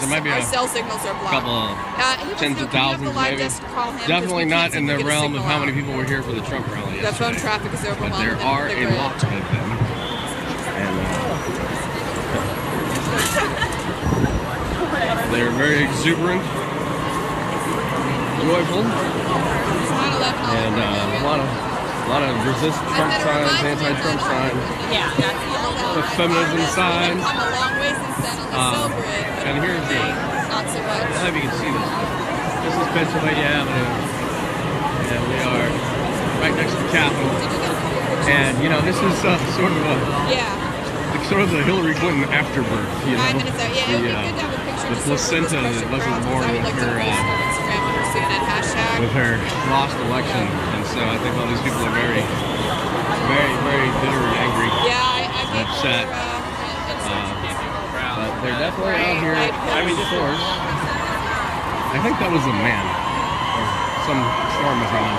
there might be our cell signals are blocked. couple of tens of thousands, maybe. Definitely not in the realm of how many people were here for the Trump rally yesterday. The phone traffic is overwhelming. But there are a lot of them. And they're very exuberant, joyful, and a lot of resist Trump signs, anti-Trump signs, the feminism signs. And here's the, I don't know if you can see this. This is Pennsylvania Avenue, and we are right next to the Capitol. And you know, this is sort of the Hillary Clinton afterbirth. You know, the placenta that wasn't born with her lost election, and so I think all these people are very, very, very bitter and angry, upset. But they're definitely out here in force. I think that was a man, or some form of man.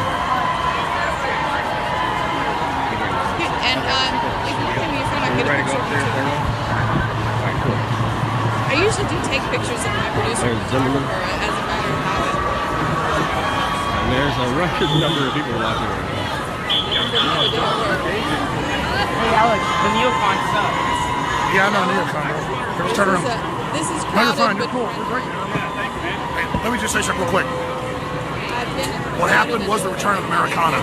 And if you give me your phone, I can get a picture of you. Alright, cool. I usually do take pictures of my producer as a matter of habit. And there's a record number of people watching right now. Hey Alex, the neocons up. Yeah, I'm not a neocon. Turn around. This is No, you're fine. crowded, You're cool. You're great. Hey, let me just say something real quick. What happened was the return of Americana.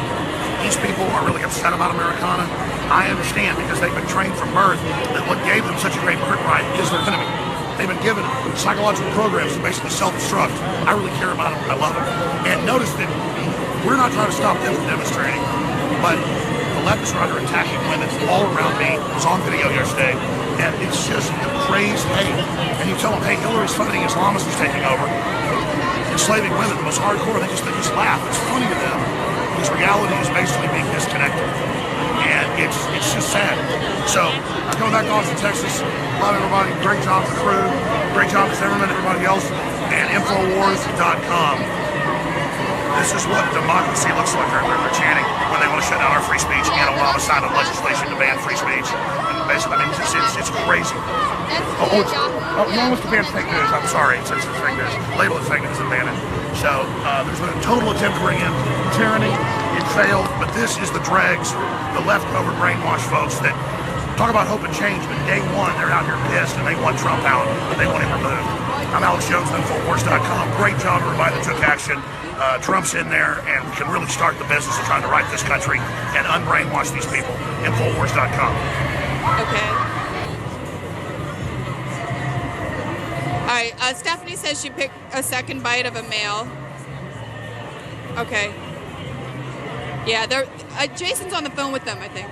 These people are really upset about Americana. I understand because they've been trained from birth that what gave them such a great birthright is their enemy. They've been given psychological programs to basically self-destruct. I really care about them. I love them. And notice that we're not trying to stop them from demonstrating, but the leftists are under attacking women all around me. It was on video yesterday, and it's just the crazed hate. And you tell them, hey, Hillary's funding Islamists is taking over, enslaving women, the most hardcore. They just laugh. It's funny to them because reality is basically being disconnected, and it's just sad. So I'm going back to Austin, Texas. Love everybody. Great job to the crew. Great job to Zimmerman, everybody else, and Infowars.com. This is what democracy looks like. They're chanting when they want to shut down our free speech, and Obama signed a legislation to ban free speech. And basically, I mean, it's crazy. No one wants to ban fake news. I'm sorry, it's fake news. Label it fake news and ban it. So there's been a total attempt to bring in tyranny. It failed, but this is the dregs, the leftover brainwashed folks that talk about hope and change, but day one, they're out here pissed and they want Trump out, but they want him removed. I'm Alex Jones, Infowars.com. Great job, everybody that took action. Trump's in there, and we can really start the business of trying to right this country and unbrainwash these people. Infowars.com. Okay. All right. Stephanie says she picked a second bite of a male. Okay. Yeah, they're. Jason's on the phone with them, I think.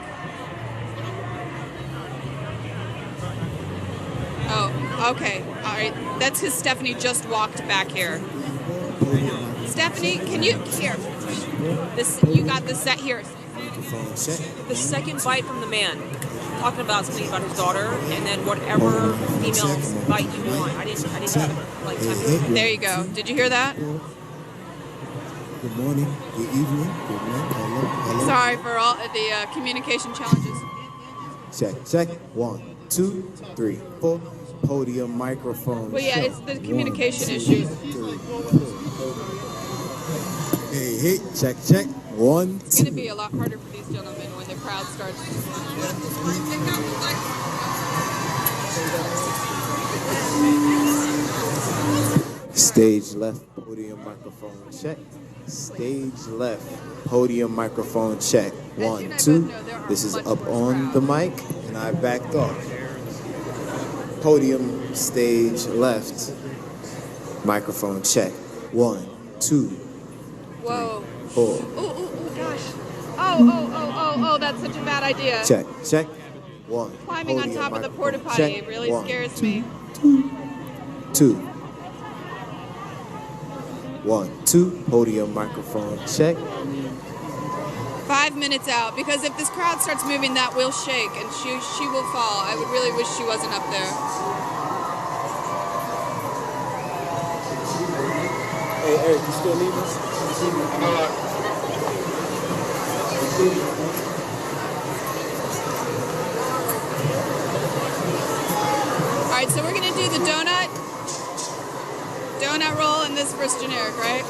Oh, okay. All right. That's because Stephanie just walked back here. Stephanie, can you here? This you got the set here. The second bite from the man, talking about something about his daughter, and then whatever female bite you want. I didn't have like time to. There you go. Did you hear that? Good morning. Good evening. Good night. Hello. Sorry for all the communication challenges. Check. 1, 2, 3, 4. Podium microphone. Well, yeah, it's the communication issue. Hey, check. 1, 2. It's going to be a lot harder for these gentlemen when the crowd starts. Stage left, podium microphone check. Stage left, podium microphone check. 1, 2. This is up on the mic, and I backed off. Podium, stage left, microphone check. 1, 2. Whoa. 4. Oh, gosh. Oh, that's such a bad idea. Check. 1. Climbing on top of the porta potty really scares me. 2. 1, 2. Podium microphone check. 5 minutes out, because if this crowd starts moving, that will shake and she will fall. I would really wish she wasn't up there. Hey, Eric, you still need us? All right, so we're gonna do the donut. donut roll and this first generic, right?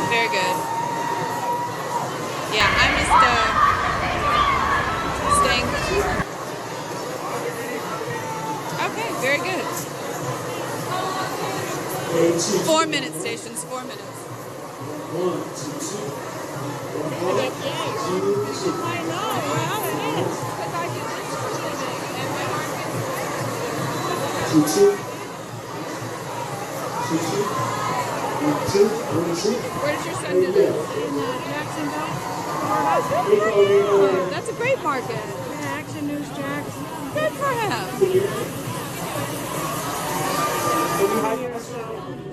Very good. Yeah, I'm just staying. Okay, very good. 4 minutes, stations, 4 minutes. I know, well, it is. Because I do this for a living, and my Where does your son do this? In Jacksonville. Oh, that's a great market. Yeah, Action News Jackson. Good for him.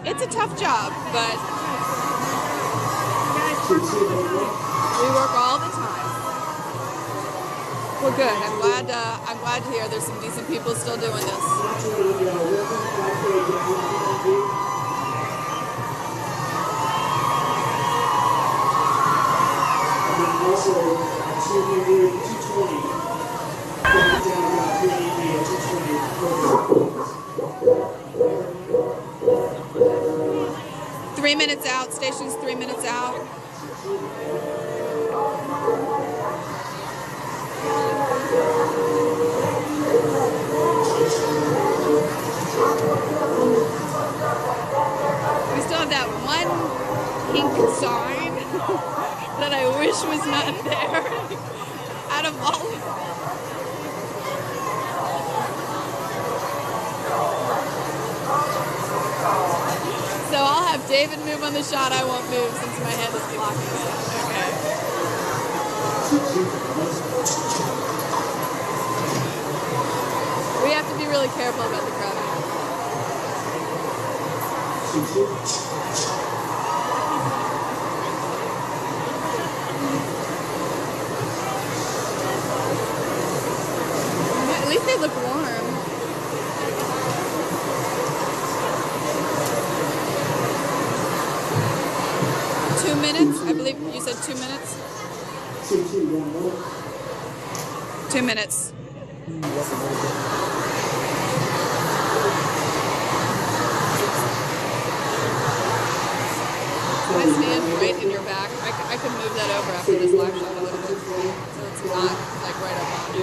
It's a tough job, but we work all the time. We're good. I'm glad to hear there's some decent people still doing this. Also, 220. 3 minutes out. Station's 3 minutes out. We still have that one pink sign that I wish was not there. Out of all. So I'll have David move on the shot. I won't move since my head is blocking it. Okay. We have to be really careful about the crowd. At least they look warm. I believe you said 2 minutes. 2 minutes. I stand right in your back. I could move that over after this live shot a little bit, so it's not like right up on you.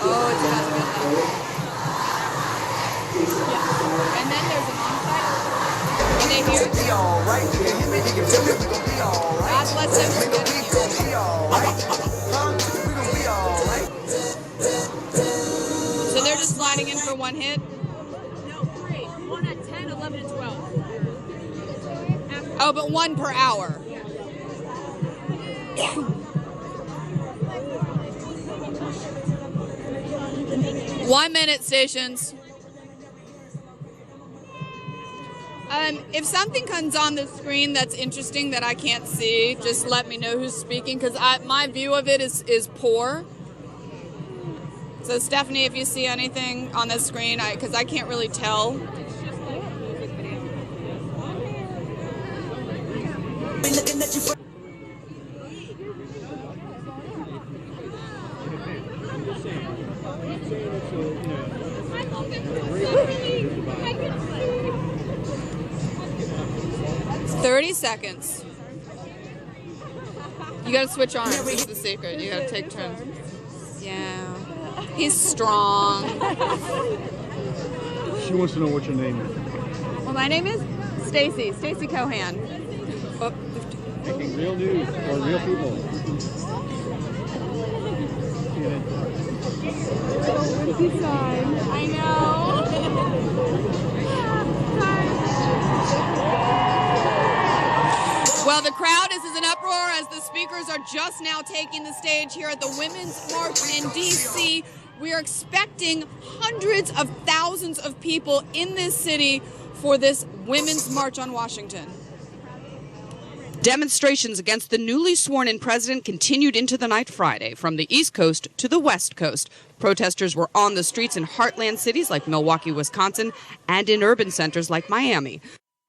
Oh, it's fast enough. Yeah. And then there's an on-site. Can they hear? God bless them for getting here. So they're just sliding in for one hit? No, 3. 1 at 10, 11, and 12. Oh, but 1 per hour. 1 minute, stations. If something comes on the screen that's interesting that I can't see, just let me know who's speaking, because my view of it is poor. So Stephanie, if you see anything on the screen, because I can't really tell. It's 30 seconds. You gotta switch arms. This is the secret. You gotta take turns. Yeah. He's strong. She wants to know what your name is. Well, my name is Stacy Cohan. Oh. Making real news for real people. I know. Well, the crowd is in uproar as the speakers are just now taking the stage here at the Women's March in D.C. We are expecting hundreds of thousands of people in this city for this Women's March on Washington. Demonstrations against the newly sworn-in president continued into the night Friday, from the East Coast to the West Coast. Protesters were on the streets in heartland cities like Milwaukee, Wisconsin, and in urban centers like Miami.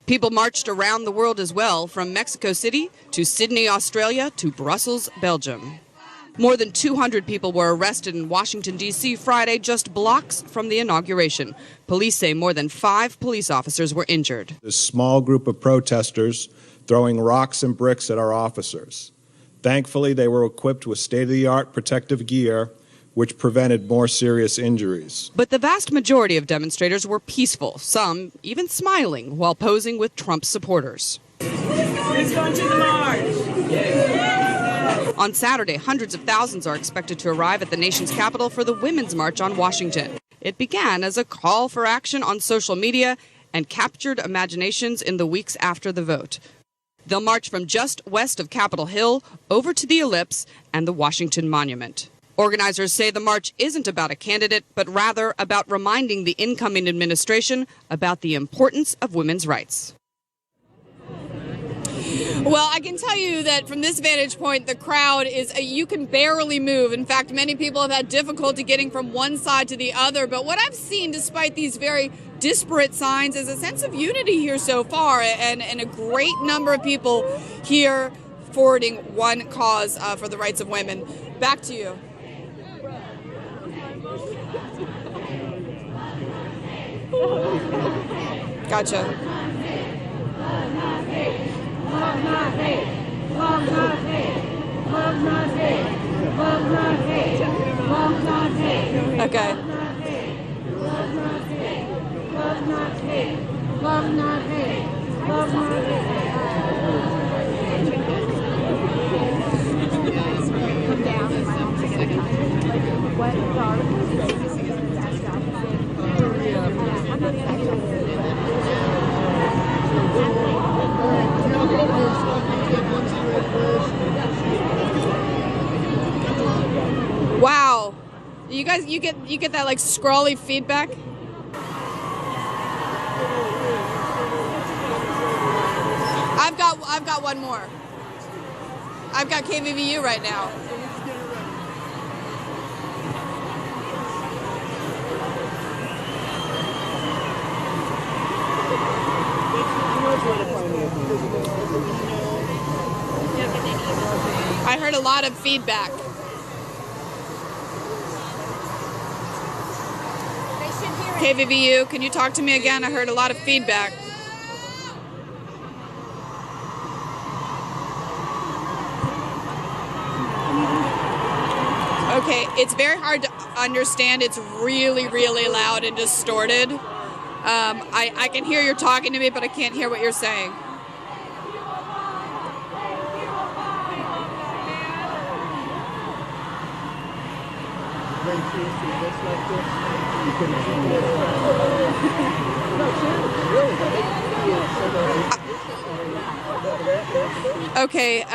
People marched around the world as well, from Mexico City to Sydney, Australia, to Brussels, Belgium. More than 200 people were arrested in Washington, D.C. Friday, just blocks from the inauguration. Police say more than 5 police officers were injured. A small group of protesters throwing rocks and bricks at our officers. Thankfully, they were equipped with state-of-the-art protective gear, which prevented more serious injuries. But the vast majority of demonstrators were peaceful, some even smiling while posing with Trump supporters. Let's go to the march. On Saturday, hundreds of thousands are expected to arrive at the nation's capital for the Women's March on Washington. It began as a call for action on social media and captured imaginations in the weeks after the vote. They'll march from just west of Capitol Hill over to the Ellipse and the Washington Monument. Organizers say the march isn't about a candidate, but rather about reminding the incoming administration about the importance of women's rights. Well, I can tell you that from this vantage point, the crowd you can barely move. In fact, many people have had difficulty getting from one side to the other. But what I've seen, despite these very disparate signs, is a sense of unity here so far, and a great number of people here forwarding one cause for the rights of women. Back to you. Gotcha. Love not hate, love not hate, love not hate, love not hate, love not hate. Okay. Love not hate, love not hate, love not hate, love not hate. Come down and my mom's gonna come. What Wow, you guys, you get that like scrawly feedback. I've got one more. I've got KVVU right now. I heard a lot of feedback. KVVU, can you talk to me again? I heard a lot of feedback. Okay, it's very hard to understand. It's really, really loud and distorted. I can hear you're talking to me, but I can't hear what you're saying. Okay,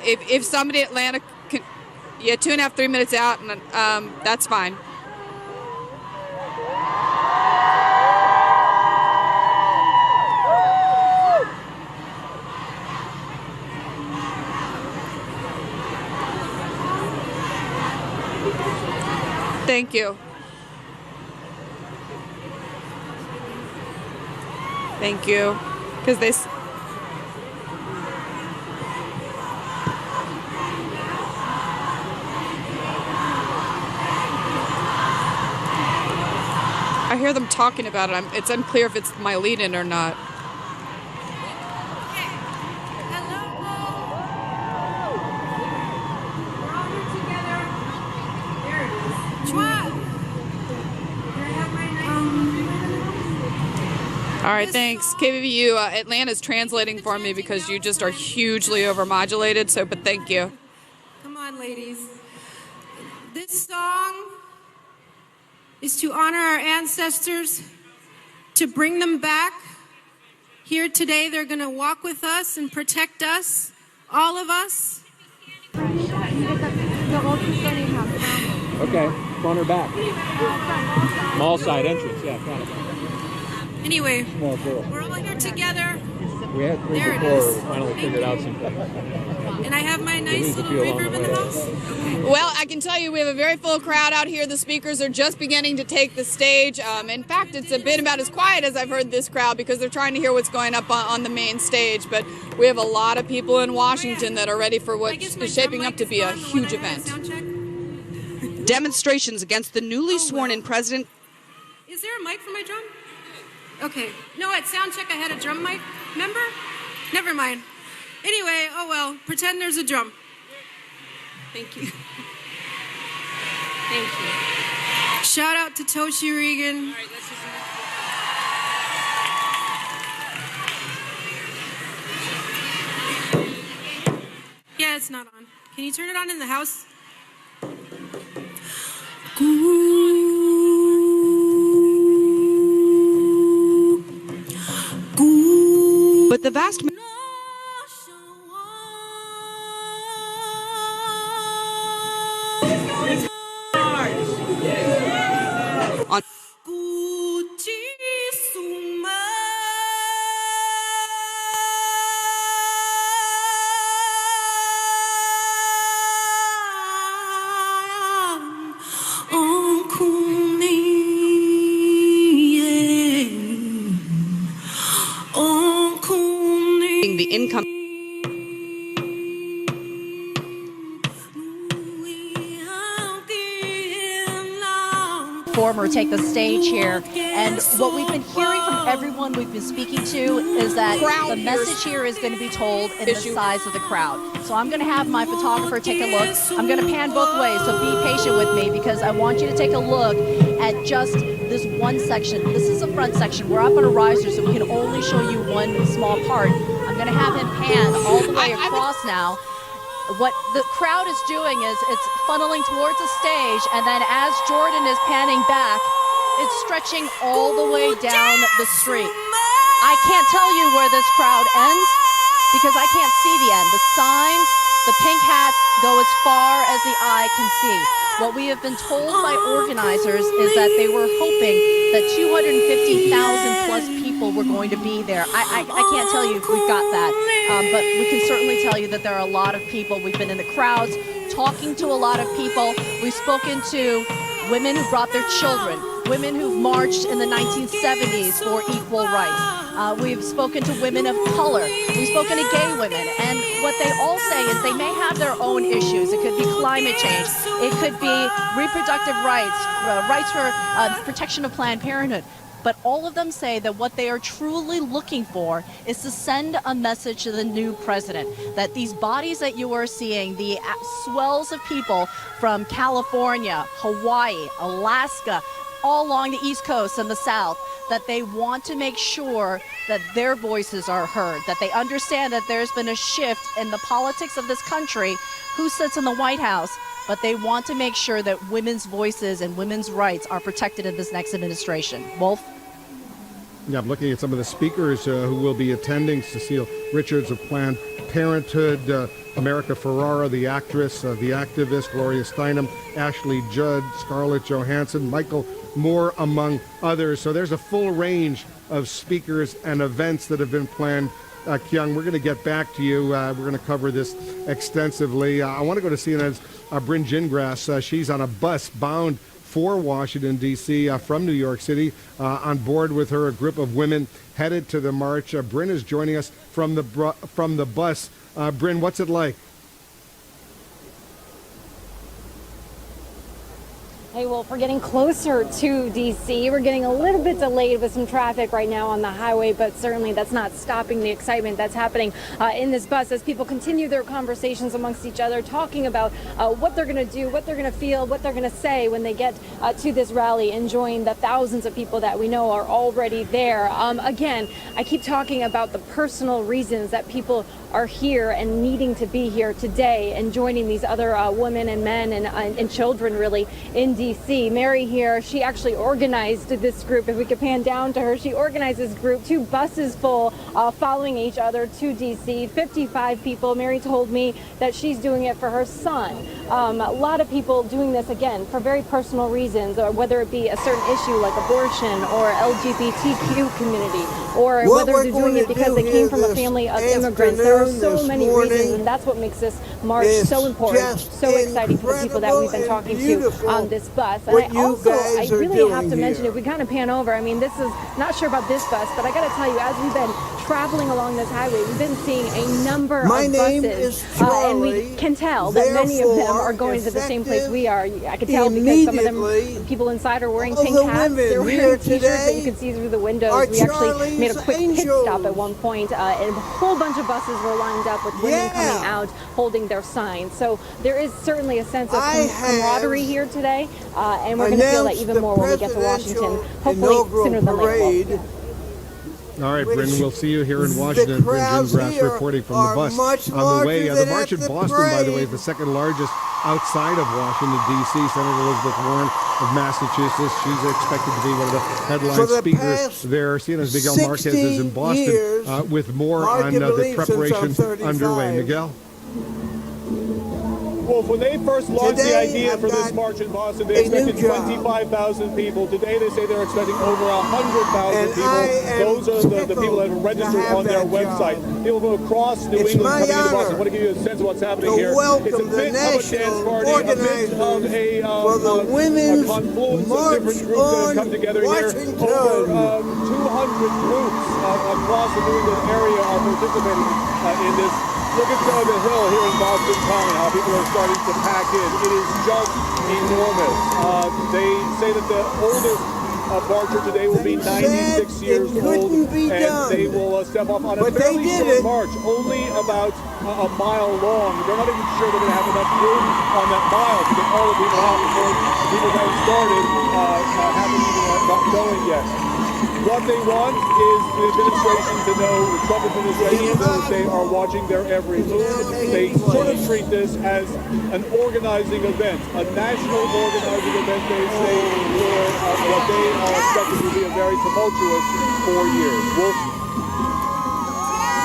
if somebody at Atlanta can, 2.5, 3 minutes out, and that's fine. Thank you. Thank you. Because they... I hear them talking about it. It's unclear if it's my lead-in or not. All right, thanks. KVVU, Atlanta's translating for me because you just are hugely overmodulated, but thank you. Come on, ladies. This song is to honor our ancestors, to bring them back. Here today, they're going to walk with us and protect us, all of us. Okay, on her back. Mall side entrance, yeah, got it. Anyway, we're all here together We had three There it before is. we finally figured out some things. And I have my nice lose a little few along reverb the in the way. house. Okay. Well, I can tell you we have a very full crowd out here. The speakers are just beginning to take the stage. In fact, it's a bit about as quiet as I've heard this crowd because they're trying to hear what's going up on the main stage. But we have a lot of people in Washington that are ready for what is shaping up to be a huge event. Demonstrations against the newly sworn-in president. Is there a mic for my drum? Okay. No, at sound check I had a drum mic. Remember? Never mind. Anyway, oh well. Pretend there's a drum. Thank you. Thank you. Shout out to Toshi Regan. All right, let's just... Yeah, it's not on. Can you turn it on in the house? But the vast on the income. Former take the stage here, and what we've been hearing from everyone we've been speaking to is that the message here is going to be told in the size of the crowd. So I'm going to have my photographer take a look. I'm going to pan both ways, so be patient with me because I want you to take a look at just this one section. This is the front section. We're up on a riser, so we can only show you one small part. I'm going to have him pan all the way across now. What the crowd is doing is it's funneling towards the stage, and then as Jordan is panning back, it's stretching all the way down the street. I can't tell you where this crowd ends because I can't see the end. The signs, the pink hats go as far as the eye can see. What we have been told by organizers is that they were hoping that 250,000 plus people were going to be there. I can't tell you if we've got that, but we can certainly tell you that there are a lot of people. We've been in the crowds, talking to a lot of people. We've spoken to women who brought their children, women who've marched in the 1970s for equal rights. We've spoken to women of color. We've spoken to gay women. And what they all say is they may have their own issues. It could be climate change. It could be reproductive rights, rights for protection of Planned Parenthood. But all of them say that what they are truly looking for is to send a message to the new president that these bodies that you are seeing, the swells of people from California, Hawaii, Alaska, all along the East Coast and the South, that they want to make sure that their voices are heard, that they understand that there's been a shift in the politics of this country, who sits in the White House, but they want to make sure that women's voices and women's rights are protected in this next administration. Wolf? Yeah, I'm looking at some of the speakers who will be attending. Cecile Richards of Planned Parenthood, America Ferrera, the actress, the activist, Gloria Steinem, Ashley Judd, Scarlett Johansson, Michael Moore, among others. So there's a full range of speakers and events that have been planned. Kyung, we're going to get back to you. We're going to cover this extensively. I want to go to CNN's Bryn Gingras. She's on a bus bound for Washington, D.C. From New York City. On board with her, a group of women headed to the march. Bryn is joining us from the bus. Bryn, what's it like? Hey, Wolf, we're getting closer to D.C. We're getting a little bit delayed with some traffic right now on the highway, but certainly that's not stopping the excitement that's happening in this bus as people continue their conversations amongst each other, talking about what they're going to do, what they're going to feel, what they're going to say when they get to this rally, enjoying the thousands of people that we know are already there. Again, I keep talking about the personal reasons that people are here and needing to be here today and joining these other women and men and children really in D.C. D.C. Mary here, she actually organized this group. If we could pan down to her, she organized this group, 2 buses full, following each other to D.C. 55 people. Mary told me that she's doing it for her son. A lot of people doing this, again, for very personal reasons, or whether it be a certain issue like abortion or LGBTQ community, or whether they're doing it because they came from a family of immigrants. There are so many reasons, and that's what makes this march so important, so exciting for the people that we've been talking to on this bus. And I really have to mention it. We kind of pan over. I mean, this is not sure about this bus, but I got to tell you, as we've been traveling along this highway, we've been seeing a number of buses, and we can tell that many of them are going to the same place we are. I can tell because some of them, the people inside are wearing pink hats. They're wearing t-shirts that you can see through the windows. We actually made a quick pit stop at one point, and a whole bunch of buses were lined up with women coming out holding their signs. So there is certainly a sense of camaraderie here today, and we're going to feel that even more when we get to Washington, hopefully sooner than later. All right, Bryn, we'll see you here in Washington. Bryn Gingras reporting from the bus on the way. The march in Boston, by the way, is the second largest outside of Washington, D.C. Senator Elizabeth Warren of Massachusetts, she's expected to be one of the headline speakers there. CNN's Miguel Marquez is in Boston with more on the preparation underway. Miguel? Well, when they first launched the idea for this march in Boston, they expected 25,000 people. Today, they say they're expecting over 100,000 people. Those are the people that have registered on their website. People from across New England coming into Boston. I want to give you a sense of what's happening here. It's a bit of a dance party, a bit of a confluence of different groups that have come together here. Over 200 groups across the New England area are participating in this. Look at the hill here in Boston Common, how people are starting to pack in. It is just enormous. They say that the oldest marcher today will be 96 years old, and they will step off on a fairly short march, only about a mile long. They're not even sure they're going to have enough room on that mile to get all the people out before the people that have started haven't even got going yet. What they want is the administration to know, the Trump administration knows they are watching their every move. They sort of treat this as an organizing event, a national organizing event, they say, for what they are expecting to be a very tumultuous 4 years.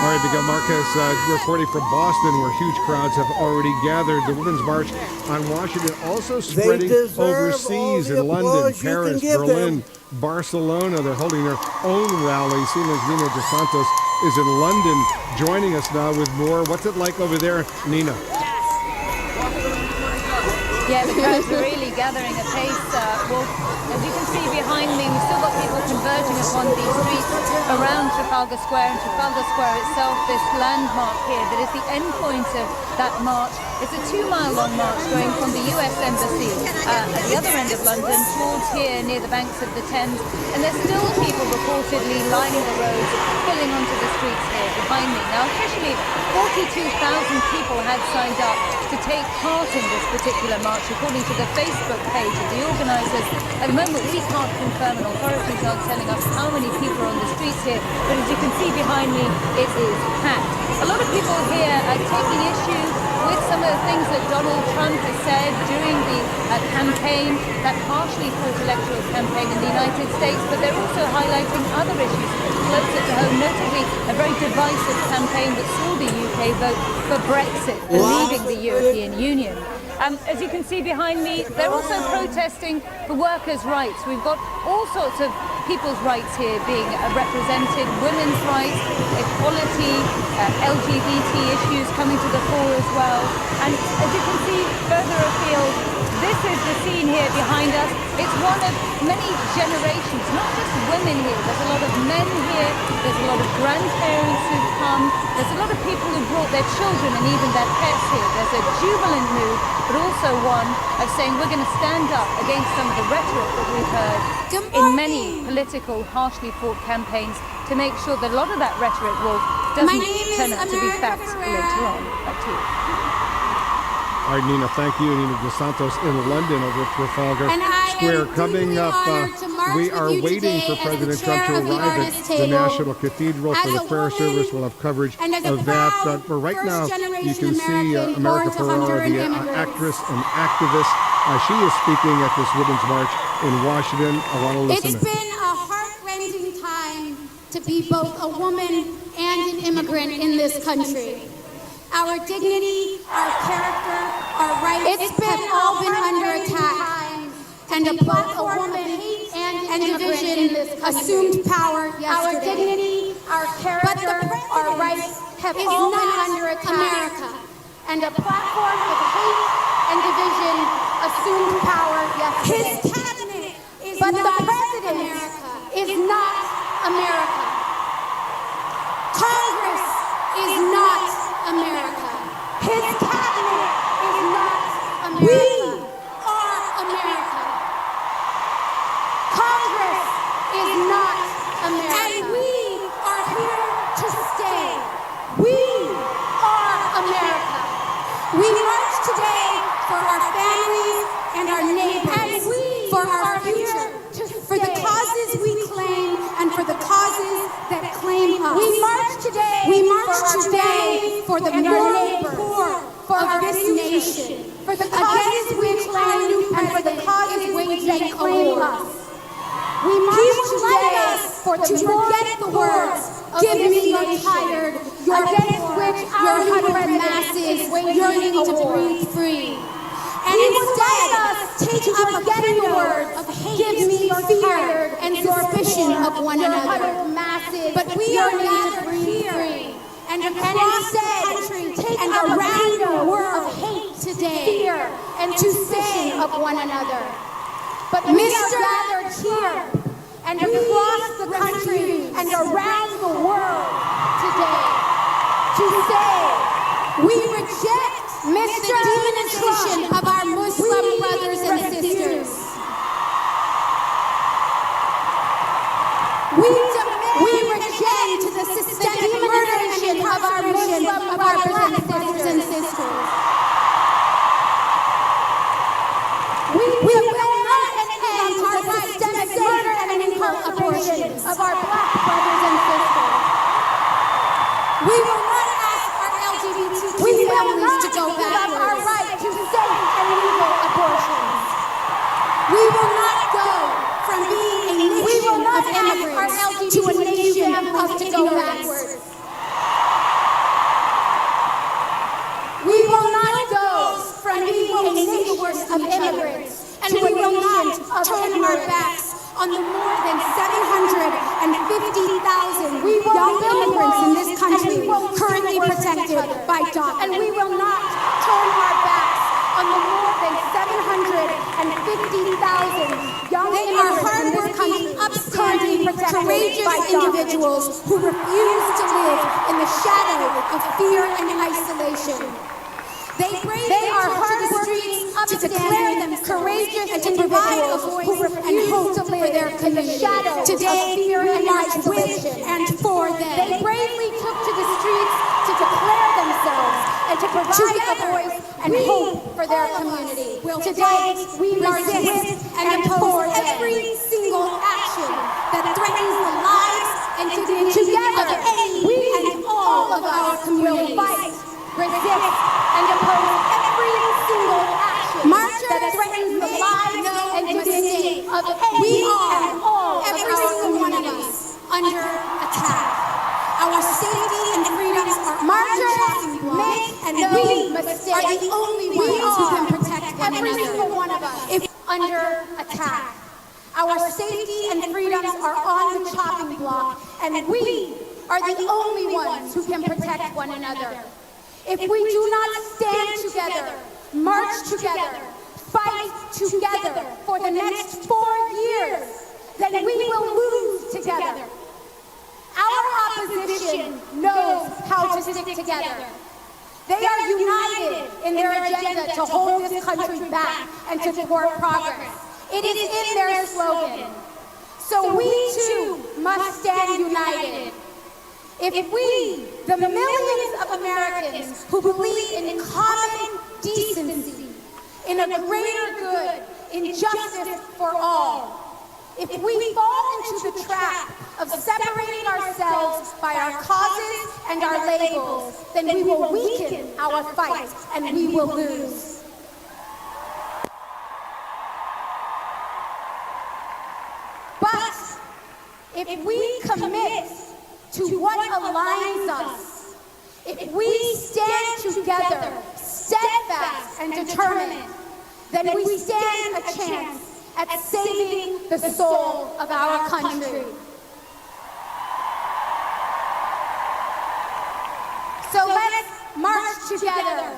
All right, Miguel Marquez reporting from Boston, where huge crowds have already gathered. The Women's March on Washington also spreading overseas in London, Paris, Berlin, Barcelona. They're holding their own rally. CNN's Nina DeSantos is in London, joining us now with more. What's it like over there, Nina? Yeah, the crowds are really gathering at pace. Well, as you can see behind me, we've still got people converging upon these streets around Trafalgar Square, and Trafalgar Square itself, this landmark here that is the end point of that march. It's a 2-mile-long march going from the US Embassy at the other end of London towards here near the banks of the Thames, and there's still people reportedly lining the roads, spilling onto the streets here behind me. Now, officially, 42,000 people had signed up to take part in this particular march, according to the Facebook page of the organisers. At the moment, we can't confirm, and authorities aren't telling us how many people are on the streets here, but as you can see behind me, it is packed. A lot of people here are taking issue with some of the things that Donald Trump has said during the campaign, that harshly fought electoral campaign in the United States, but they're also highlighting other issues closer to home, notably a very divisive campaign that saw the UK vote for Brexit, for leaving the European Union. As you can see behind me, they're also protesting for workers' rights. We've got all sorts of people's rights here being represented, women's rights, equality, LGBT issues coming to the fore as well. And as you can see further afield, this is the scene here behind us. It's one of many generations, not just women here. There's a lot of men here. There's a lot of grandparents who've come. There's a lot of people who brought their children and even their pets here. There's a jubilant mood, but also one of saying we're going to stand up against some of the rhetoric that we've heard in many political, harshly fought campaigns to make sure that a lot of that rhetoric doesn't turn out to be facts later on. Back to you. All right, Nina, thank you. Nina DeSantos in London over at Trafalgar Square. Coming up, we are waiting for President Trump to arrive at the National Cathedral for the prayer service. We'll have coverage of that. But right now, you can see America Ferrera, the actress and activist, She is speaking at this Women's March in Washington. I want to listen. It's been a heart-rending time to be both a woman and an immigrant in this country. Our dignity, our character, our rights have all been under attack. And both a woman and division assumed power yesterday. Our dignity, our character, our rights have all been under attack. America. And a platform of hate and division assumed power yesterday. His cabinet is but not the president America. Is not America. Congress is not America. His cabinet is not America. We are America. Congress is not America. And we are here to stay. We are America. We march today for our families and our neighbors, and for our future, for the causes we claim and for the causes that claim us. We march today for the poor of this nation, for the causes we claim and for the causes that claim us. We march today to forget the words, give me your tired, your poor, your hundred masses yearning to breathe free. And instead, take up again the words of hate, give me your fear and suspicion of one another. But we are gathered here and instead take around the world of hate today, fear and suspicion of one another. But we are gathered here and across the country and around the world today to say we reject the demonization of our Muslim brothers and sisters. We reject the systemic murderation of our Muslim brothers and sisters. We will not end our systemic murder and incarceration of our black brothers and sisters. We will not ask our LGBTQ families to go backwards. Our right to safe and legal abortions. We will not go from being a nation of immigrants to a nation of ignorance. We will not go from being a nation of immigrants and we will not turn our backs on the more than 750,000 young immigrants in this country currently protected by DACA. And we will not turn our backs on the more than 750,000 young immigrants in this country currently protected by individuals who refuse to live in the shadow of fear and isolation. They are hardworking, to declare them courageous individuals who refuse to live in the shadow today, fear and isolation, and for them. They bravely took to the streets to declare themselves and to provide a voice and hope for their community. Today, we resist and oppose every single action that threatens the lives and dignity of any and all of our community. Fight, resist, and oppose every single action that threatens the lives and dignity of any and all of our communities under attack. Our safety and freedoms are marchers, make and we are the only ones who can protect every single one of us if under attack. Our safety and freedoms are on the chopping block, and we are the only ones who can protect one another. If we do not stand together, march together, fight together for the next 4 years, then we will lose together. Our opposition knows how to stick together. They are united in their agenda to hold this country back and to thwart progress. It is in their slogan. So we too must stand united. If we, the millions of Americans who believe in common decency, in a greater good, in justice for all, if we fall into the trap of separating ourselves by our causes and our labels, then we will weaken our fight and we will lose. if we commit to what aligns us, if we stand together, steadfast and determined, then we stand a chance at saving the soul of our country. So let's march together.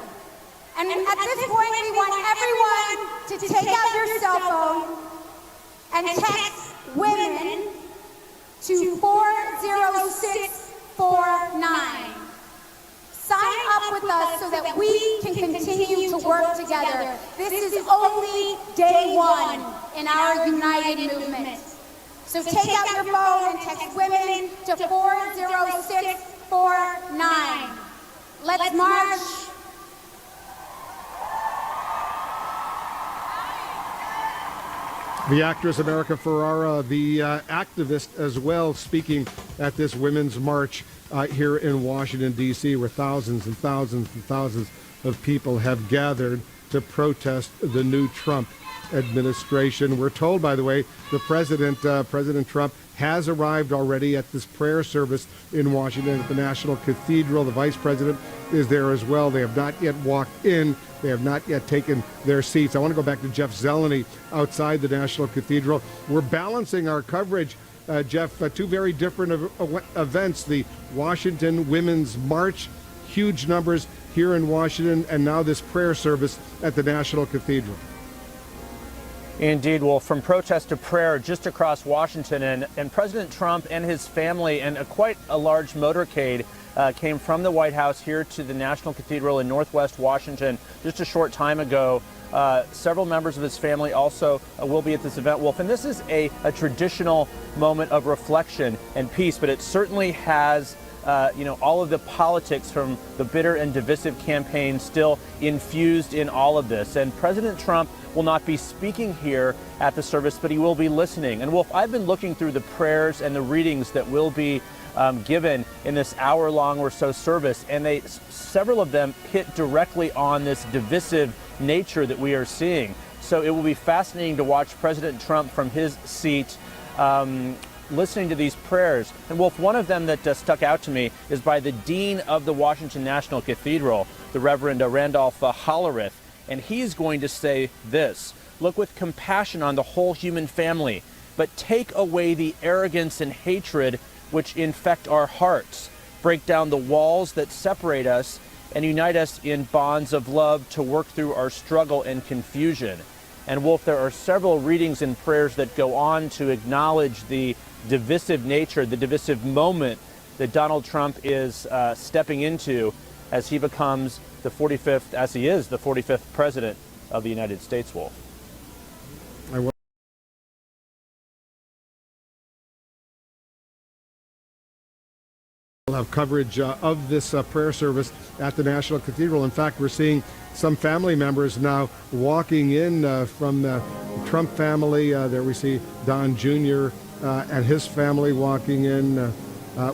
And at this point, we want everyone to take out your cell phone and text women to 40649. Sign up with us so that we can continue to work together. This is only day one in our united movement. So take out your phone and text women to 40649. Let's march. The actress America Ferrera, the activist as well, speaking at this women's march here in Washington, D.C., where thousands and thousands and thousands of people have gathered to protest the new Trump administration. We're told, by the way, the President Trump has arrived already at this prayer service in Washington at the National Cathedral. The Vice President is there as well. They have not yet walked in. They have not yet taken their seats. I want to go back to Jeff Zeleny outside the National Cathedral. We're balancing our coverage, Jeff, two very different events. The Washington Women's March, huge numbers here in Washington, and now this prayer service at the National Cathedral. Indeed. Well, from protest to prayer just across Washington, and President Trump and his family and quite a large motorcade came from the White House here to the National Cathedral in Northwest Washington just a short time ago. Several members of his family also will be at this event, Wolf. And this is a traditional moment of reflection and peace, but it certainly has all of the politics from the bitter and divisive campaign still infused in all of this. And President Trump will not be speaking here at the service, but he will be listening. And Wolf, I've been looking through the prayers and the readings that will be given in this hour-long or so service, and several of them hit directly on this divisive nature that we are seeing. So it will be fascinating to watch President Trump from his seat listening to these prayers. And Wolf, one of them that stuck out to me is by the Dean of the Washington National Cathedral, the Reverend Randolph Hollerith, and he's going to say this: look with compassion on the whole human family, but take away the arrogance and hatred which infect our hearts. Break down the walls that separate us and unite us in bonds of love to work through our struggle and confusion. And Wolf, there are several readings and prayers that go on to acknowledge the divisive nature, the divisive moment that Donald Trump is stepping into as he becomes the 45th president of the United States, Wolf. We'll have coverage of this prayer service at the National Cathedral. In fact, we're seeing some family members now walking in from the Trump family. There we see Don Jr. And his family walking in.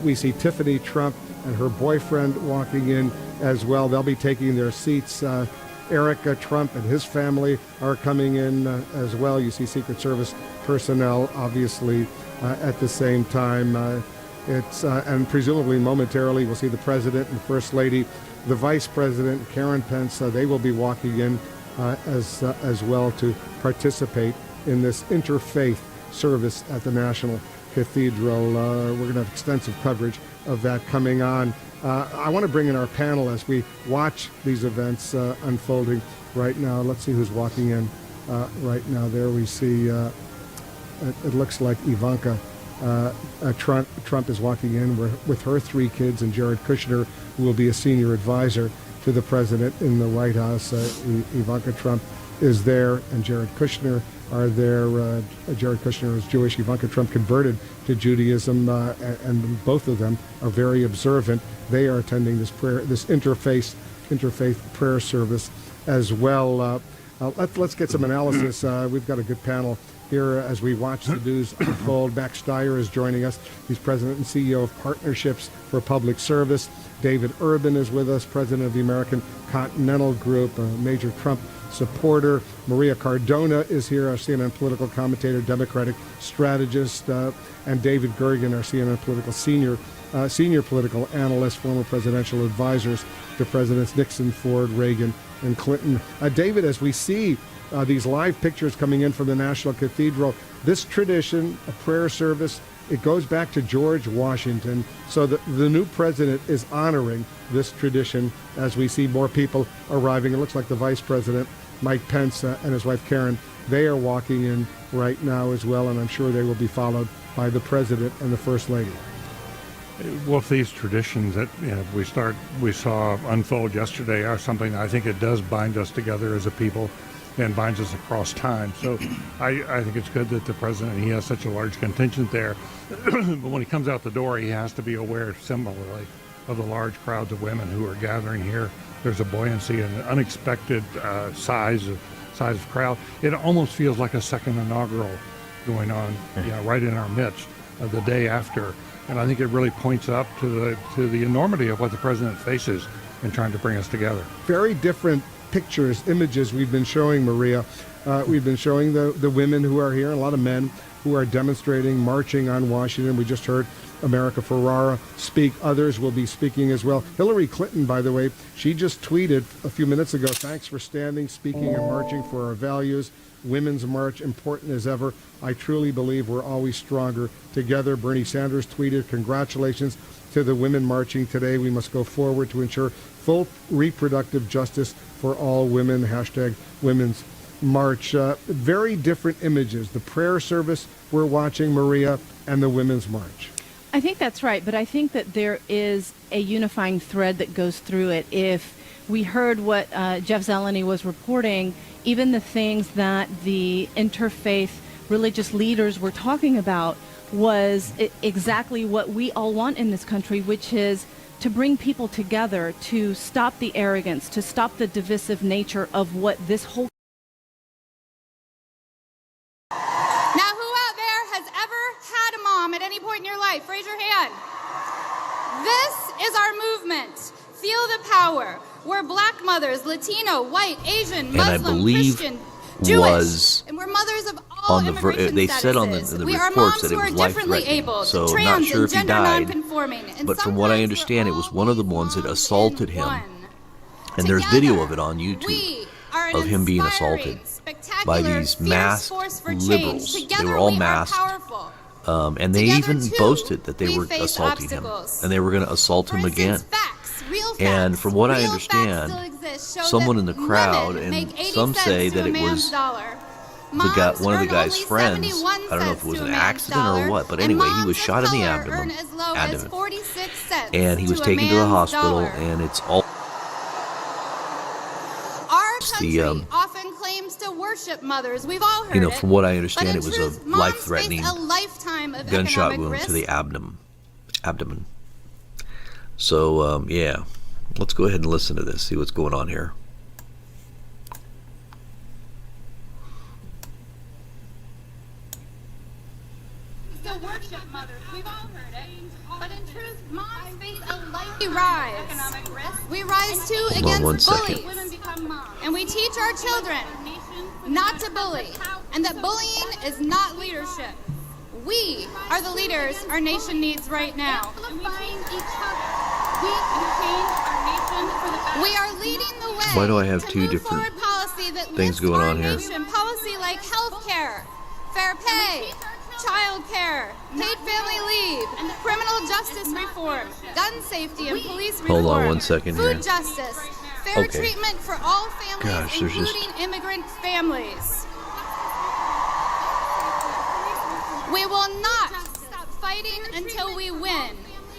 We see Tiffany Trump and her boyfriend walking in as well. They'll be taking their seats. Eric Trump and his family are coming in as well. You see Secret Service personnel, obviously, at the same time. And presumably momentarily we'll see the President and First Lady, the Vice President, Karen Pence. They will be walking in as well to participate in this interfaith service at the National Cathedral. We're going to have extensive coverage of that coming on. I want to bring in our panel as we watch these events unfolding right now. Let's see who's walking in right now. There we see, it looks like Ivanka Trump is walking in with her three kids, and Jared Kushner, who will be a senior advisor to the president in the White House. Ivanka Trump is there, and Jared Kushner are there. Jared Kushner is Jewish. Ivanka Trump converted to Judaism, and both of them are very observant. They are attending this interfaith prayer service as well. Let's get some analysis. We've got a good panel here as we watch the news unfold. Max Steyer is joining us. He's president and CEO of Partnerships for Public Service. David Urban is with us, president of the American Continental Group, a major Trump supporter. Maria Cardona is here, our CNN political commentator, Democratic strategist, and David Gergen, our CNN political senior political analyst, former presidential advisors to Presidents Nixon, Ford, Reagan, and Clinton. David, as we see these live pictures coming in from the National Cathedral, this tradition, a prayer service, it goes back to George Washington. So the new president is honoring this tradition as we see more people arriving. It looks like the vice president, Mike Pence, and his wife Karen, they are walking in right now as well, and I'm sure they will be followed by the president and the first lady. Well, if these traditions that we saw unfold yesterday are something, I think it does bind us together as a people and binds us across time. So I think it's good that the president, he has such a large contingent there. But when he comes out the door, he has to be aware similarly of the large crowds of women who are gathering here. There's a buoyancy and an unexpected size of crowd. It almost feels like a second inaugural going on, right in our midst the day after. And I think it really points up to the enormity of what the president faces in trying to bring us together. Very different pictures, images we've been showing, Maria. We've been showing the women who are here, and a lot of men who are demonstrating, marching on Washington. We just heard America Ferrera speak. Others will be speaking as well. Hillary Clinton, by the way, she just tweeted a few minutes ago, "Thanks for standing, speaking, and marching for our values. Women's march, important as ever. I truly believe we're always stronger together." Bernie Sanders tweeted, "Congratulations to the women marching today. We must go forward to ensure full reproductive justice for all women." Hashtag Women's March. Very different images. The prayer service we're watching, Maria, and the Women's March. I think that's right, but I think that there is a unifying thread that goes through it. If we heard what Jeff Zeleny was reporting, even the things that the interfaith religious leaders were talking about was exactly what we all want in this country, which is to bring people together, to stop the arrogance, to stop the divisive nature of what this whole... Now, who out there has ever had a mom at any point in your life? Raise your hand. This is our movement. Feel the power. We're black mothers, Latino, white, Asian, Muslim, Christian, Jewish, and we're mothers of all immigration they said on the reports that it was life-threatening, so I'm not sure if he died, but from what I understand, it was one of the ones that assaulted him, and there's video of it on YouTube, of him being assaulted by these masked liberals. They were all masked, and they even boasted that they were assaulting him, and they were going to assault him again. And from what I understand, someone in the crowd, and some say that it was one of the guy's friends. I don't know if it was an accident or what, but anyway, he was shot in the abdomen, and he was taken to the hospital, and it's all... Our country often claims to worship mothers. We've all heard it. From what I understand, it was a life-threatening gunshot wound risk to the abdomen. So, yeah, let's go ahead and listen to this, see what's going on here. To worship mothers, we've all heard it. But in truth, moms face a life economic risk. We rise too against bullies. Women become moms. And we teach our children not to bully, and that bullying is not leadership. We are the leaders our nation needs right now. We are leading the way. Why do I have two different things going on here? Policy like health care, fair pay, child care, paid family leave, criminal justice reform, gun safety and police reform. Hold on 1 second here. Food justice, fair treatment for all families, including immigrant families. We will not stop fighting until we win.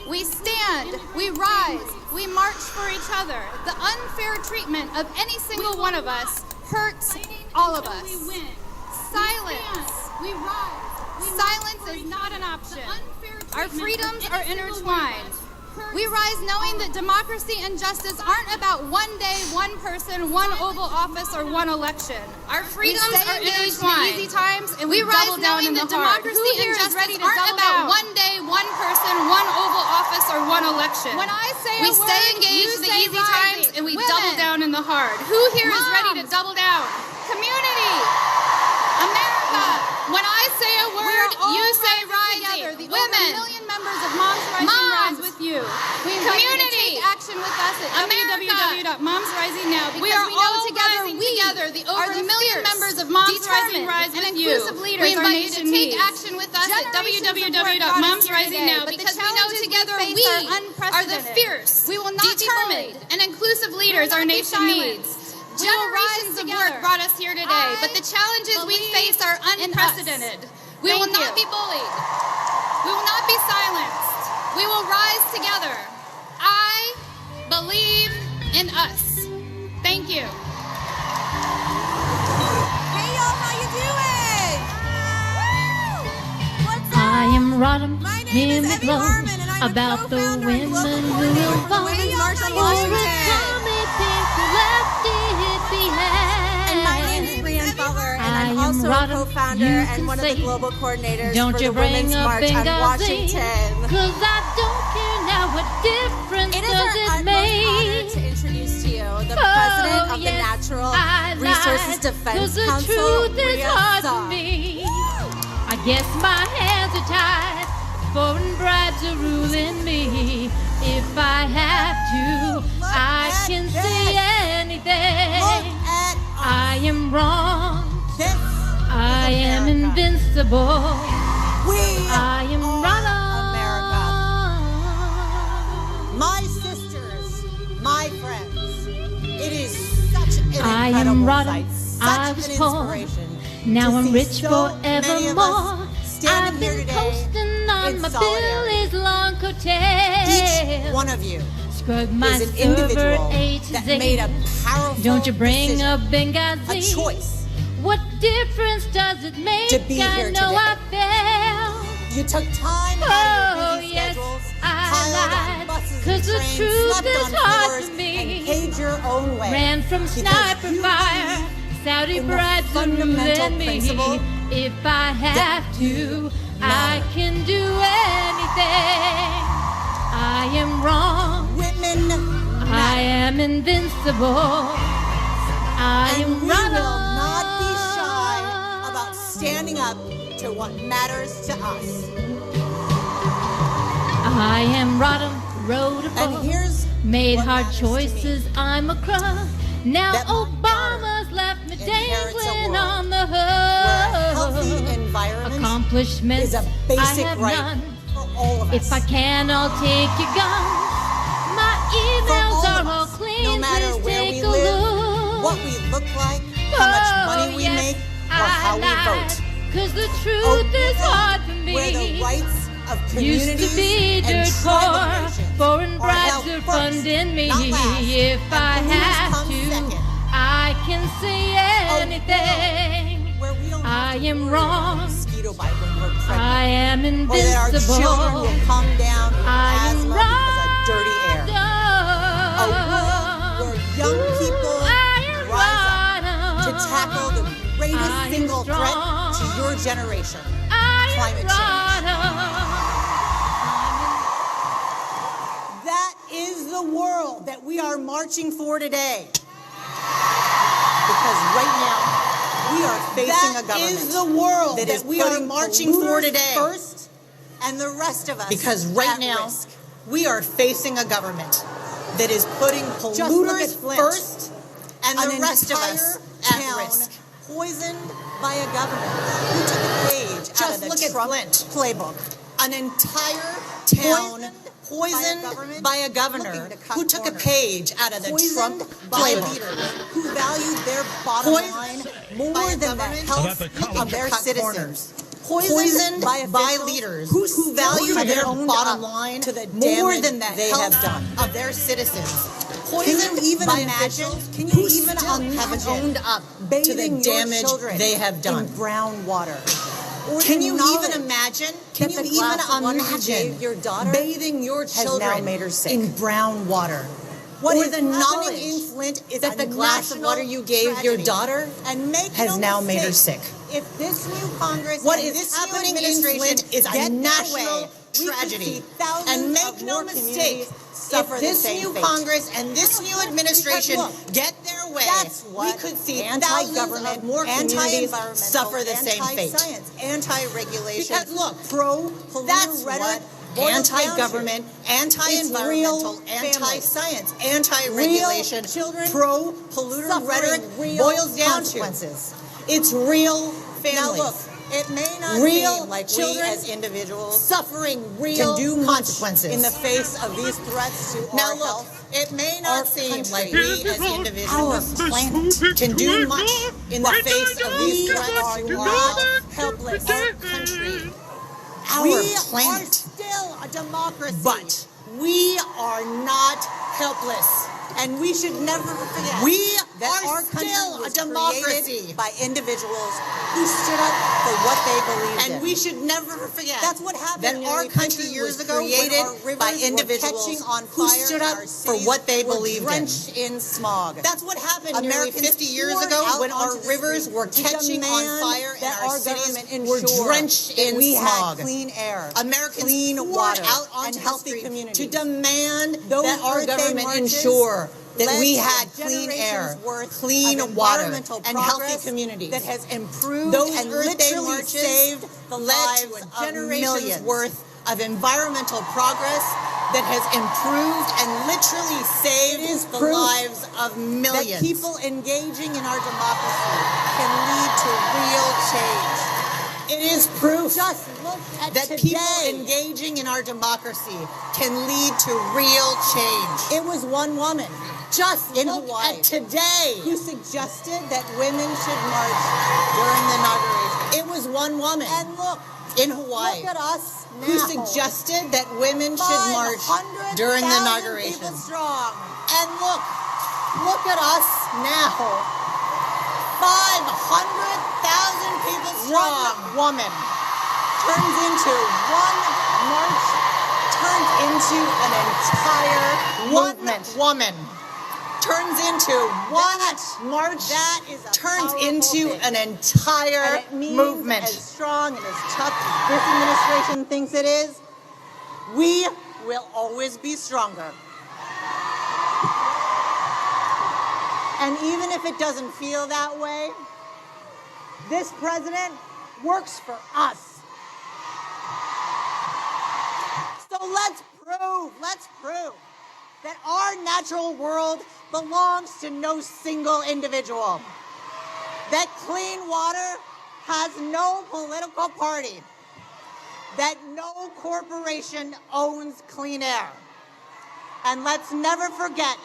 We stand, we rise, we march for each other. The unfair treatment of any single one of us hurts all of us. Silence. Silence is not an option. Our freedoms are intertwined. We rise knowing that democracy and justice aren't about one day, one person, one Oval Office, or one election. Our freedoms are intertwined. Easy times, and we rise knowing that democracy and justice aren't about one day, one person, one Oval Office, or one election. When I say we stay engaged in the easy times, and we double down in the hard. Who here is ready to double down? Community, America. When I say a word, you say rising. Women, million members of Moms Rising rise with you. We community, take action with us at www.momsrising now because we know together the over a million members of Moms Rising rise with you. We invite you to take action with us at www.momsrising now because we know together we are the fierce, determined, and inclusive leaders our nation needs. Generations of work brought us here today, but the challenges we face are unprecedented. We will not be bullied. We will not be silenced. We will rise together. I believe in us. Thank you. Hey y'all, how you doing? What's up? I am Rodham My name is Abby Harmon, and I'm about the co-founder and women global who coordinator will for the vote Women's March on for a Washington. commie people left it behind. And my name's Brianne Butler, and I'm I am also a Rodham. co-founder You and can one of say the global coordinators Don't for you the bring Women's up March on Benghazi, Washington. 'cause I don't care now what difference It is does our it utmost make. honor to introduce to you the president of the yes, Natural I Resources lied, Defense 'cause the Council, truth is Rhea hard Saab. for me. I guess my hands are tied. Foreign bribes are ruling me. If I have to, I can say anything. I am wrong. I am invincible. I am Rodham. My sisters, my friends, it is such an I am incredible Rodham. sight, I such was an poor. inspiration. Now to I'm see rich so many of forevermore. us standing I've here been today coasting on in my solidarity. Billy's long coattail. Each one of you Scrub my is an server individual A to that Z. made a powerful Don't you bring decision, up Benghazi? a choice What difference does it make? to be I here know today. I failed. You took time out Oh, of your busy yes, schedules, I piled lied, on buses 'cause the and trains, truth slept is on hard floors, for me. and paid your own way. Ran from Because sniper you fire. Saudi in the bribes are fundamental ruling me. principle If I have to, I can do anything. I am wrong. Women I am invincible. I and am we will Rodham. not be shy about standing up to what matters to us. I am Rodham, road And above. here's Made what hard matters to me. choices, I'm a crook. Now That my Obama's left me inherits a dangling world on the where a healthy hook. environment Accomplishments is a basic I have right none. for all of us. If I can, I'll take your guns. My emails all are of all us, clean. no matter Please where take we a live, look. what we look like, how much money we yes, make, or how we vote. 'Cause the truth is hard for me. Where the rights of Used communities to be and dirt tribal poor. nations Foreign are bribes held are first, funding me. not last, If I and blues have come to, second. I can say anything. Where we don't I am wrong. mosquito bite when we're pregnant. I am Or that our invincible. children will come down with I am asthma because of dirty air. A world where young people rise up to tackle the greatest single threat to your generation, climate change. That is the world that we are marching for today. Because right now, we are facing a government. That is the world that we are marching for today. First, and the rest of us. Because right now, we are facing a government that is putting polluters first, and the rest of us at risk. Poisoned by a government who took a page out of the Trump playbook. An entire town poisoned by a governor who took a page out of the Trump playbook. Who valued their bottom line more than the health of their citizens. Poisoned by leaders who value their bottom line to the more than the health of their citizens. Poisoned by officials who even have owned up to the damage they have done. In brown water. Can you even imagine? Can you even imagine your daughter bathing your children in brown water? What is the knowledge in Flint is that the glass of water you gave your daughter has now made her sick. If this new Congress, what is happening in Flint is a national tragedy. And make no mistake, if this new Congress and this new administration get their way, we could see thousands of more communities suffer the same fate. Anti-regulation, because look, pro-polluter rhetoric, anti-government, anti-environmental, anti-science, anti-regulation, pro-polluter rhetoric boils down to it's real families. Now look, it may not seem like we as individuals suffering real consequences in the face of these threats to our health. It may not seem like we as individuals can do much in the face of these threats to our helpless country. We are still a democracy, but we are not helpless. And we should never forget that our still a democracy by individuals who stood up for what they believed in. And we should never forget that our country years ago created by individuals who stood up for what they believed in. Drenched in smog. That's what happened nearly 50 years ago when our rivers were catching on fire and our cities were drenched in smog. We had clean air, Americans clean water, out onto healthy communities to demand that our government ensure that we had clean air, clean water, and healthy communities that has improved and literally saved the lives of generations worth of environmental progress that has improved and literally saved the lives of millions. That people engaging in our democracy can lead to real change. It is proof that people engaging in our democracy can lead to real change. It was one woman, just in Hawaii, today, who suggested that women should march during the inauguration. It was one woman, and look, in Hawaii, look at us now, who suggested that women should march during the inauguration. Strong. And look at us now. 500,000 people strong. One woman turns into one march, turns into an entire movement. One woman turns into one march, that is turns into an entire movement. As strong and as tough as this administration thinks it is, we will always be stronger. And even if it doesn't feel that way, this president works for us. So let's prove that our natural world belongs to no single individual. That clean water has no political party. That no corporation owns clean air. And let's never forget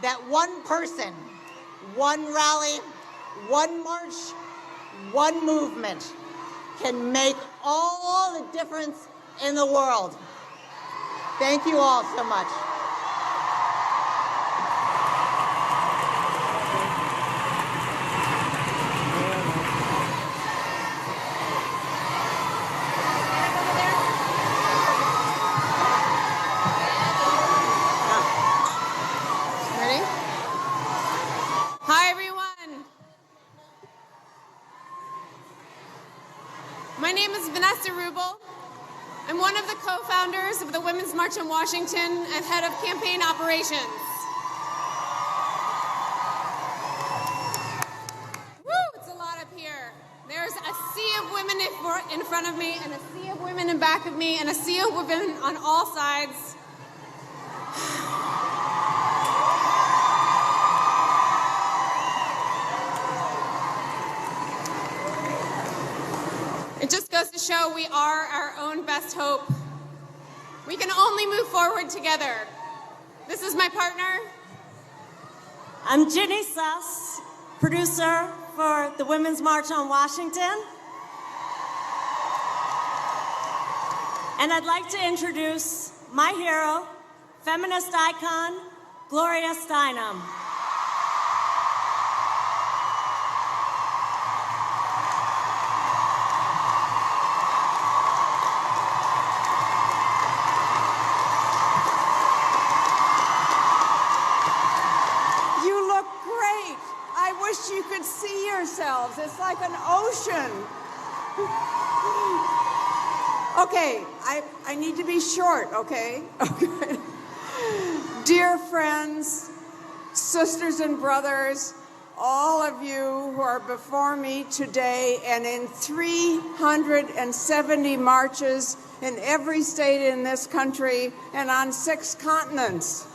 that one person, one rally, one march, one movement can make all the difference in the world. Thank you all so much. I'm one of the co-founders of the Women's March in Washington and head of campaign operations. Woo, it's a lot up here. There's a sea of women in front of me and a sea of women in back of me and a sea of women on all sides. It just goes to show we are our own best hope. We can only move forward together. This is my partner. I'm Ginny Suss, producer for the Women's March on Washington. And I'd like to introduce my hero, feminist icon, Gloria Steinem. like an ocean. Okay, I need to be short, okay? Okay. Dear friends, sisters and brothers, all of you who are before me today and in 370 marches in every state in this country and on 6 continents.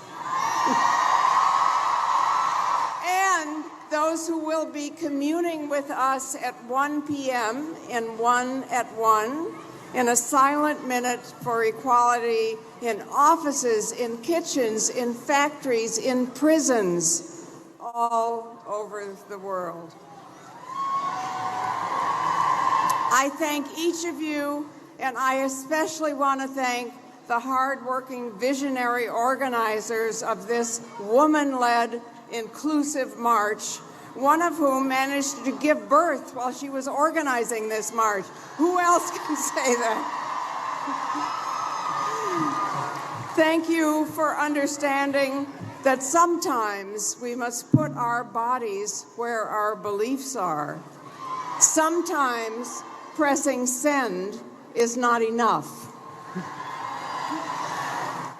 And those who will be communing with us at 1 p.m. and 1 at 1 in a silent minute for equality in offices, in kitchens, in factories, in prisons, all over the world. I thank each of you, and I especially want to thank the hardworking visionary organizers of this woman-led inclusive march, one of whom managed to give birth while she was organizing this march. Who else can say that? Thank you for understanding that sometimes we must put our bodies where our beliefs are. Sometimes pressing send is not enough.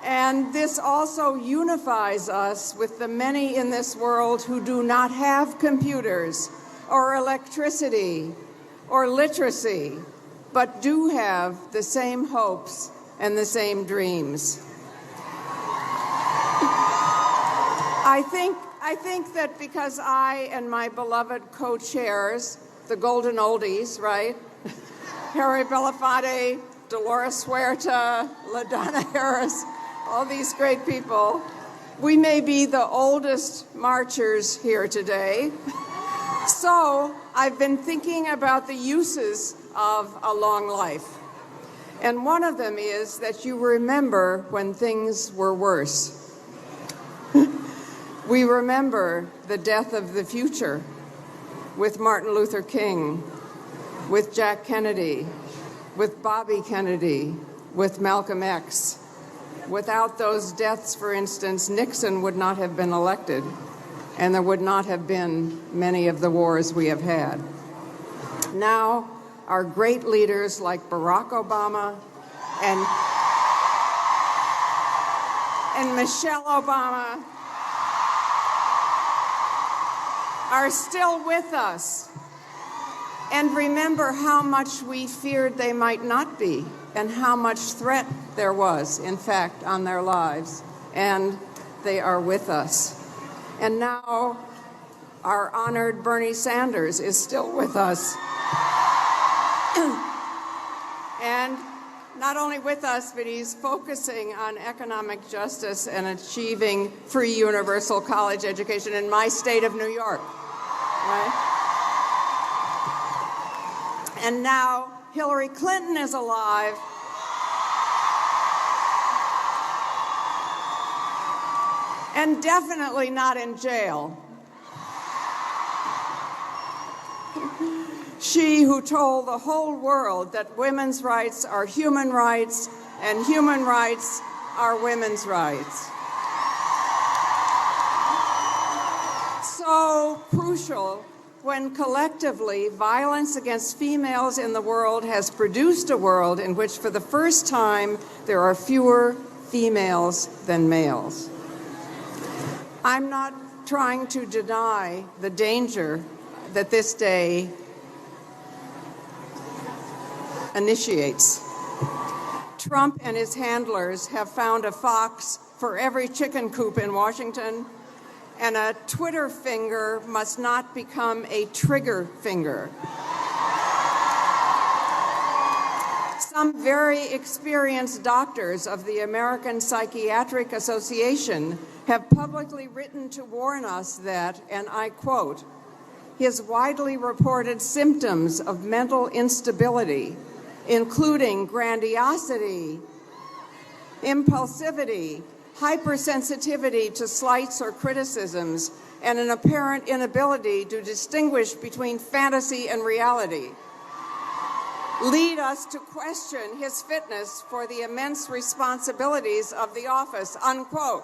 And this also unifies us with the many in this world who do not have computers or electricity or literacy, but do have the same hopes and the same dreams. I think that because I and my beloved co-chairs, the Golden Oldies, right? Harry Belafonte, Dolores Huerta, LaDonna Harris, all these great people, we may be the oldest marchers here today. So I've been thinking about the uses of a long life. And one of them is that you remember when things were worse. We remember the death of the future with Martin Luther King, with Jack Kennedy, with Bobby Kennedy, with Malcolm X. Without those deaths, for instance, Nixon would not have been elected, and there would not have been many of the wars we have had. Now, our great leaders like Barack Obama and Michelle Obama are still with us. And remember how much we feared they might not be, and how much threat there was, in fact, on their lives. And they are with us. And now our honored Bernie Sanders is still with us. And not only with us, but he's focusing on economic justice and achieving free universal college education in my state of New York. Right? And now Hillary Clinton is alive. And definitely not in jail. She who told the whole world that women's rights are human rights and human rights are women's rights. So crucial when collectively violence against females in the world has produced a world in which for the first time there are fewer females than males. I'm not trying to deny the danger that this day initiates. Trump and his handlers have found a fox for every chicken coop in Washington, and a Twitter finger must not become a trigger finger. Some very experienced doctors of the American Psychiatric Association have publicly written to warn us that, and I quote, his widely reported symptoms of mental instability, including grandiosity, impulsivity, hypersensitivity to slights or criticisms, and an apparent inability to distinguish between fantasy and reality, lead us to question his fitness for the immense responsibilities of the office, unquote.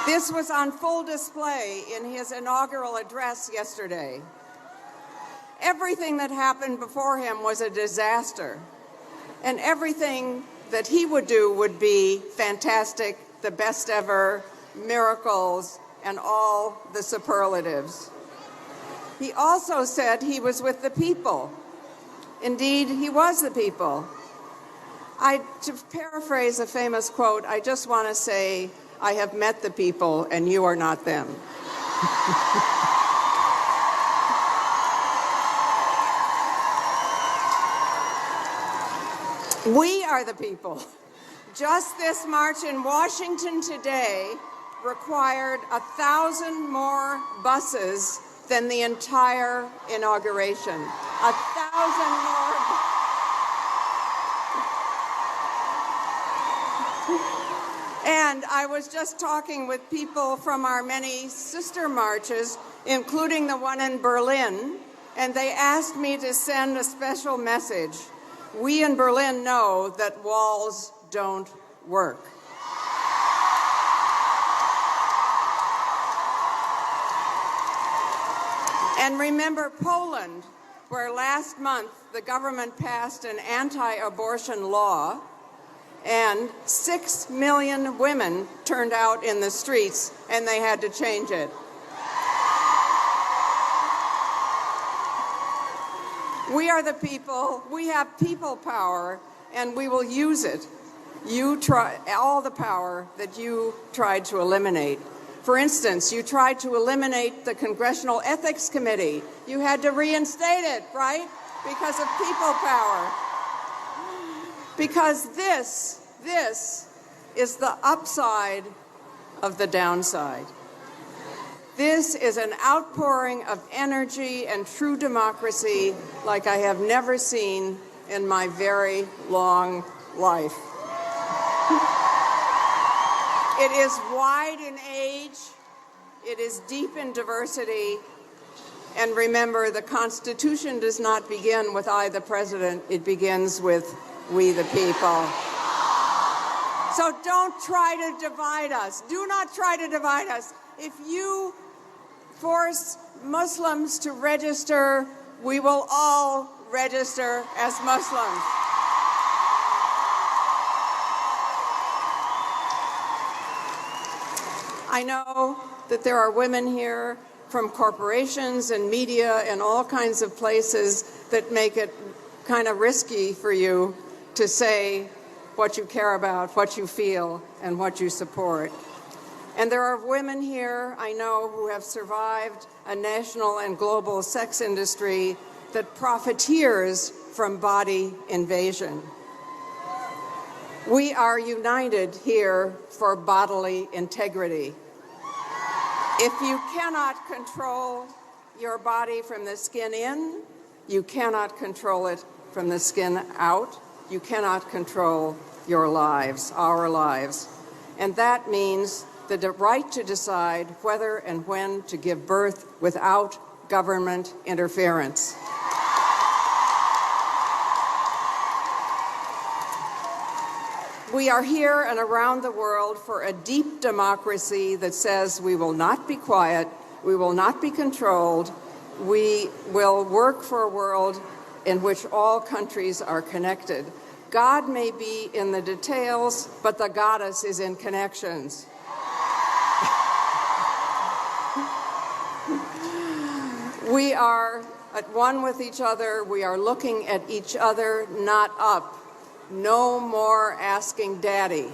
This was on full display in his inaugural address yesterday. Everything that happened before him was a disaster, and everything that he would do would be fantastic, the best ever, miracles, and all the superlatives. He also said he was with the people. Indeed, he was the people. To paraphrase a famous quote, I just want to say, I have met the people, and you are not them. We are the people. Just this march in Washington today required 1,000 more buses than the entire inauguration. 1,000 more. And I was just talking with people from our many sister marches, including the one in Berlin, and they asked me to send a special message. We in Berlin know that walls don't work. And remember Poland, where last month the government passed an anti-abortion law, and 6 million women turned out in the streets, and they had to change it. We are the people. We have people power, and we will use it. You try all the power that you tried to eliminate. For instance, you tried to eliminate the Congressional Ethics Committee. You had to reinstate it, right? Because of people power. Because this is the upside of the downside. This is an outpouring of energy and true democracy like I have never seen in my very long life. It is wide in age, it is deep in diversity, and remember, the Constitution does not begin with I, the President, it begins with we, the people. So don't try to divide us. Do not try to divide us. If you force Muslims to register, we will all register as Muslims. I know that there are women here from corporations and media and all kinds of places that make it kind of risky for you to say what you care about, what you feel, and what you support. And there are women here, I know, who have survived a national and global sex industry that profiteers from body invasion. We are united here for bodily integrity. If you cannot control your body from the skin in, you cannot control it from the skin out. You cannot control your lives, our lives. And that means the right to decide whether and when to give birth without government interference. We are here and around the world for a deep democracy that says we will not be quiet, we will not be controlled, we will work for a world in which all countries are connected. God may be in the details, but the goddess is in connections. We are at one with each other. We are looking at each other, not up. No more asking daddy.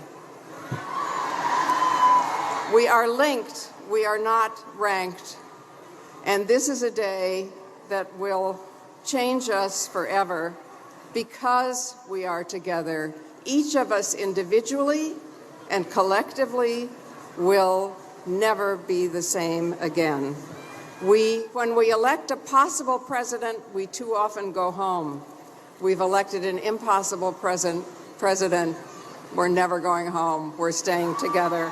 We are linked. We are not ranked. And this is a day that will change us forever because we are together. Each of us individually and collectively will never be the same again. When we elect a possible president, we too often go home. We've elected an impossible president. We're never going home. We're staying together.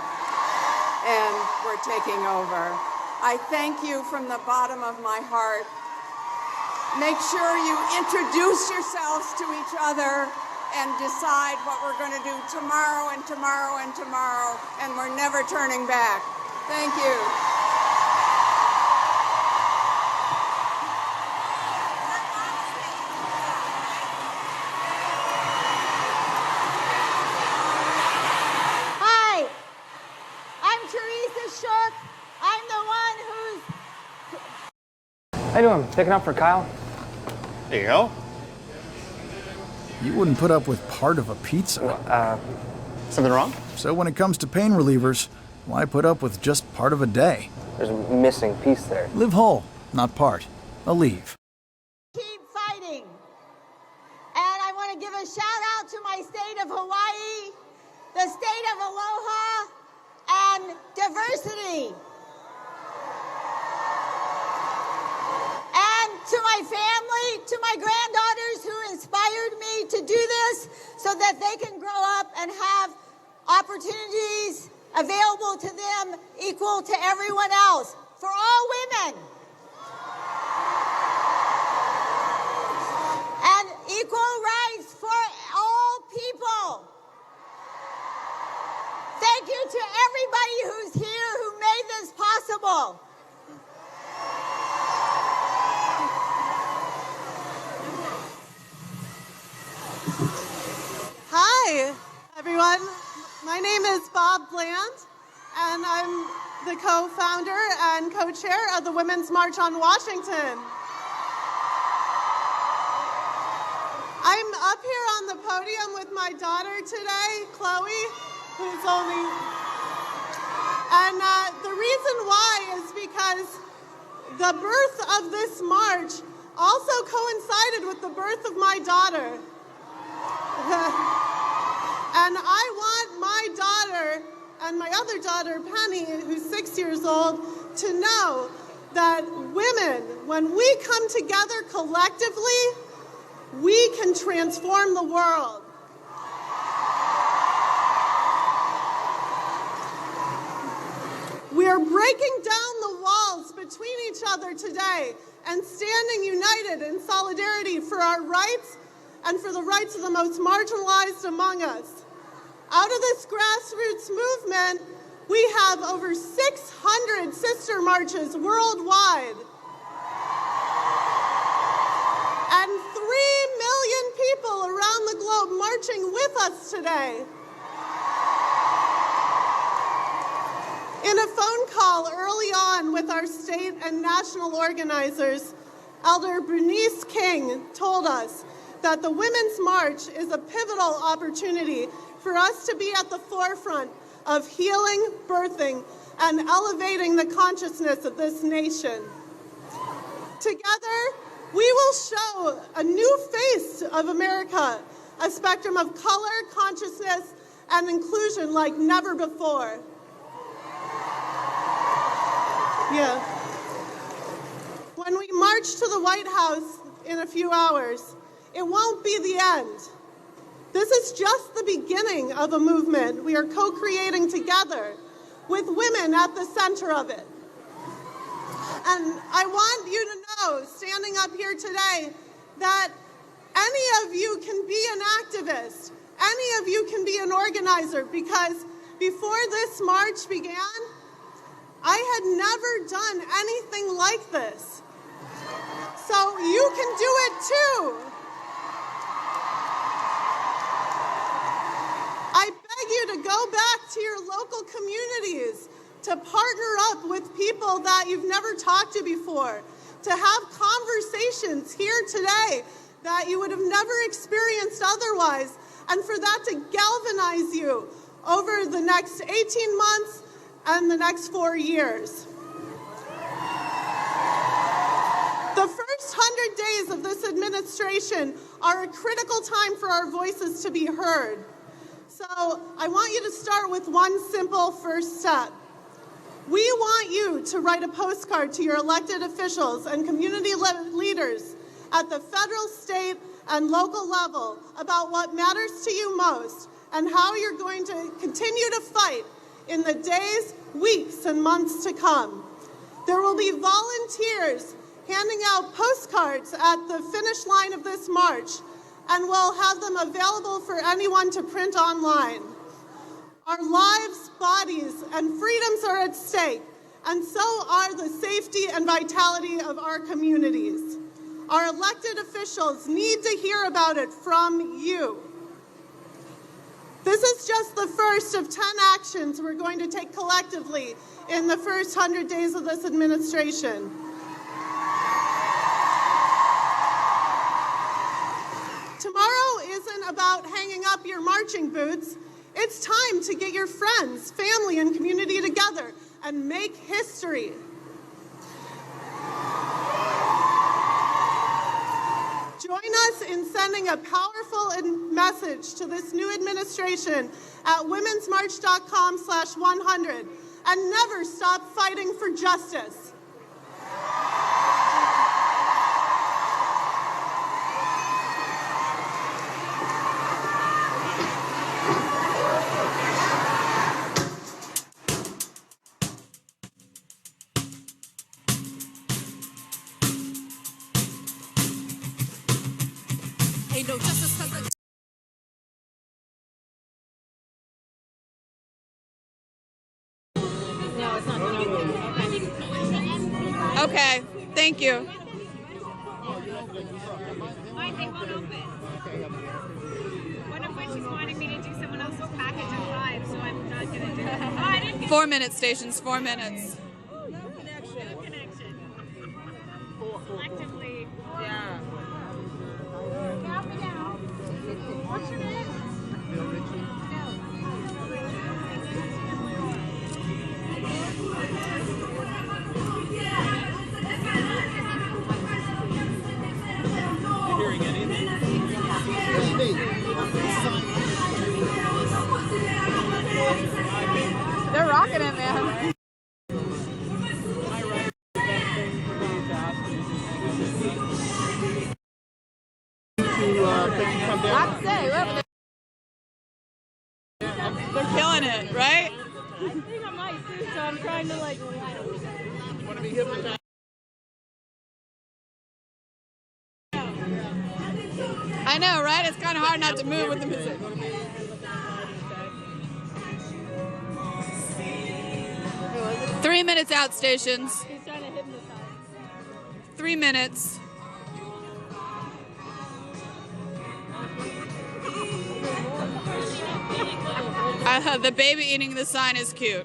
And we're taking over. I thank you from the bottom of my heart. Make sure you introduce yourselves to each other and decide what we're going to do tomorrow and tomorrow and tomorrow, and we're never turning back. Thank you. Hi, I'm Teresa Shook. I'm the one who's... How you doing? Picking up for Kyle? There you go. You wouldn't put up with part of a pizza. Something wrong? So when it comes to pain relievers, why put up with just part of a day? There's a missing piece there. Live whole, not part. Aleve. Keep fighting. And I want to give a shout out to my state of Hawaii, the state of aloha, and diversity. And to my family, to my granddaughters who inspired me to do this so that they can grow up and have opportunities available to them equal to everyone else, for all women. And equal rights for all people. Thank you to everybody who's here who made this possible. Hi, everyone. My name is Bob Bland, and I'm the co-founder and co-chair of the Women's March on Washington. I'm up here on the podium with my daughter today, Chloe, who's only... And the reason why is because the birth of this march also coincided with the birth of my daughter. And I want my daughter and my other daughter, Penny, who's 6 years old, to know that women, when we come together collectively, we can transform the world. We are breaking down the walls between each other today and standing united in solidarity for our rights and for the rights of the most marginalized among us. Out of this grassroots movement, we have over 600 sister marches worldwide. And 3 million people around the globe marching with us today. In a phone call early on with our state and national organizers, Elder Bernice King told us that the Women's March is a pivotal opportunity for us to be at the forefront of healing, birthing, and elevating the consciousness of this nation. Together, we will show a new face of America, a spectrum of color, consciousness, and inclusion like never before. Yeah. When we march to the White House in a few hours, it won't be the end. This is just the beginning of a movement we are co-creating together with women at the center of it. And I want you to know, standing up here today, that any of you can be an activist. Any of you can be an organizer, because before this march began, I had never done anything like this. So you can do it too. I beg you to go back to your local communities, to partner up with people that you've never talked to before, to have conversations here today that you would have never experienced otherwise, and for that to galvanize you over the next 18 months and the next 4 years. The first 100 days of this administration are a critical time for our voices to be heard. So I want you to start with one simple first step. We want you to write a postcard to your elected officials and community leaders at the federal, state, and local level about what matters to you most and how you're going to continue to fight in the days, weeks, and months to come. There will be volunteers handing out postcards at the finish line of this march, and we'll have them available for anyone to print online. Our lives, bodies and freedoms are at stake, and so are the safety and vitality of our communities. Our elected officials need to hear about it from you. This is just the first of 10 actions we're going to take collectively in the first 100 days of this administration. Tomorrow isn't about hanging up your marching boots. It's time to get your friends, family, and community together and make history. Join us in sending a powerful message to this new administration at womensmarch.com/100 and never stop fighting for justice. Okay, thank you. One of which is wanting me to do someone else's package at 5, so I'm not going to do it. Oh, I didn't get 4 minutes, stations, 4 minutes. Good connection. Collectively. Yeah. Count me down. What's your name? They're rocking it, man. They're killing it, right? I think I might too, so I'm trying to like. Want to be hypnotized? I know, right? It's kind of hard not to move with the music. Three minutes out, stations. He's trying to hypnotize. 3 minutes. The baby eating the sign is cute.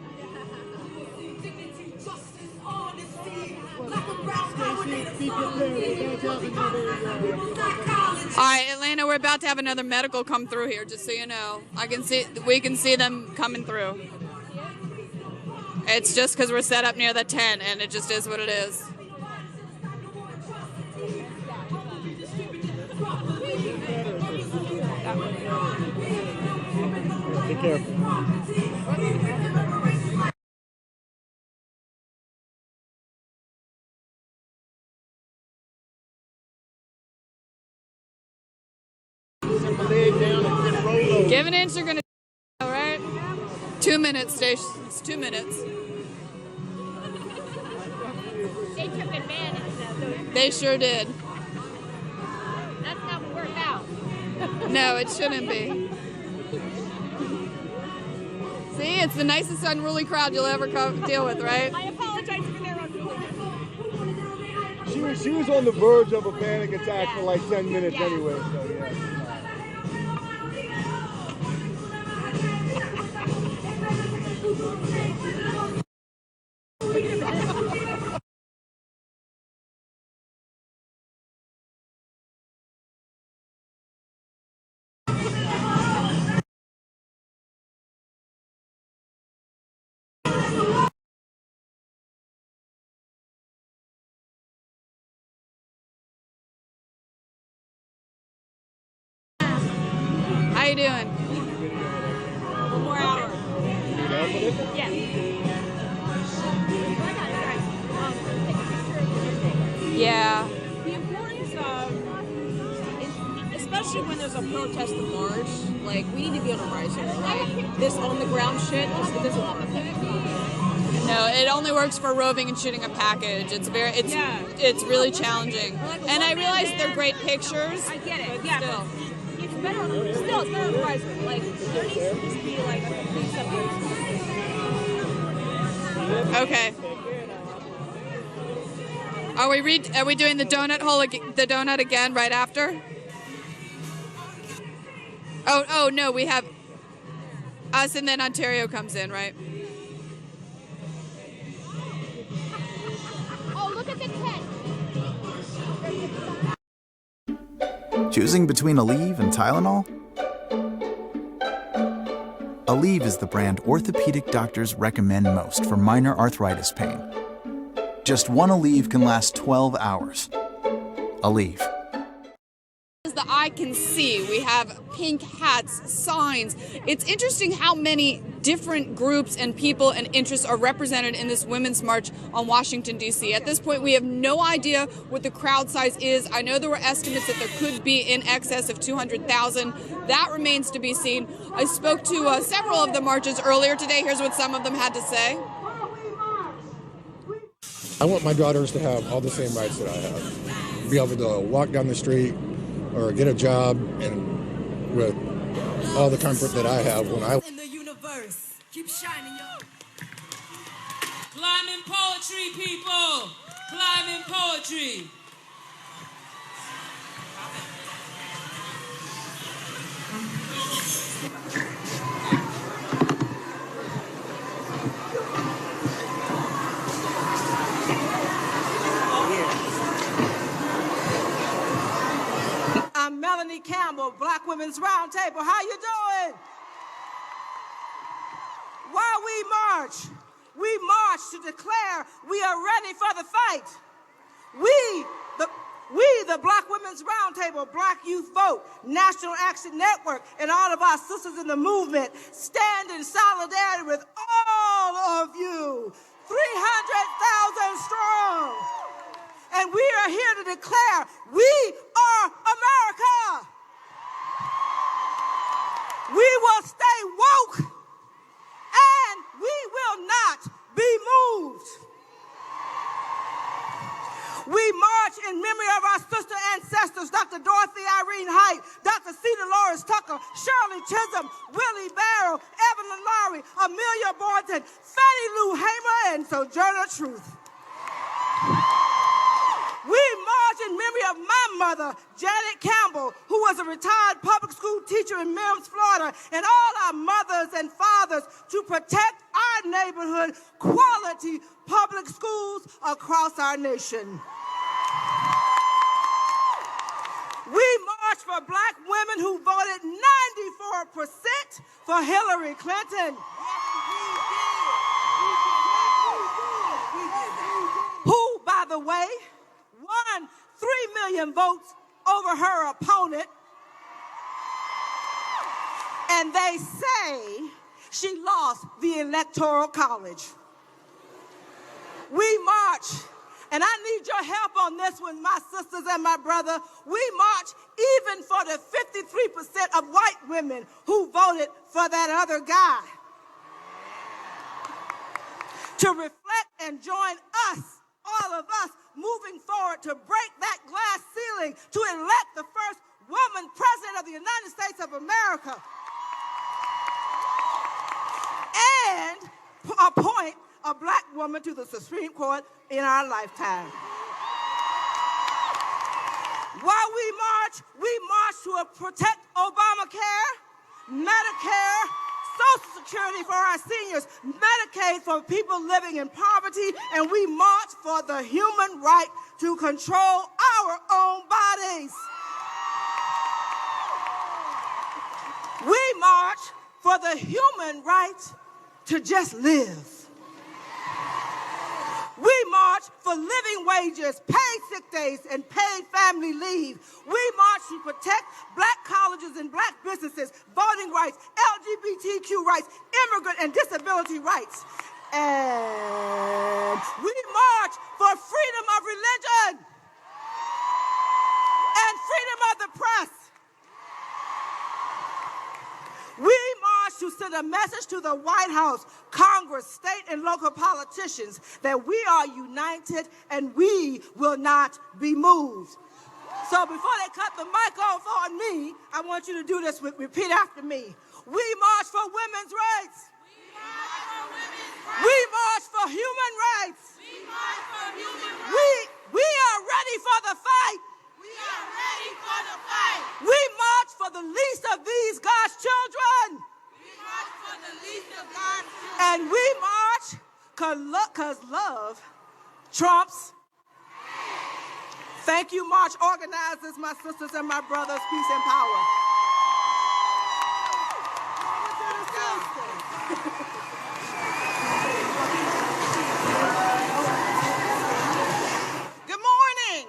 All right, Atlanta, we're about to have another medical come through here, just so you know. We can see them coming through. It's just because we're set up near the tent, and it just is what it is. Be careful. Give an inch, you're gonna, all right? 2 minutes, stations. 2 minutes. They took advantage of those. They sure did. That's not what worked out. No, it shouldn't be. See, it's the nicest unruly crowd you'll ever deal with, right? I apologize for their unruly. She was on the verge of a panic attack for like 10 minutes anyway, so yeah. How you doing? 1 more hour. Yeah. Yeah. The importance of, especially when there's a protest and march, like, we need to be on a rise here. Like, this on-the-ground shit, it doesn't have a thing. No, it only works for roving and shooting a package. It's really challenging. And I realize they're great pictures. I get it, yeah. Still. It's better on the rise. Like, there needs to be, like, a complete separation. Okay. Are we doing the donut hole, the donut again right after? Oh no, we have us and then Ontario comes in, right? Oh, look at the tent. Choosing between Aleve and Tylenol? Aleve is the brand orthopedic doctors recommend most for minor arthritis pain. Just one Aleve can last 12 hours. Aleve. As the eye can see, we have pink hats, signs. It's interesting how many different groups and people and interests are represented in this Women's March on Washington, D.C. At this point, we have no idea what the crowd size is. I know there were estimates that there could be in excess of 200,000. That remains to be seen. I spoke to several of the marches earlier today. Here's what some of them had to say. I want my daughters to have all the same rights that I have. Be able to walk down the street or get a job and with all the comfort that I have when I... In the universe. Keep shining, y'all. Climbing poetry, people. Climbing poetry. I'm Melanie Campbell, Black Women's Roundtable. How you doing? While we march to declare we are ready for the fight. We, the Black Women's Roundtable, Black Youth Vote, National Action Network, and all of our sisters in the movement stand in solidarity with all of you, 300,000 strong. And we are here to declare we are America. We will stay woke and we will not be moved. We march in memory of our sister ancestors, Dr. Dorothy Irene Height, Dr. C. Dolores Tucker, Shirley Chisholm, Willie Barrow, Evelyn Lowry, Amelia Boynton, Fannie Lou Hamer, and Sojourner Truth. We march in memory of my mother, Janet Campbell, who was a retired public school teacher in Mims, Florida, and all our mothers and fathers to protect our neighborhood, quality public schools across our nation. We march for Black women who voted 94% for Hillary Clinton. Who, by the way, won 3 million votes over her opponent. And they say she lost the Electoral College. We march, and I need your help on this one, my sisters and my brother. We march even for the 53% of white women who voted for that other guy. To reflect and join us, all of us, moving forward to break that glass ceiling, to elect the first woman president of the United States of America, and appoint a Black woman to the Supreme Court in our lifetime. While we march to protect Obamacare, Medicare, Social Security for our seniors, Medicaid for people living in poverty, and we march for the human right to control our own bodies. We march for the human right to just live. We march for living wages, paid sick days, and paid family leave. We march to protect Black colleges and Black businesses, voting rights, LGBTQ rights, immigrant and disability rights. And we march for freedom of religion and freedom of the press. We march to send a message to the White House, Congress, state and local politicians that we are united and we will not be moved. So before they cut the mic off on me, I want you to do this, repeat after me. We march for women's rights. We march for women's rights. We march for human rights. We are ready for the fight. We march for the least of these God's children. And we march because love trumps. Thank you, march organizers, my sisters and my brothers. Peace and power. Good morning.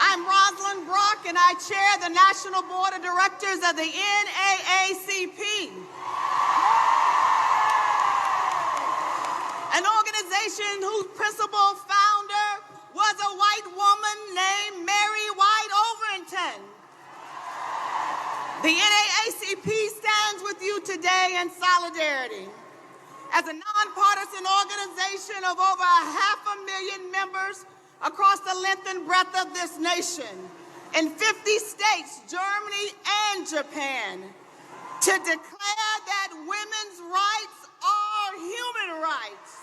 I'm Rosalind Brock, and I chair the National Board of Directors of the NAACP, an organization whose principal founder was a white woman named Mary White Overington. The NAACP stands with you today in solidarity. As a nonpartisan organization of over 500,000 members across the length and breadth of this nation, in 50 states, Germany and Japan, to declare that women's rights are human rights.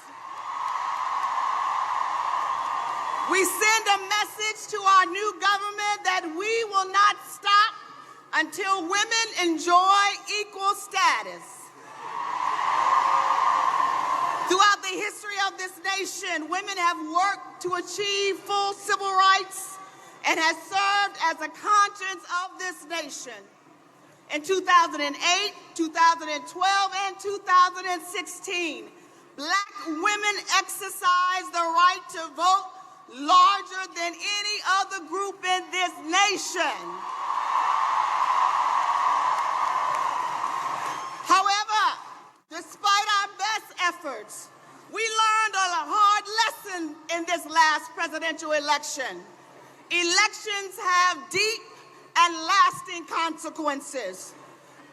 We send a message to our new government that we will not stop until women enjoy equal status. Throughout the history of this nation, women have worked to achieve full civil rights and has served as a conscience of this nation. In 2008, 2012, and 2016, Black women exercised the right to vote larger than any other group in this nation. However, despite our best efforts, we learned a hard lesson in this last presidential election. Elections have deep and lasting consequences,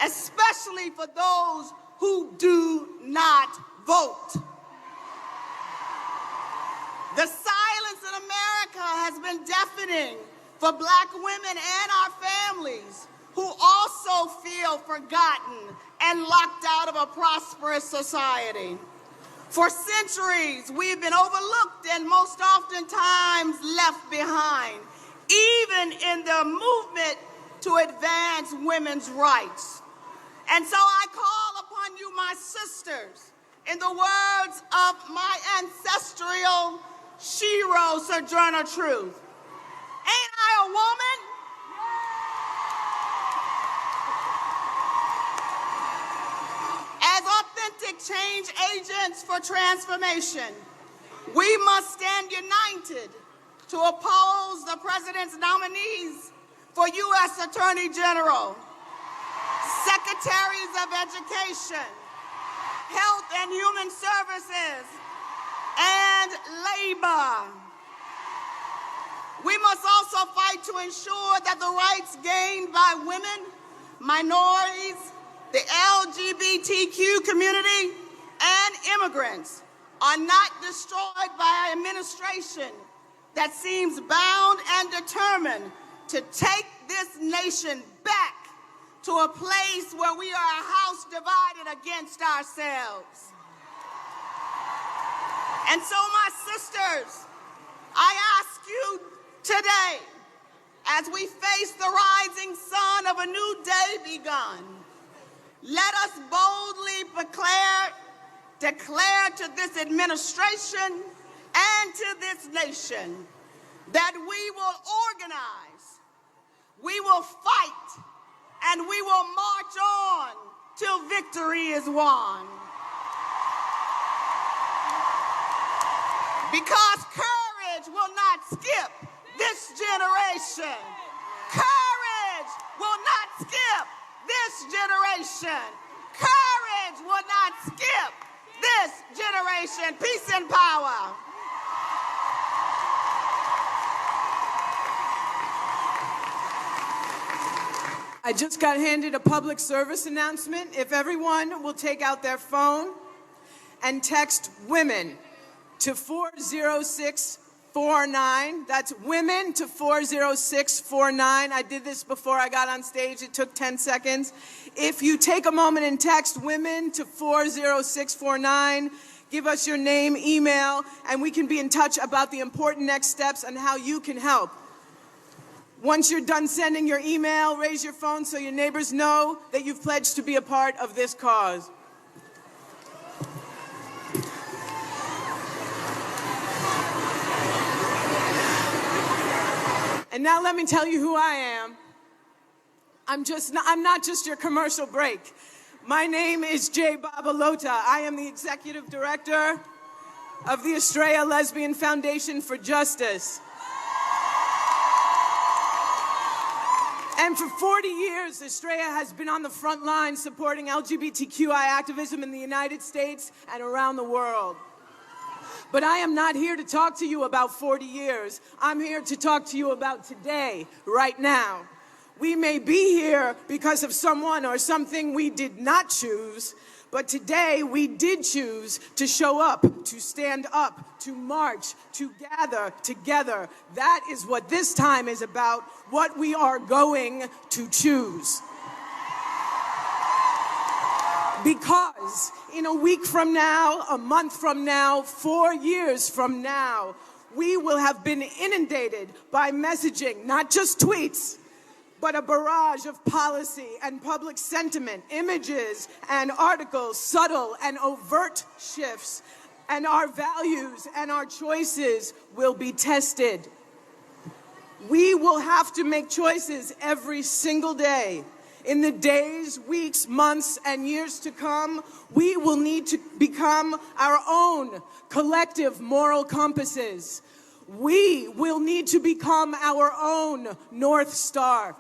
especially for those who do not vote. The silence in America has been deafening for Black women and our families who also feel forgotten and locked out of a prosperous society. For centuries, we've been overlooked and most oftentimes left behind, even in the movement to advance women's rights. And so I call upon you, my sisters, in the words of my ancestral Shiro Sojourner Truth. Ain't I a woman? As authentic change agents for transformation, we must stand united to oppose the president's nominees for U.S. Attorney General, Secretaries of Education, Health and Human Services, and Labor. We must also fight to ensure that the rights gained by women, minorities, the LGBTQ community, and immigrants are not destroyed by an administration that seems bound and determined to take this nation back to a place where we are a house divided against ourselves. And so, my sisters, I ask you today, as we face the rising sun of a new day begun, let us boldly declare to this administration and to this nation that we will organize, we will fight, and we will march on till victory is won. Because courage will not skip this generation. Courage will not skip this generation. Courage will not skip this generation. Peace and power. I just got handed a public service announcement. If everyone will take out their phone and text women to 406 40649. That's women to 40649. I did this before I got on stage. It took 10 seconds. If you take a moment and text women to 40649, give us your name, email, and we can be in touch about the important next steps and how you can help. Once you're done sending your email, raise your phone so your neighbors know that you've pledged to be a part of this cause. And now let me tell you who I am. I'm not just your commercial break. My name is Jay Babalota. I am the executive director of the Estrella Lesbian Foundation for Justice. And for 40 years, Estrella has been on the front line supporting LGBTQI activism in the United States and around the world. But I am not here to talk to you about 40 years. I'm here to talk to you about today, right now. We may be here because of someone or something we did not choose, but today we did choose to show up, to stand up, to march, to gather together. That is what this time is about, what we are going to choose. Because in a week from now, a month from now, 4 years from now, we will have been inundated by messaging, not just tweets, but a barrage of policy and public sentiment, images and articles, subtle and overt shifts, and our values and our choices will be tested. We will have to make choices every single day. In the days, weeks, months, and years to come, we will need to become our own collective moral compasses. We will need to become our own North Star.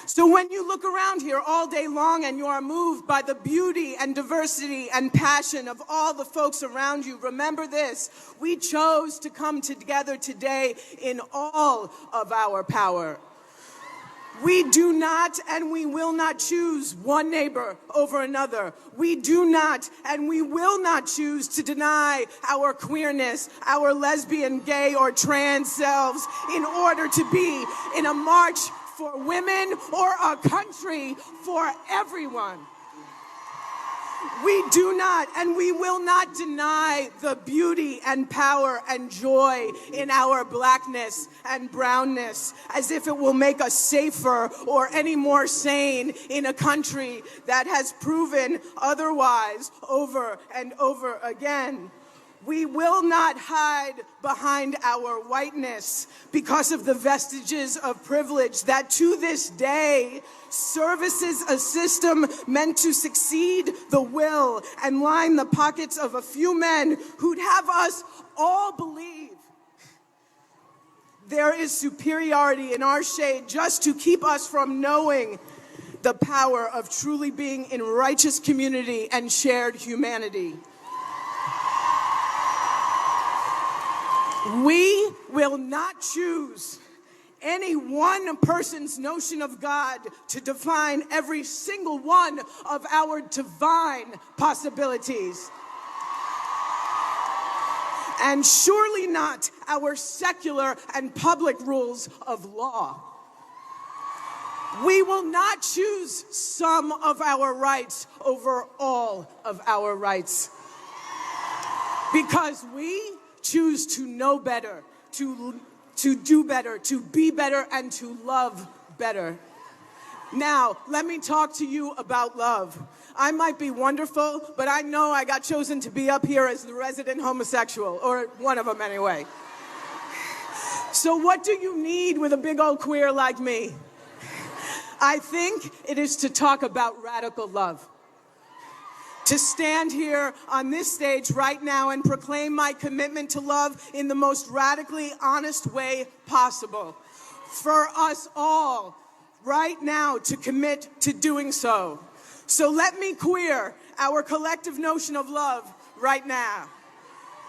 So when you look around here all day long and you are moved by the beauty and diversity and passion of all the folks around you, remember this: we chose to come together today in all of our power. We do not and we will not choose one neighbor over another. We do not and we will not choose to deny our queerness, our lesbian, gay, or trans selves in order to be in a march for women or a country for everyone. We do not and we will not deny the beauty and power and joy in our blackness and brownness as if it will make us safer or any more sane in a country that has proven otherwise over and over again. We will not hide behind our whiteness because of the vestiges of privilege that to this day services a system meant to succeed the will and line the pockets of a few men who'd have us all believe there is superiority in our shade just to keep us from knowing the power of truly being in righteous community and shared humanity. We will not choose any one person's notion of God to define every single one of our divine possibilities. And surely not our secular and public rules of law. We will not choose some of our rights over all of our rights. Because we choose to know better, to do better, to be better, and to love better. Now, let me talk to you about love. I might be wonderful, but I know I got chosen to be up here as the resident homosexual, or one of them anyway. So what do you need with a big old queer like me? I think it is to talk about radical love. To stand here on this stage right now and proclaim my commitment to love in the most radically honest way possible. For us all, right now, to commit to doing so. So let me queer our collective notion of love right now.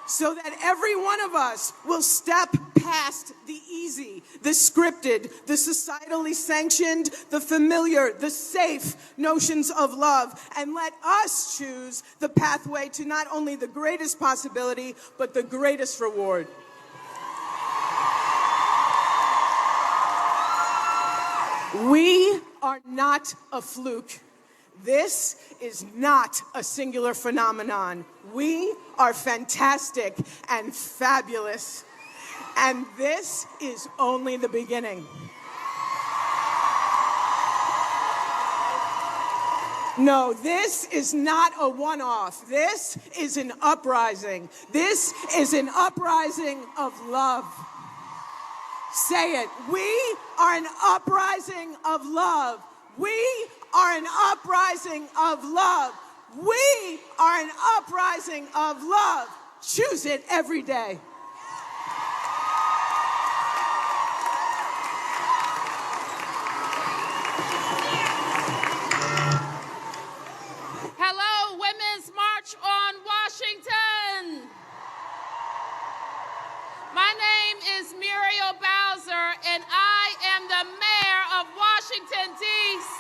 so that every one of us will step past the easy, the scripted, the societally sanctioned, the familiar, the safe notions of love, and let us choose the pathway to not only the greatest possibility, but the greatest reward. We are not a fluke. This is not a singular phenomenon. We are fantastic and fabulous. And this is only the beginning. No, this is not a one-off. This is an uprising. This is an uprising of love. Say it. We are an uprising of love. We are an uprising of love. We are an uprising of love. Choose it every day. Hello, Women's March on Washington. My name is Muriel Bowser, and I am the mayor of Washington, D.C.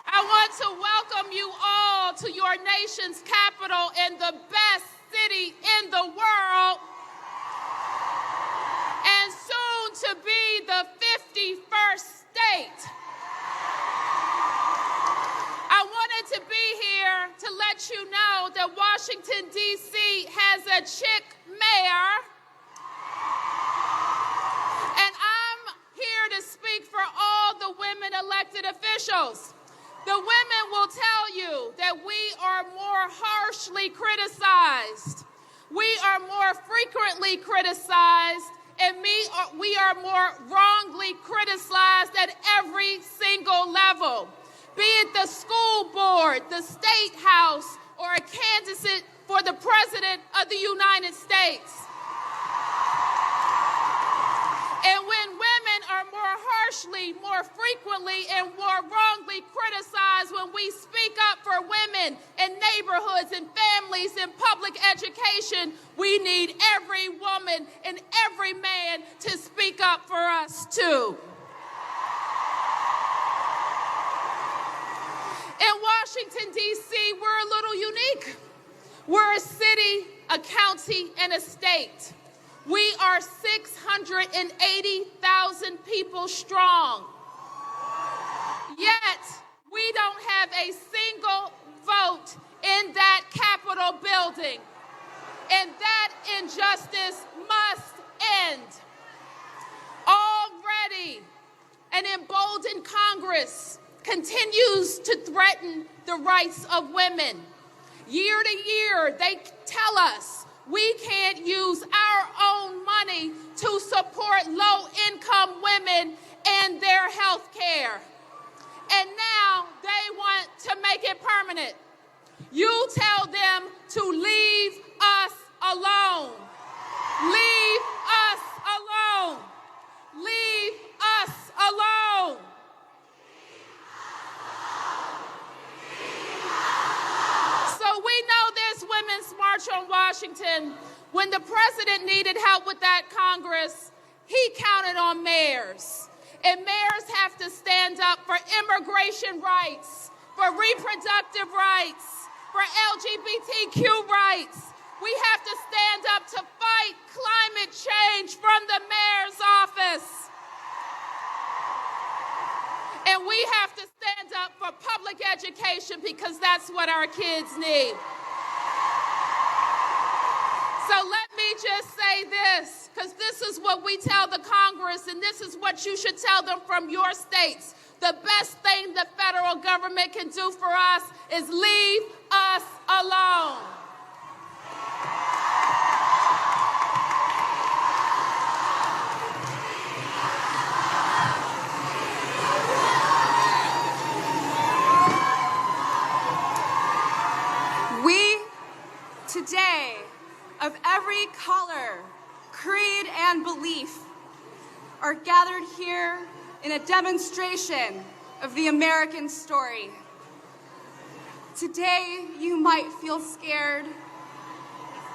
I want to welcome you all to your nation's capital and the best city in the world, and soon to be the 51st state. I wanted to be here to let you know that Washington, D.C. has a chick mayor, and I'm here to speak for all the women elected officials. The women will tell you that we are more harshly criticized, we are more frequently criticized, and we are more wrongly criticized at every single level. Be it the school board, the state house, or a candidate for the president of the United States. And when women are more harshly, more frequently, and more wrongly criticized, when we speak up for women in neighborhoods and families and public education, we need every woman and every man to speak up for us too. In Washington, D.C., we're a little unique. We're a city, a county, and a state. We are 680,000 people strong. Yet, we don't have a single vote in that Capitol building. And that injustice must end. Already, an emboldened Congress continues to threaten the rights of women. Year to year, they tell us we can't use our own money to support low-income women and their health care. And now they want to make it permanent. You tell them to leave us alone. Leave us alone. Leave us alone. So we know this Women's March on Washington. When the president needed help with that Congress, he counted on mayors. And mayors have to stand up for immigration rights, for reproductive rights, for LGBTQ rights. We have to stand up to fight climate change from the mayor's office. And we have to stand up for public education because that's what our kids need. So let me just say this, because this is what we tell the Congress, and this is what you should tell them from your states. The best thing the federal government can do for us is leave us alone. We today, of every color, creed, and belief, are gathered here in a demonstration of the American story. Today, you might feel scared,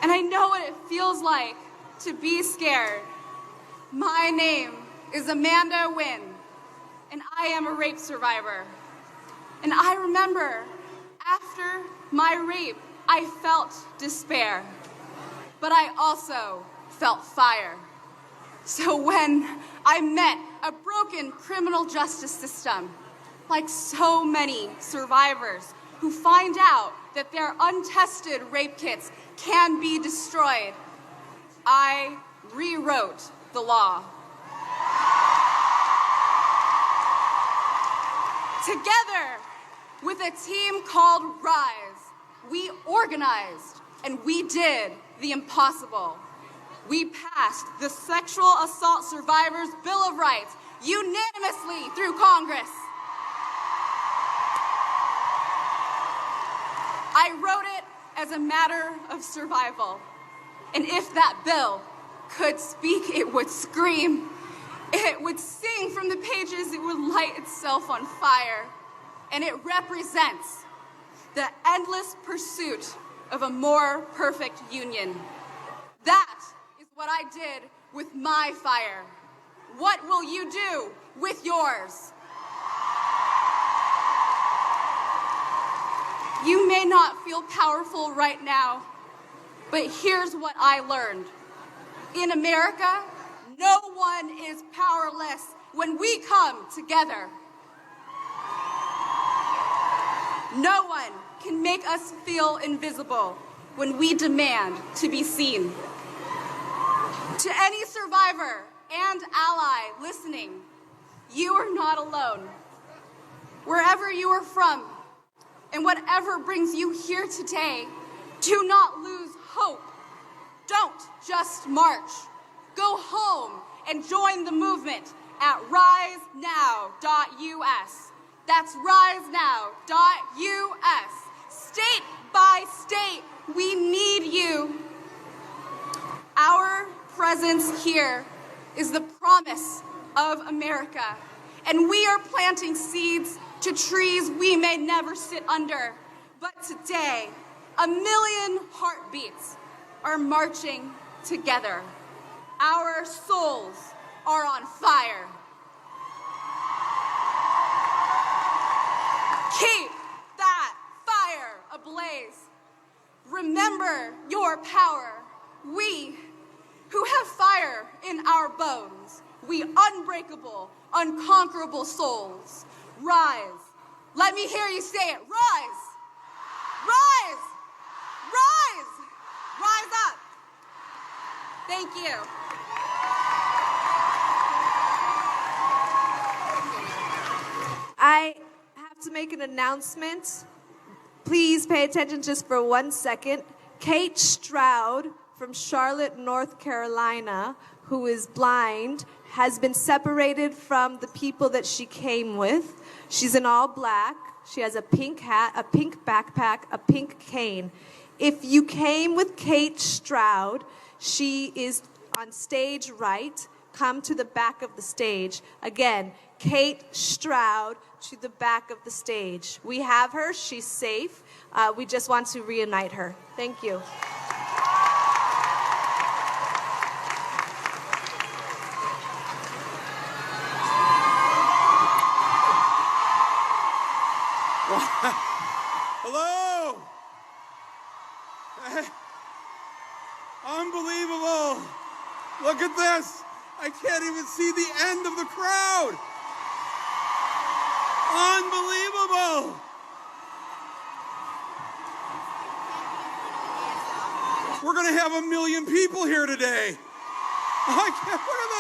and I know what it feels like to be scared. My name is Amanda Wynn, and I am a rape survivor. And I remember after my rape, I felt despair, but I also felt fire. So when I met a broken criminal justice system, like so many survivors who find out that their untested rape kits can be destroyed, I rewrote the law. Together with a team called Rise, we organized and we did the impossible. We passed the Sexual Assault Survivors Bill of Rights unanimously through Congress. I wrote it as a matter of survival. And if that bill could speak, it would scream. It would sing from the pages, it would light itself on fire. And it represents the endless pursuit of a more perfect union. That is what I did with my fire. What will you do with yours? You may not feel powerful right now, but here's what I learned. In America, no one is powerless when we come together. No one can make us feel invisible when we demand to be seen. To any survivor and ally listening, you are not alone. Wherever you are from, and whatever brings you here today, do not lose hope. Don't just march. Go home and join the movement at risenow.us. That's risenow.us. State by state, we need you. Our presence here is the promise of America, and we are planting seeds to trees we may never sit under. But today, 1 million heartbeats are marching together. Our souls are on fire. Keep that fire ablaze. Remember your power. We who have fire in our bones, we unbreakable, unconquerable souls, rise. Let me hear you say it. Rise. Rise. Rise. Rise up. Thank you. I have to make an announcement. Please pay attention just for 1 second. Kate Stroud from Charlotte, North Carolina, who is blind, has been separated from the people that she came with. She's in all black. She has a pink hat, a pink backpack, a pink cane. If you came with Kate Stroud, she is on stage right. Come to the back of the stage. Again, Kate Stroud to the back of the stage. We have her. She's safe. We just want to reunite her. Thank you. Hello! Hey. Unbelievable! Look at this! I can't even see the end of the crowd! Unbelievable! We're gonna have 1 million people here today! I can't, look at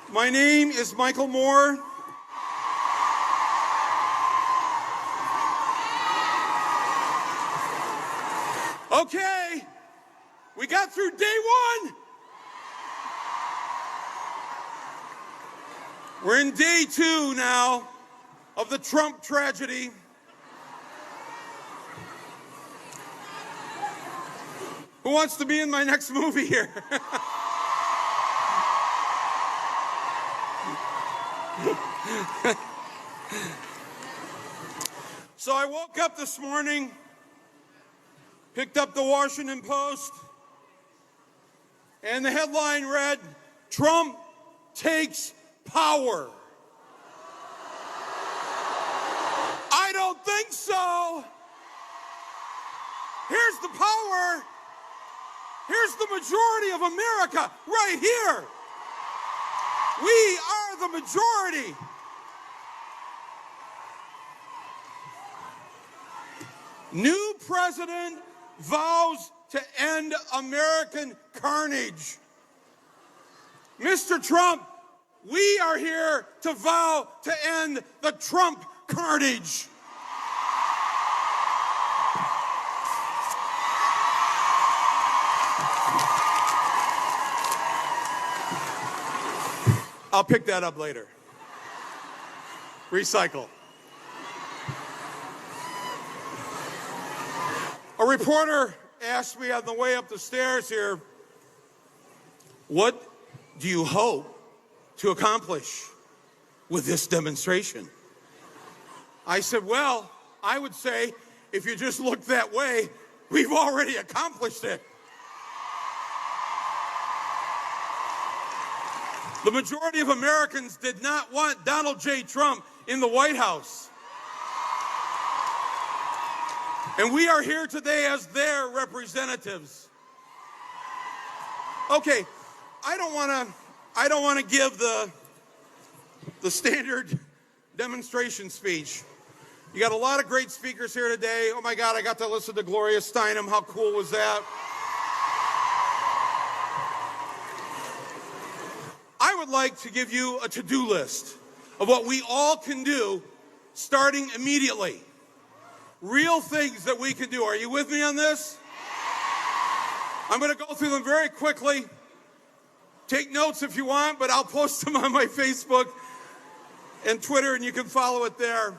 this! My name is Michael Moore. Okay, we got through day one. We're in day 2 now of the Trump tragedy. Who wants to be in my next movie here? So I woke up this morning, picked up the Washington Post, and the headline read, "Trump takes power." I don't think so. Here's the power. Here's the majority of America right here. We are the majority. New president vows to end American carnage. Mr. Trump, we are here to vow to end the Trump carnage. I'll pick that up later. Recycle. A reporter asked me on the way up the stairs here, what do you hope to accomplish with this demonstration? I said, well, I would say if you just look that way, we've already accomplished it. The majority of Americans did not want Donald J. Trump in the White House. And we are here today as their representatives. Okay, I don't want to give the standard demonstration speech. You got a lot of great speakers here today. Oh my God, I got to listen to Gloria Steinem. How cool was that? I would like to give you a to-do list of what we all can do starting immediately. Real things that we can do. Are you with me on this? I'm going to go through them very quickly. Take notes if you want, but I'll post them on my Facebook and Twitter, and you can follow it there.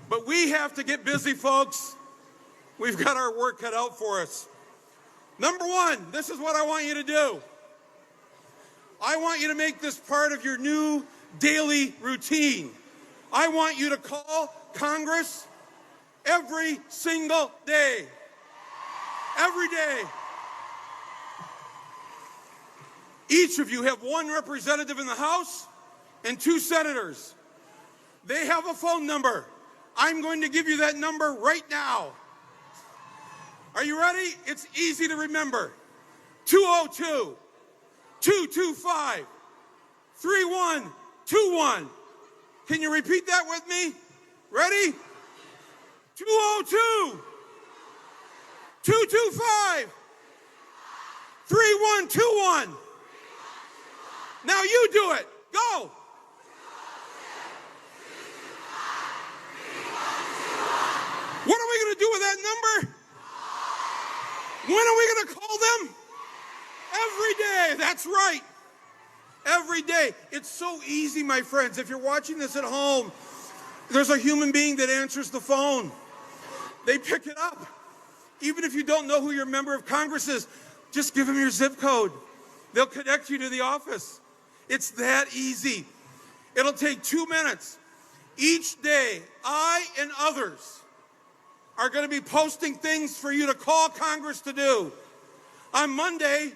But we have to get busy, folks. We've got our work cut out for us. Number one, this is what I want you to do. I want you to make this part of your new daily routine. I want you to call Congress every single day. Every day. Each of you have one representative in the House and 2 senators. They have a phone number. I'm going to give you that number right now. Are you ready? It's easy to remember. 202-225-3121. Can you repeat that with me? Ready? 202-225-3121. Now you do it. Go. What are we going to do with that number? When are we going to call them? Every day. That's right. Every day. It's so easy, my friends. If you're watching this at home, there's a human being that answers the phone. They pick it up. Even if you don't know who your member of Congress is, just give them your zip code. They'll connect you to the office. It's that easy. It'll take 2 minutes. Each day, I and others are going to be posting things for you to call Congress to do. On Monday,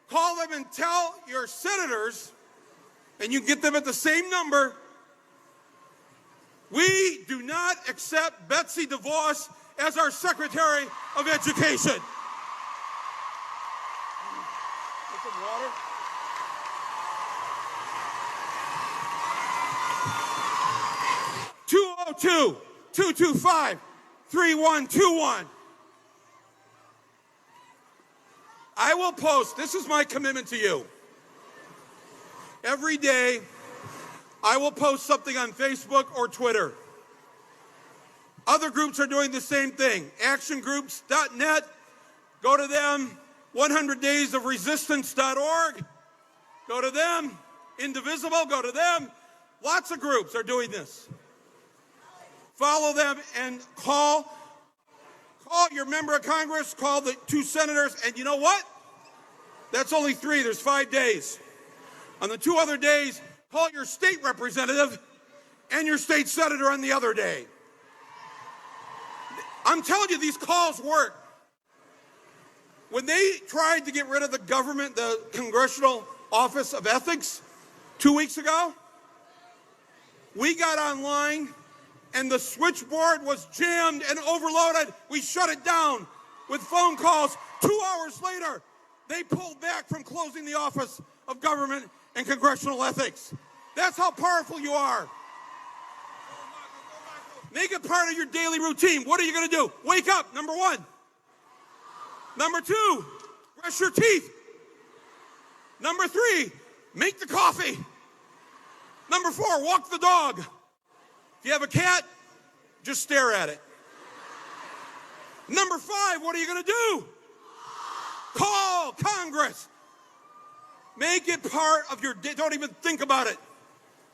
call them and tell your senators, and you get them at the same number, we do not accept Betsy DeVos as our Secretary of Education. Get some water. (202) 225-3121. I will post, this is my commitment to you. Every day, I will post something on Facebook or Twitter. Other groups are doing the same thing. Actiongroups.net, go to them. 100daysofresistance.org, go to them. Indivisible, go to them. Lots of groups are doing this. Follow them and call your member of Congress, call the 2 senators, and you know what? That's only 3, there's 5 days. On the 2 other days, call your state representative and your state senator on the other day. I'm telling you, these calls work. When they tried to get rid of the government, the Congressional Office of Ethics, 2 weeks ago, we got online and the switchboard was jammed and overloaded. We shut it down with phone calls. 2 hours later, they pulled back from closing the Office of Government and Congressional Ethics. That's how powerful you are. Make it part of your daily routine. What are you going to do? Wake up, number one. Number two, brush your teeth. Number three, make the coffee. Number four, walk the dog. If you have a cat, just stare at it. Number five, what are you going to do? Call Congress. Make it part of your day. Don't even think about it.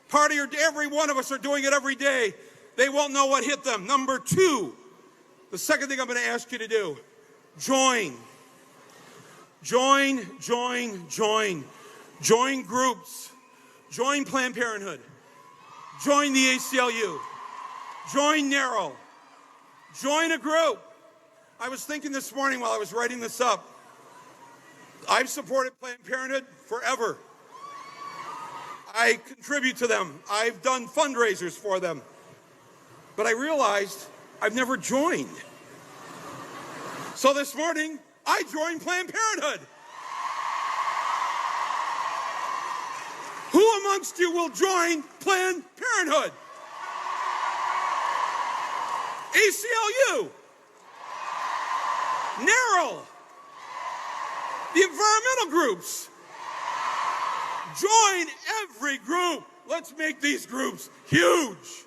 Part of your day. Every one of us are doing it every day. They won't know what hit them. Number two, the second thing I'm going to ask you to do, join. Join groups. Join Planned Parenthood. Join the ACLU. Join NARROW. Join a group. I was thinking this morning while I was writing this up, I've supported Planned Parenthood forever. I contribute to them. I've done fundraisers for them. But I realized I've never joined. So this morning, I joined Planned Parenthood. Who amongst you will join Planned Parenthood? ACLU, NARROW, the environmental groups. Join every group. Let's make these groups huge.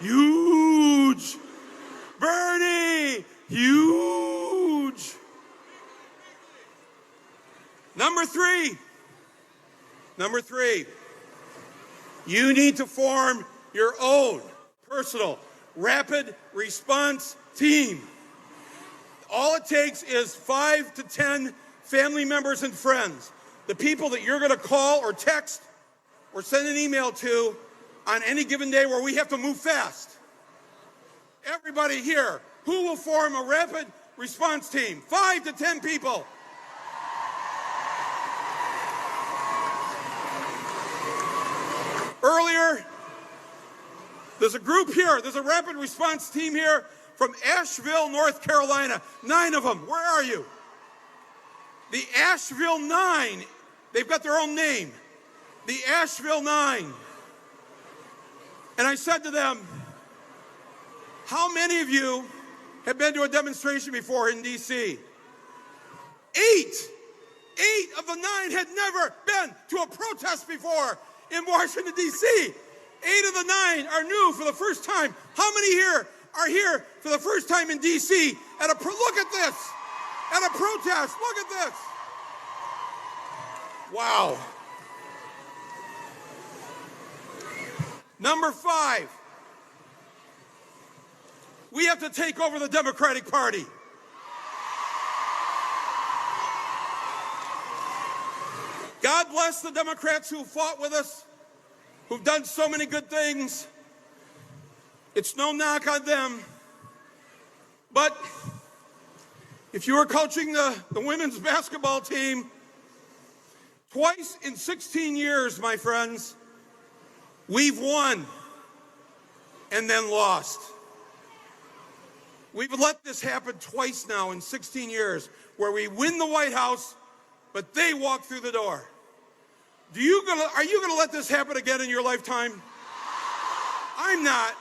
Huge. Bernie, huge. Number three, you need to form your own personal rapid response team. All it takes is 5 to 10 family members and friends, the people that you're going to call or text or send an email to on any given day where we have to move fast. Everybody here, who will form a rapid response team? 5 to 10 people. Earlier, there's a group here, there's a rapid response team here from Asheville, North Carolina. 9 of them. Where are you? The Asheville 9. They've got their own name. The Asheville 9. And I said to them, how many of you have been to a demonstration before in D.C.? 8 of the 9 had never been to a protest before in Washington, D.C. 8 of the 9 are new for the first time. How many here are here for the first time in D.C. at a look at this, at a protest? Look at this. Wow. Number 5, we have to take over the Democratic Party. God bless the Democrats who fought with us, who've done so many good things. It's no knock on them. But if you were coaching the women's basketball team, twice in 16 years, my friends, we've won and then lost. We've let this happen twice now in 16 years, where we win the White House, but they walk through the door. Are you gonna let this happen again in your lifetime? I'm not.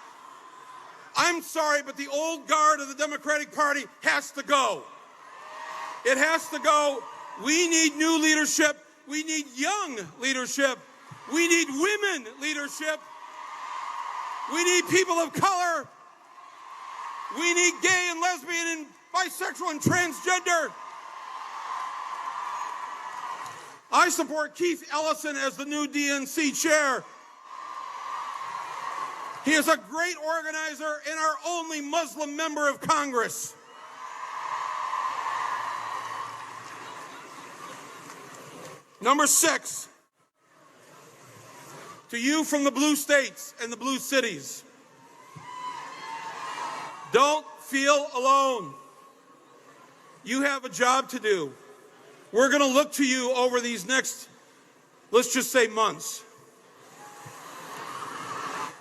I'm sorry, but the old guard of the Democratic Party has to go. It has to go. We need new leadership. We need young leadership. We need women leadership. We need people of color. We need gay and lesbian and bisexual and transgender. I support Keith Ellison as the new DNC chair. He is a great organizer and our only Muslim member of Congress. Number 6, to you from the blue states and the blue cities, don't feel alone. You have a job to do. We're going to look to you over these next, let's just say, months.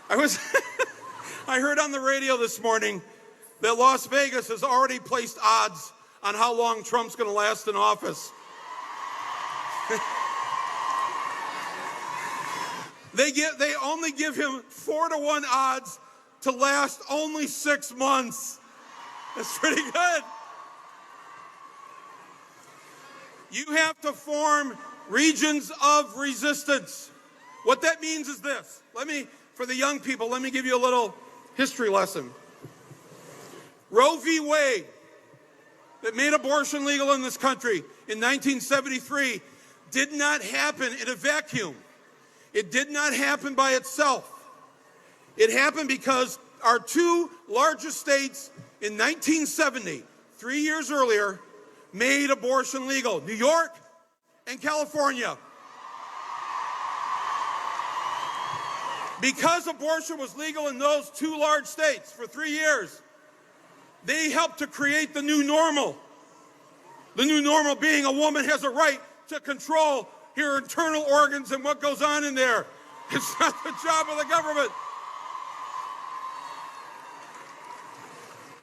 I heard on the radio this morning that Las Vegas has already placed odds on how long Trump's going to last in office. They only give him 4-to-1 odds to last only 6 months. That's pretty good. You have to form regions of resistance. What that means is this. For the young people, let me give you a little history lesson. Roe v. Wade, that made abortion legal in this country in 1973, did not happen in a vacuum. It did not happen by itself. It happened because our 2 largest states in 1970, 3 years earlier, made abortion legal: New York and California. Because abortion was legal in those 2 large states for 3 years, they helped to create the new normal. The new normal being a woman has a right to control her internal organs and what goes on in there. It's not the job of the government.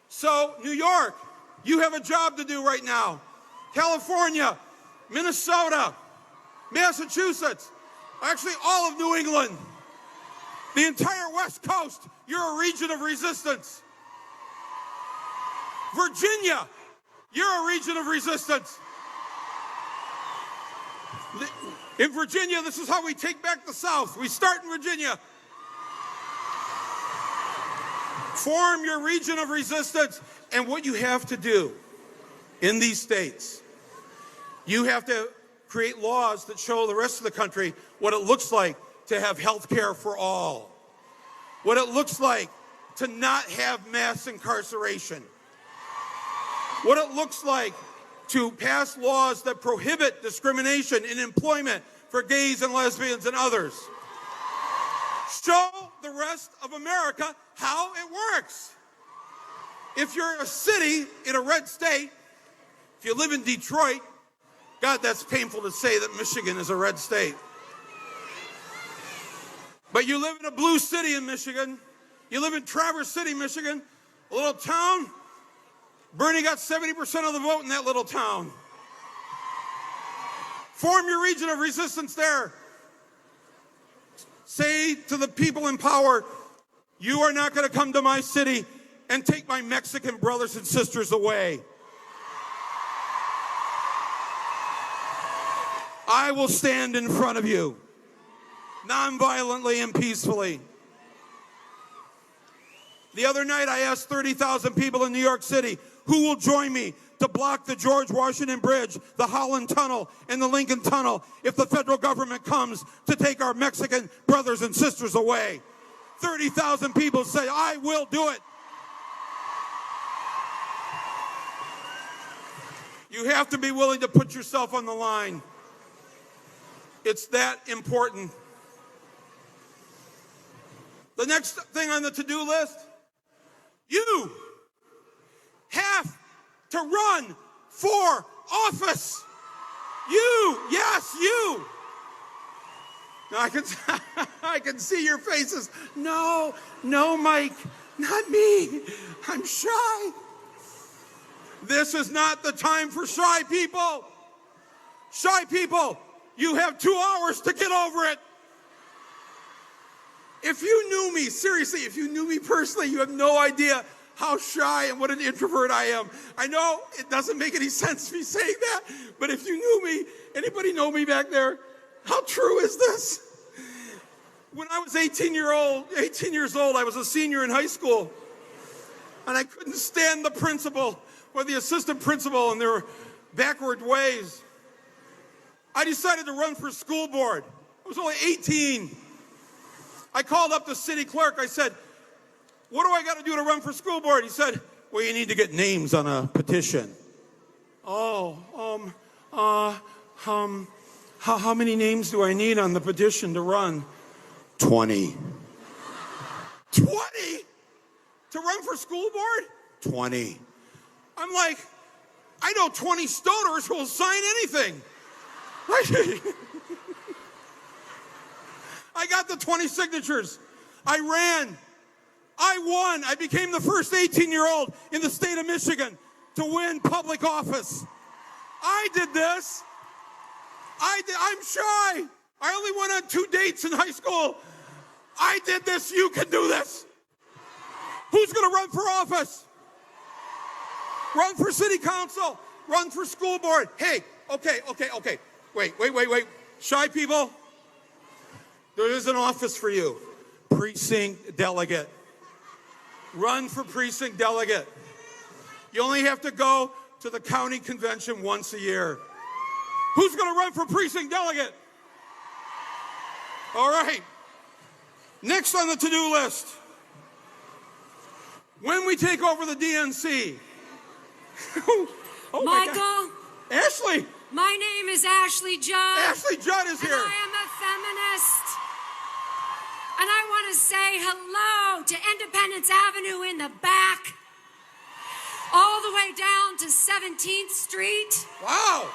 So, New York, you have a job to do right now. California, Minnesota, Massachusetts, actually all of New England, the entire West Coast, you're a region of resistance. Virginia, you're a region of resistance. In Virginia, this is how we take back the South. We start in Virginia. Form your region of resistance. And what you have to do in these states, you have to create laws that show the rest of the country what it looks like to have health care for all, what it looks like to not have mass incarceration, what it looks like to pass laws that prohibit discrimination in employment for gays and lesbians and others. Show the rest of America how it works. If you're a city in a red state, if you live in Detroit, God, that's painful to say that Michigan is a red state. But you live in a blue city in Michigan, you live in Traverse City, Michigan, a little town. Bernie got 70% of the vote in that little town. Form your region of resistance there. Say to the people in power, you are not going to come to my city and take my Mexican brothers and sisters away. I will stand in front of you, nonviolently and peacefully. The other night I asked 30,000 people in New York City, who will join me to block the George Washington Bridge, the Holland Tunnel, and the Lincoln Tunnel if the federal government comes to take our Mexican brothers and sisters away? 30,000 people say, I will do it. You have to be willing to put yourself on the line. It's that important. The next thing on the to-do list, you have to run for office. You, yes, you. Now I can see your faces. No, Mike, not me. I'm shy. This is not the time for shy people. Shy people, you have 2 hours to get over it. If you knew me, seriously, if you knew me personally, you have no idea how shy and what an introvert I am. I know it doesn't make any sense me saying that, but if you knew me, anybody know me back there? How true is this? When I was 18 years old, I was a senior in high school, and I couldn't stand the principal or the assistant principal in their backward ways. I decided to run for school board. I was only 18. I called up the city clerk. I said, what do I got to do to run for school board? He said, well, you need to get names on a petition. How many names do I need on the petition to run? 20. 20? To run for school board? 20. I'm like, I know 20 stoners who will sign anything. I got the 20 signatures. I ran. I won. I became the first 18-year-old in the state of Michigan to win public office. I did this. I'm shy. I only went on 2 dates in high school. I did this. You can do this. Who's going to run for office? Run for city council. Run for school board. Hey, okay. Wait. Shy people, there is an office for you. Precinct delegate. Run for precinct delegate. You only have to go to the county convention once a year. Who's going to run for precinct delegate? All right. Next on the to-do list. When we take over the DNC. Michael. Ashley. My name is Ashley Judd. Ashley Judd is here. And I am a feminist. And I want to say hello to Independence Avenue in the back, all the way down to 17th Street. Wow.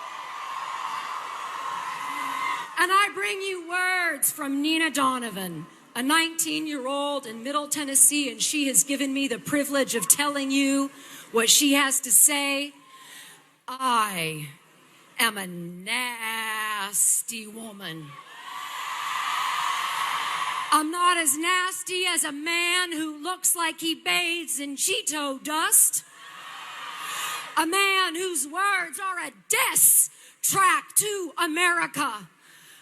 And I bring you words from Nina Donovan, a 19-year-old in Middle Tennessee, and she has given me the privilege of telling you what she has to say. I am a nasty woman. I'm not as nasty as a man who looks like he bathes in Cheeto dust. A man whose words are a diss track to America.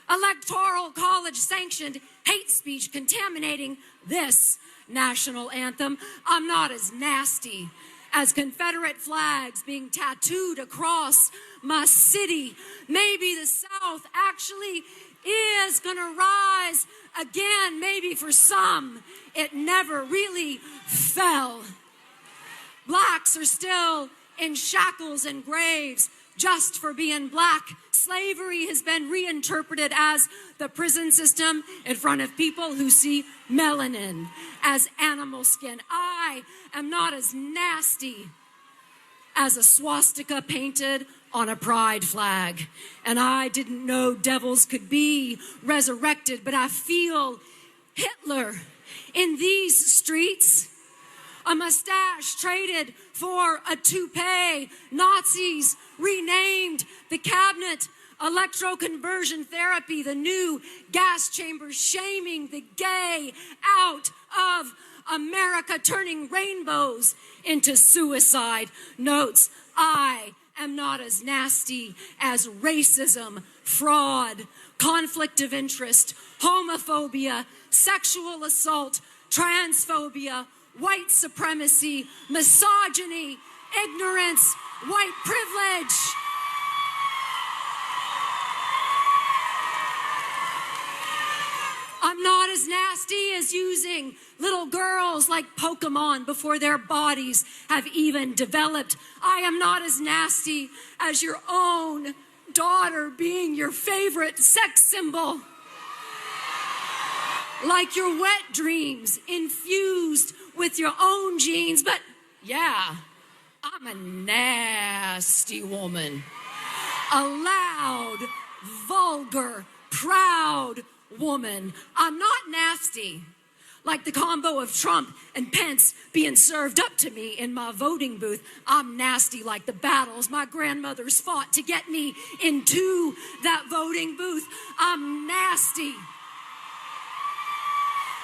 Electoral college sanctioned hate speech contaminating this national anthem. I'm not as nasty as Confederate flags being tattooed across my city. Maybe the South actually is gonna rise again. Maybe for some, it never really fell. Blacks are still in shackles and graves just for being black. Slavery has been reinterpreted as the prison system in front of people who see melanin as animal skin. I am not as nasty as a swastika painted on a pride flag. And I didn't know devils could be resurrected, but I feel Hitler in these streets. A mustache traded for a toupee. Nazis renamed the cabinet electroconversion therapy, the new gas chambers, shaming the gay out of America, turning rainbows into suicide notes. I am not as nasty as racism, fraud, conflict of interest, homophobia, sexual assault, transphobia, white supremacy, misogyny, ignorance, white privilege. I'm not as nasty as using little girls like Pokemon before their bodies have even developed. I am not as nasty as your own daughter being your favorite sex symbol. Like your wet dreams infused with your own genes. But yeah, I'm a nasty woman. A loud, vulgar, proud woman. I'm not nasty like the combo of Trump and Pence being served up to me in my voting booth. I'm nasty like the battles my grandmothers fought to get me into that voting booth. I'm nasty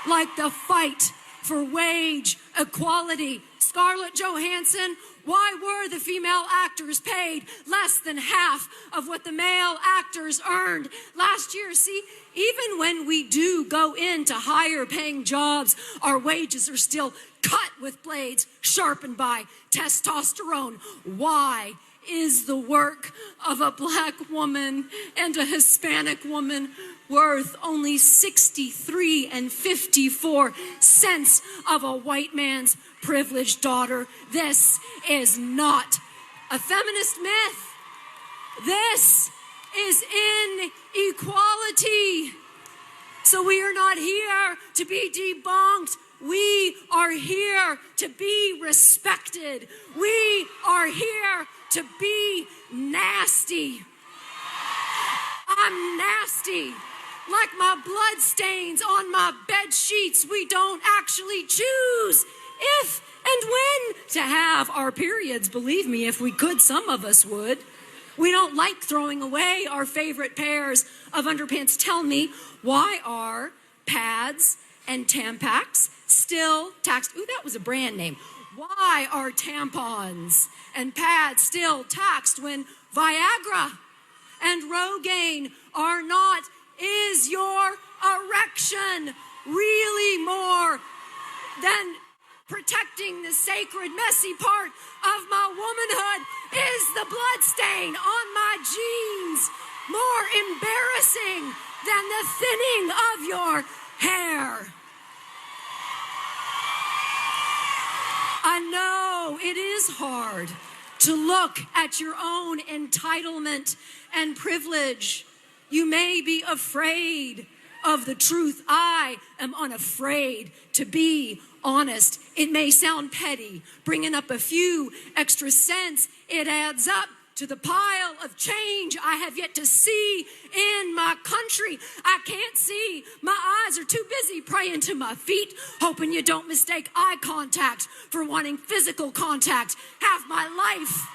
like the fight for wage equality. Scarlett Johansson, why were the female actors paid less than half of what the male actors earned last year? See, even when we do go into higher paying jobs, our wages are still cut with blades sharpened by testosterone. Why is the work of a black woman and a Hispanic woman worth only 63 and 54 cents of a white man's privileged daughter? This is not a feminist myth. This is inequality. So we are not here to be debunked. We are here to be respected. We are here to be nasty. I'm nasty. Like my blood stains on my bed sheets, we don't actually choose if and when to have our periods. Believe me, if we could, some of us would. We don't like throwing away our favorite pairs of underpants. Tell me, why are pads and Tampax still taxed? Ooh, that was a brand name. Why are tampons and pads still taxed when Viagra and Rogaine are not? Is your erection really more than protecting the sacred, messy part of my womanhood? Is the blood stain on my jeans more embarrassing than the thinning of your hair? I know it is hard to look at your own entitlement and privilege. You may be afraid of the truth. I am unafraid to be honest. It may sound petty, bringing up a few extra cents. It adds up to the pile of change I have yet to see in my country. I can't see. My eyes are too busy praying to my feet, hoping you don't mistake eye contact for wanting physical contact. Half my life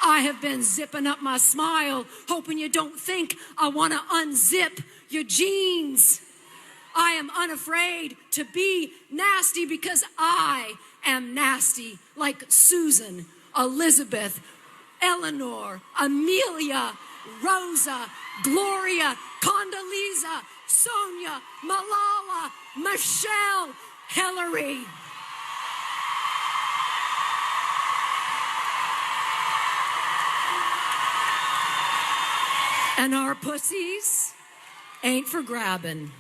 I have been zipping up my smile, hoping you don't think I want to unzip your jeans. I am unafraid to be nasty because I am nasty, like Susan, Elizabeth, Eleanor, Amelia, Rosa, Gloria, Condoleezza, Sonia, Malala, Michelle, Hillary. And our pussies ain't for grabbing.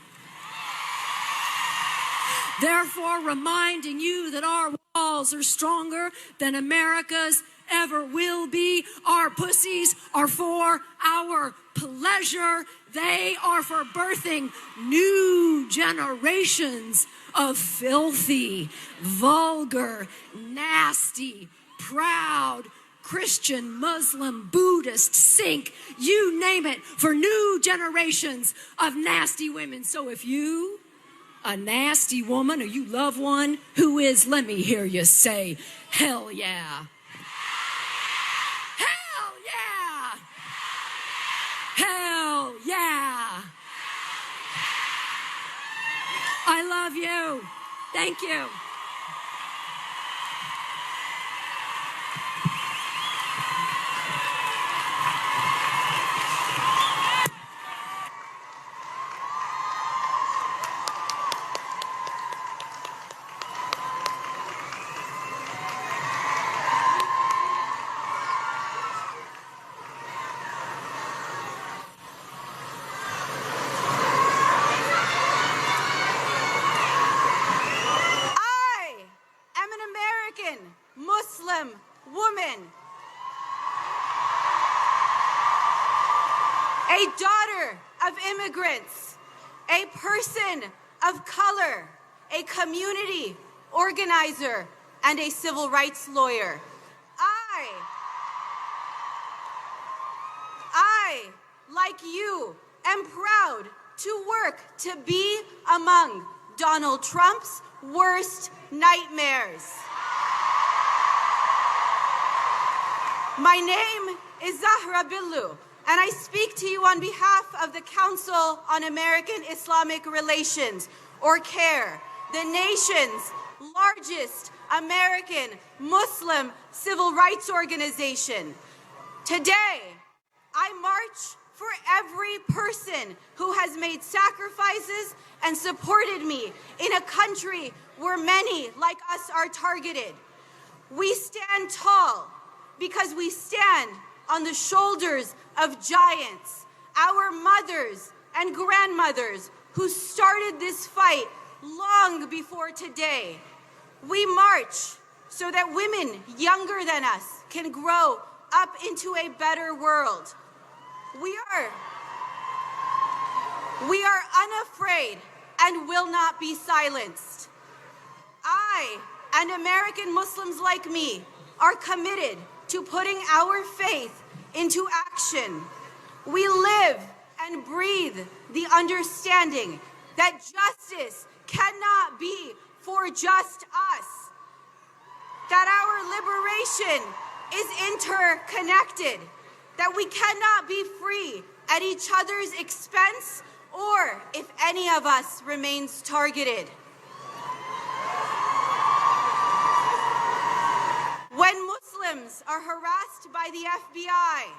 Therefore, reminding you that our walls are stronger than America's ever will be. Our pussies are for our pleasure. They are for birthing new generations of filthy, vulgar, nasty, proud, Christian, Muslim, Buddhist, Sikh, you name it, for new generations of nasty women. So if you, a nasty woman, or you love one who is, let me hear you say, hell yeah. Hell yeah. Hell yeah. I love you. Thank you. A daughter of immigrants, a person of color, a community organizer, and a civil rights lawyer. I, like you, am proud to work to be among Donald Trump's worst nightmares. My name is Zahra Billu, and I speak to you on behalf of the Council on American Islamic Relations, or CARE, the nation's largest American Muslim civil rights organization. Today, I march for every person who has made sacrifices and supported me in a country where many like us are targeted. We stand tall because we stand on the shoulders of giants, our mothers and grandmothers who started this fight long before today. We march so that women younger than us can grow up into a better world. We are unafraid and will not be silenced. I and American Muslims like me are committed to putting our faith into action. We live and breathe the understanding that justice cannot be for just us, that our liberation is interconnected, that we cannot be free at each other's expense or if any of us remains targeted. When Muslims are harassed by the FBI,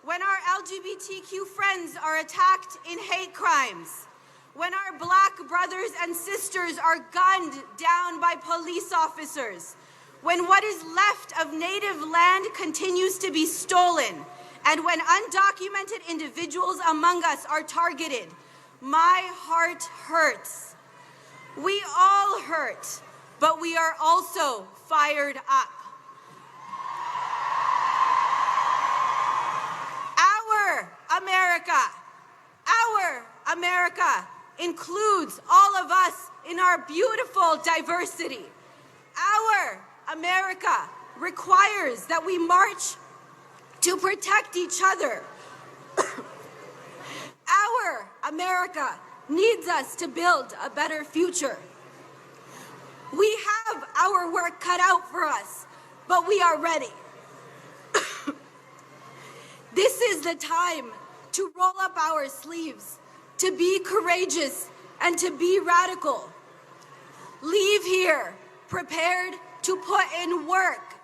when our LGBTQ friends are attacked in hate crimes, when our Black brothers and sisters are gunned down by police officers, when what is left of native land continues to be stolen, and when undocumented individuals among us are targeted, my heart hurts. We all hurt, but we are also fired up. Our America includes all of us in our beautiful diversity. Our America requires that we march to protect each other. Our America needs us to build a better future. We have our work cut out for us, but we are ready. This is the time to roll up our sleeves, to be courageous, and to be radical. Leave here prepared to put in work.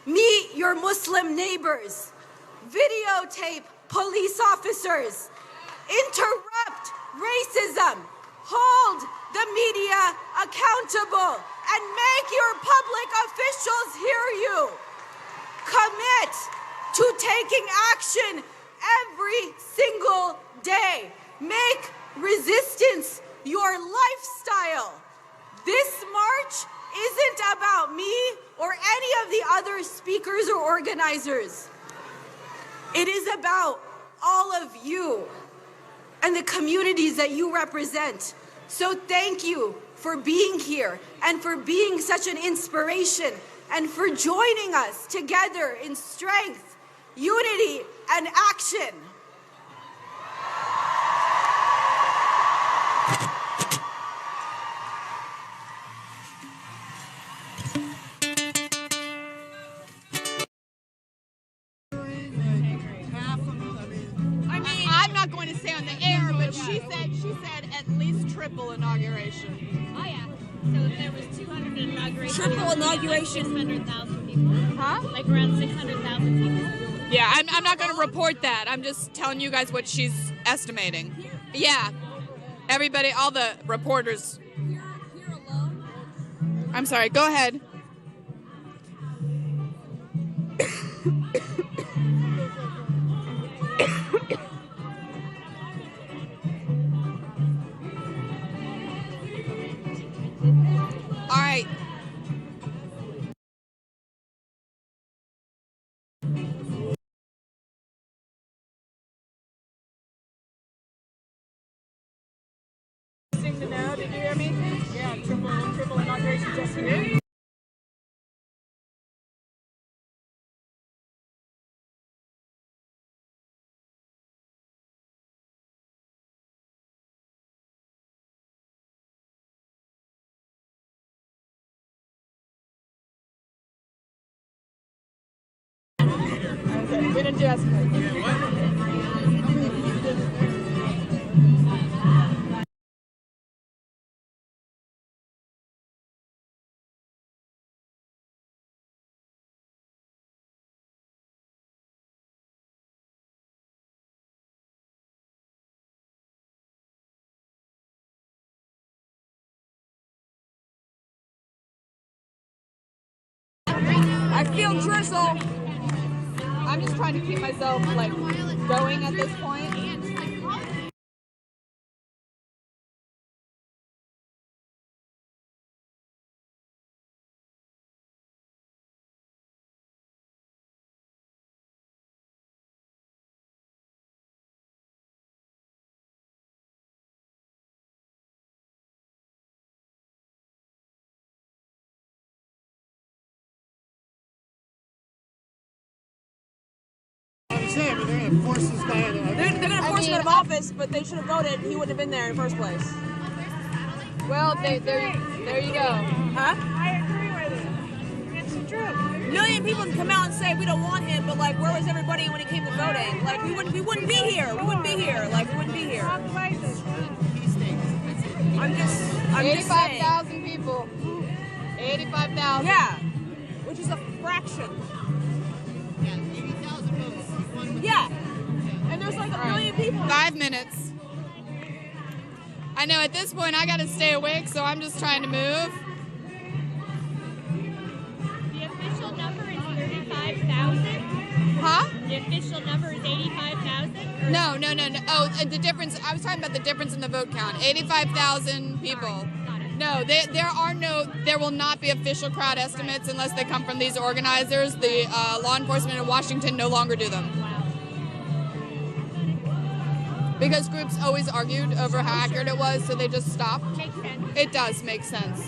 Meet your Muslim neighbors. Videotape police officers. Interrupt racism. Hold the media accountable and make your public officials hear you. Commit to taking action every single day. Make resistance your lifestyle. This march isn't about me or any of the other speakers or organizers. It is about all of you and the communities that you represent. So thank you for being here and for being such an inspiration and for joining us together in strength, unity, and action. I'm not going to say on the air, but she said at least triple inauguration. Oh yeah. So there was 200 inaugurations. Triple inauguration. 600,000 people. Huh? Like around 600,000 people. Yeah, I'm not going to report that. I'm just telling you guys what she's estimating. Yeah. Everybody, all the reporters. I'm sorry, go ahead. All right. Now, did you hear me? Yeah, triple inauguration just here. Okay, we didn't do estimate. I feel drizzle. I'm just trying to keep myself like going at this point. saying? I mean, they're going to force this guy out of They're going to force him out of office, but they should have voted. He wouldn't have been there in the first place. Well, there you go. Huh? I agree with it. It's true. A million people can come out and say we don't want him, but like, where was everybody when it came to voting? Like, we wouldn't be here. We wouldn't be here. Like, we wouldn't be here. I'm just 85,000 people. 85,000. Yeah, which is a fraction. Yeah, 80,000 votes. Yeah, and there's like a million people. 5 minutes. I know at this point I gotta stay awake, so I'm just trying to move. The official number is 35,000. Huh? The official number is 85,000. No. Oh, the difference. I was talking about the difference in the vote count. 85,000 people. No, there will not be official crowd estimates unless they come from these organizers. The law enforcement in Washington no longer do them. Because groups always argued over how accurate it was, so they just stopped. Makes sense. It does make sense.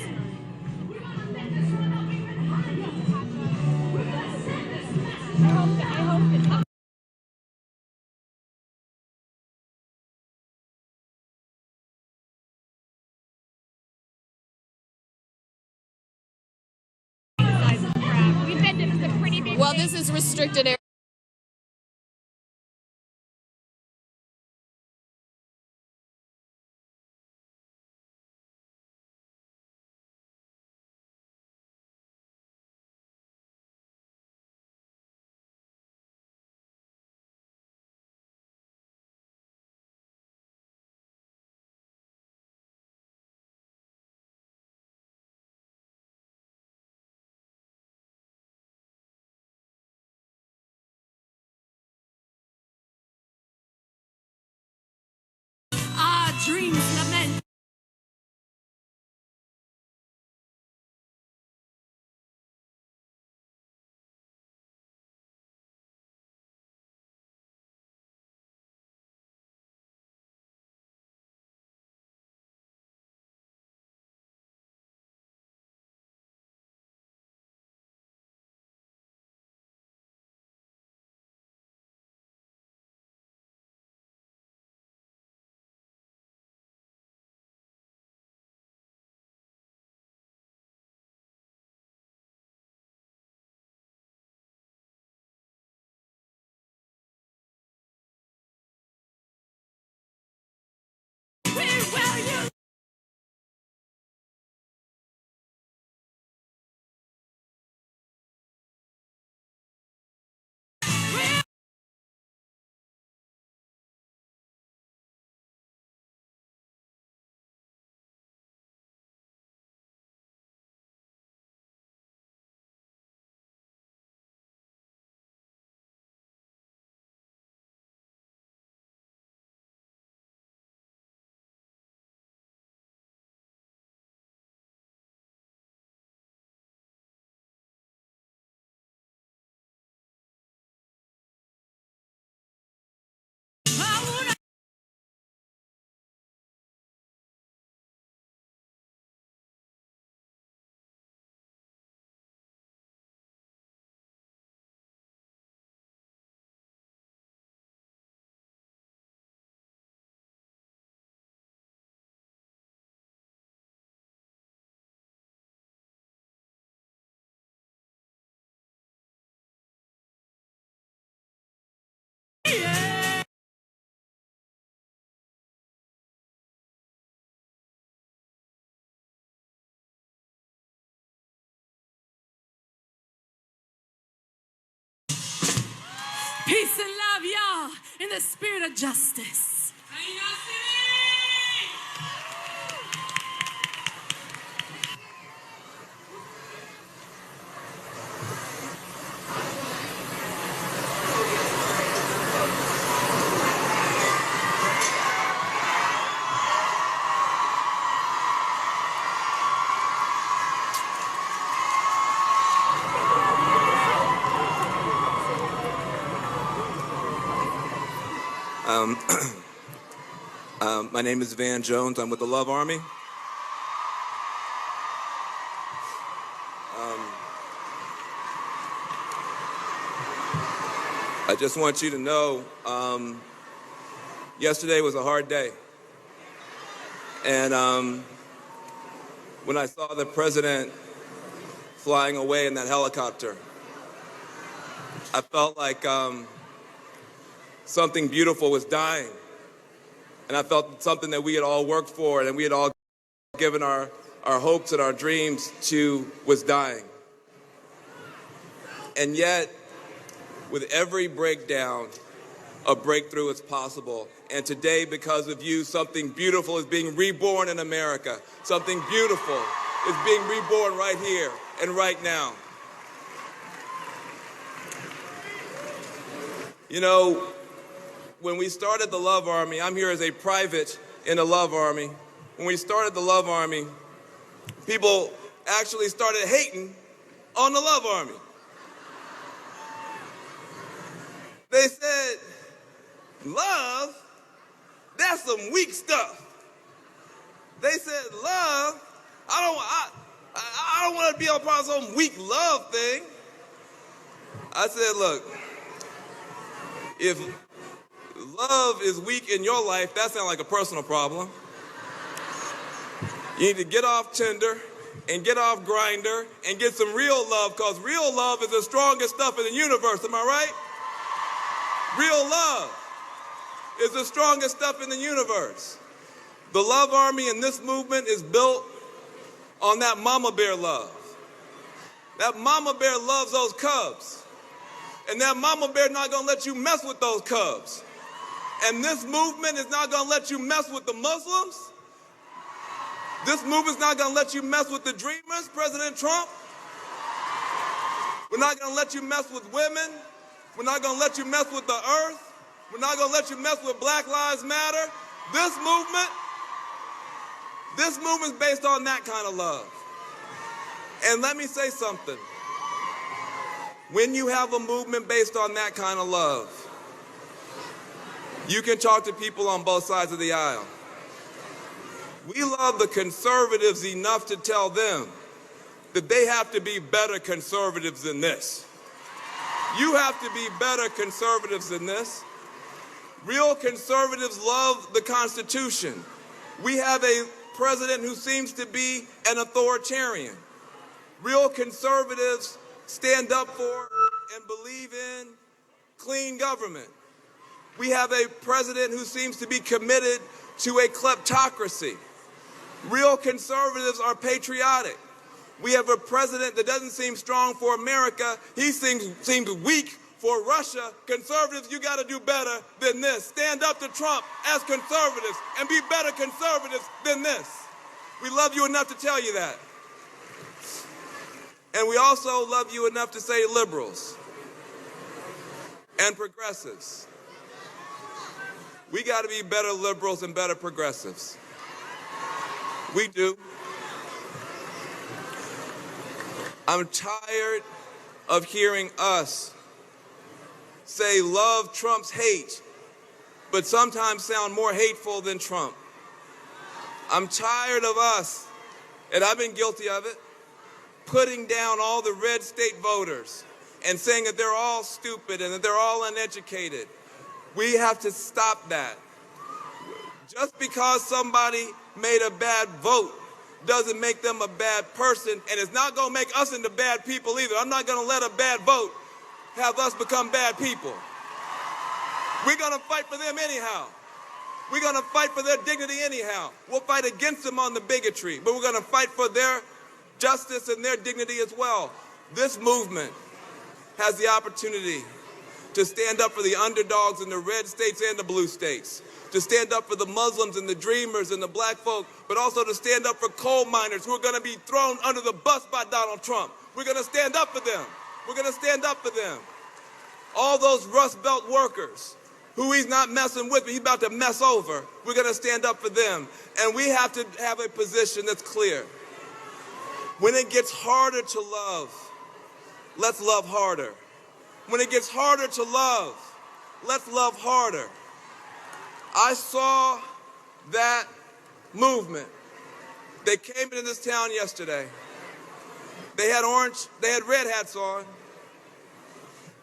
I hope that we've been to some pretty big Well, this is restricted area. Dreams lament. Peace and love, y'all, in the spirit of justice. My name is Van Jones. I'm with the Love Army. I just want you to know, yesterday was a hard day. And when I saw the president flying away in that helicopter, I felt like something beautiful was dying. And I felt something that we had all worked for and we had all given our hopes and our dreams to was dying. And yet, with every breakdown, a breakthrough is possible. And today, because of you, something beautiful is being reborn in America. Something beautiful is being reborn right here and right now. You know, when we started the Love Army, I'm here as a private in the Love Army. When we started the Love Army, people actually started hating on the Love Army. They said, love, that's some weak stuff. They said, love, I don't want to be a part of some weak love thing. I said, look, if love is weak in your life, that sounds like a personal problem. You need to get off Tinder and get off Grindr and get some real love, because real love is the strongest stuff in the universe, am I right? Real love is the strongest stuff in the universe. The Love Army and this movement is built on that mama bear love. That mama bear loves those cubs. And that mama bear not gonna let you mess with those cubs. And this movement is not gonna let you mess with the Muslims. This movement's not gonna let you mess with the dreamers, President Trump. We're not gonna let you mess with women. We're not gonna let you mess with the earth. We're not gonna let you mess with Black Lives Matter. This movement's based on that kind of love. And let me say something. When you have a movement based on that kind of love, you can talk to people on both sides of the aisle. We love the conservatives enough to tell them that they have to be better conservatives than this. You have to be better conservatives than this. Real conservatives love the Constitution. We have a president who seems to be an authoritarian. Real conservatives stand up for and believe in clean government. We have a president who seems to be committed to a kleptocracy. Real conservatives are patriotic. We have a president that doesn't seem strong for America. He seems weak for Russia. Conservatives, you got to do better than this. Stand up to Trump as conservatives and be better conservatives than this. We love you enough to tell you that. And we also love you enough to say liberals and progressives. We got to be better liberals and better progressives. We do. I'm tired of hearing us say love trumps hate, but sometimes sound more hateful than Trump. I'm tired of us, and I've been guilty of it, putting down all the red state voters and saying that they're all stupid and that they're all uneducated. We have to stop that. Just because somebody made a bad vote doesn't make them a bad person, and it's not going to make us into bad people either. I'm not going to let a bad vote have us become bad people. We're going to fight for them anyhow. We're going to fight for their dignity anyhow. We'll fight against them on the bigotry, but we're going to fight for their justice and their dignity as well. This movement has the opportunity to stand up for the underdogs in the red states and the blue states, to stand up for the Muslims and the dreamers and the black folk, but also to stand up for coal miners who are going to be thrown under the bus by Donald Trump. We're going to stand up for them. We're going to stand up for them. All those Rust Belt workers who he's not messing with, but he's about to mess over, we're going to stand up for them. And we have to have a position that's clear. When it gets harder to love, let's love harder. When it gets harder to love, let's love harder. I saw that movement. They came into this town yesterday. They had red hats on.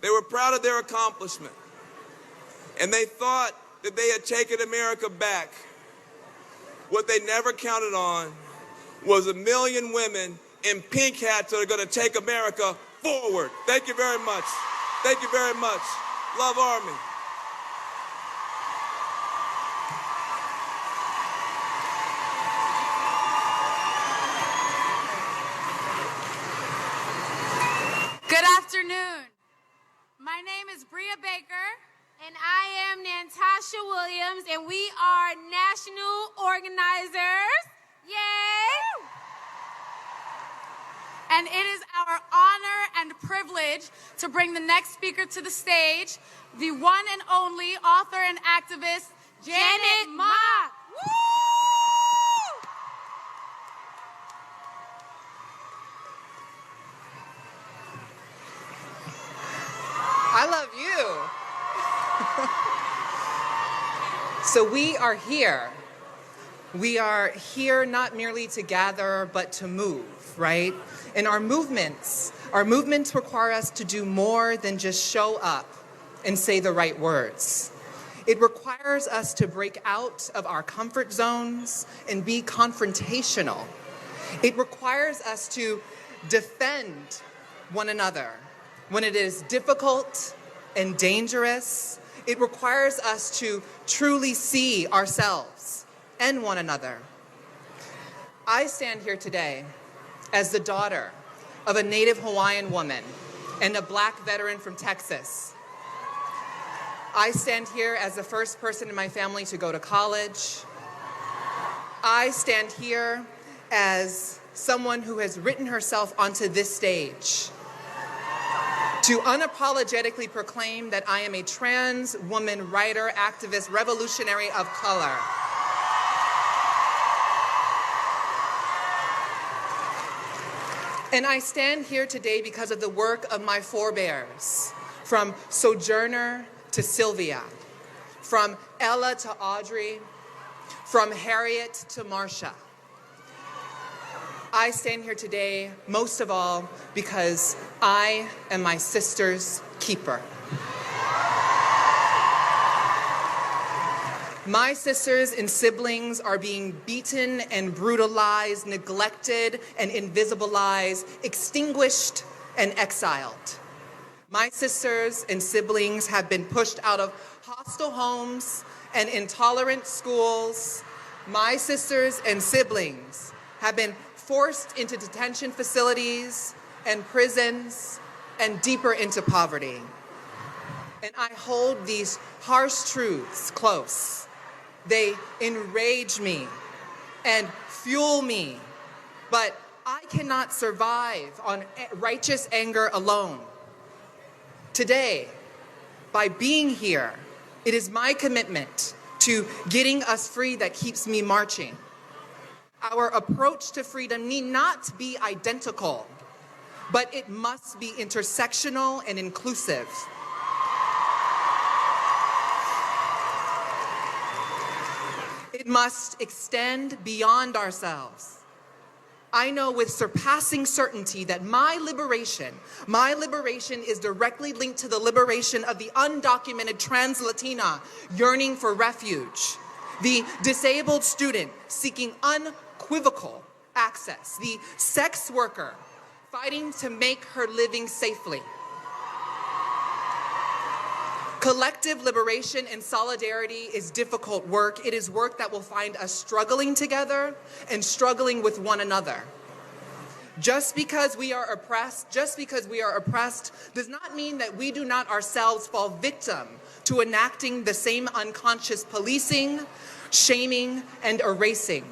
They were proud of their accomplishment. And they thought that they had taken America back. What they never counted on was 1 million women in pink hats that are going to take America forward. Thank you very much. Thank you very much. Love Army. Good afternoon. My name is Bria Baker, and I am Natasha Williams, and we are national organizers. Yay! And it is our honor and privilege to bring the next speaker to the stage, the one and only author and activist, Janet Mock. I love you. So we are here. We are here not merely to gather, but to move, right? And our movements require us to do more than just show up and say the right words. It requires us to break out of our comfort zones and be confrontational. It requires us to defend one another when it is difficult and dangerous. It requires us to truly see ourselves and one another. I stand here today as the daughter of a Native Hawaiian woman and a Black veteran from Texas. I stand here as the first person in my family to go to college. I stand here as someone who has written herself onto this stage to unapologetically proclaim that I am a trans woman, writer, activist, revolutionary of color. And I stand here today because of the work of my forebears, from Sojourner to Sylvia, from Ella to Audrey, from Harriet to Marcia. I stand here today, most of all, because I am my sister's keeper. My sisters and siblings are being beaten and brutalized, neglected and invisibilized, extinguished and exiled. My sisters and siblings have been pushed out of hostile homes and intolerant schools. My sisters and siblings have been forced into detention facilities and prisons and deeper into poverty. And I hold these harsh truths close. They enrage me and fuel me, but I cannot survive on righteous anger alone. Today, by being here, it is my commitment to getting us free that keeps me marching. Our approach to freedom need not be identical, but it must be intersectional and inclusive. It must extend beyond ourselves. I know with surpassing certainty that my liberation is directly linked to the liberation of the undocumented trans Latina yearning for refuge, the disabled student seeking unequivocal access, the sex worker fighting to make her living safely. Collective liberation and solidarity is difficult work. It is work that will find us struggling together and struggling with one another. Just because we are oppressed does not mean that we do not ourselves fall victim to enacting the same unconscious policing, shaming, and erasing.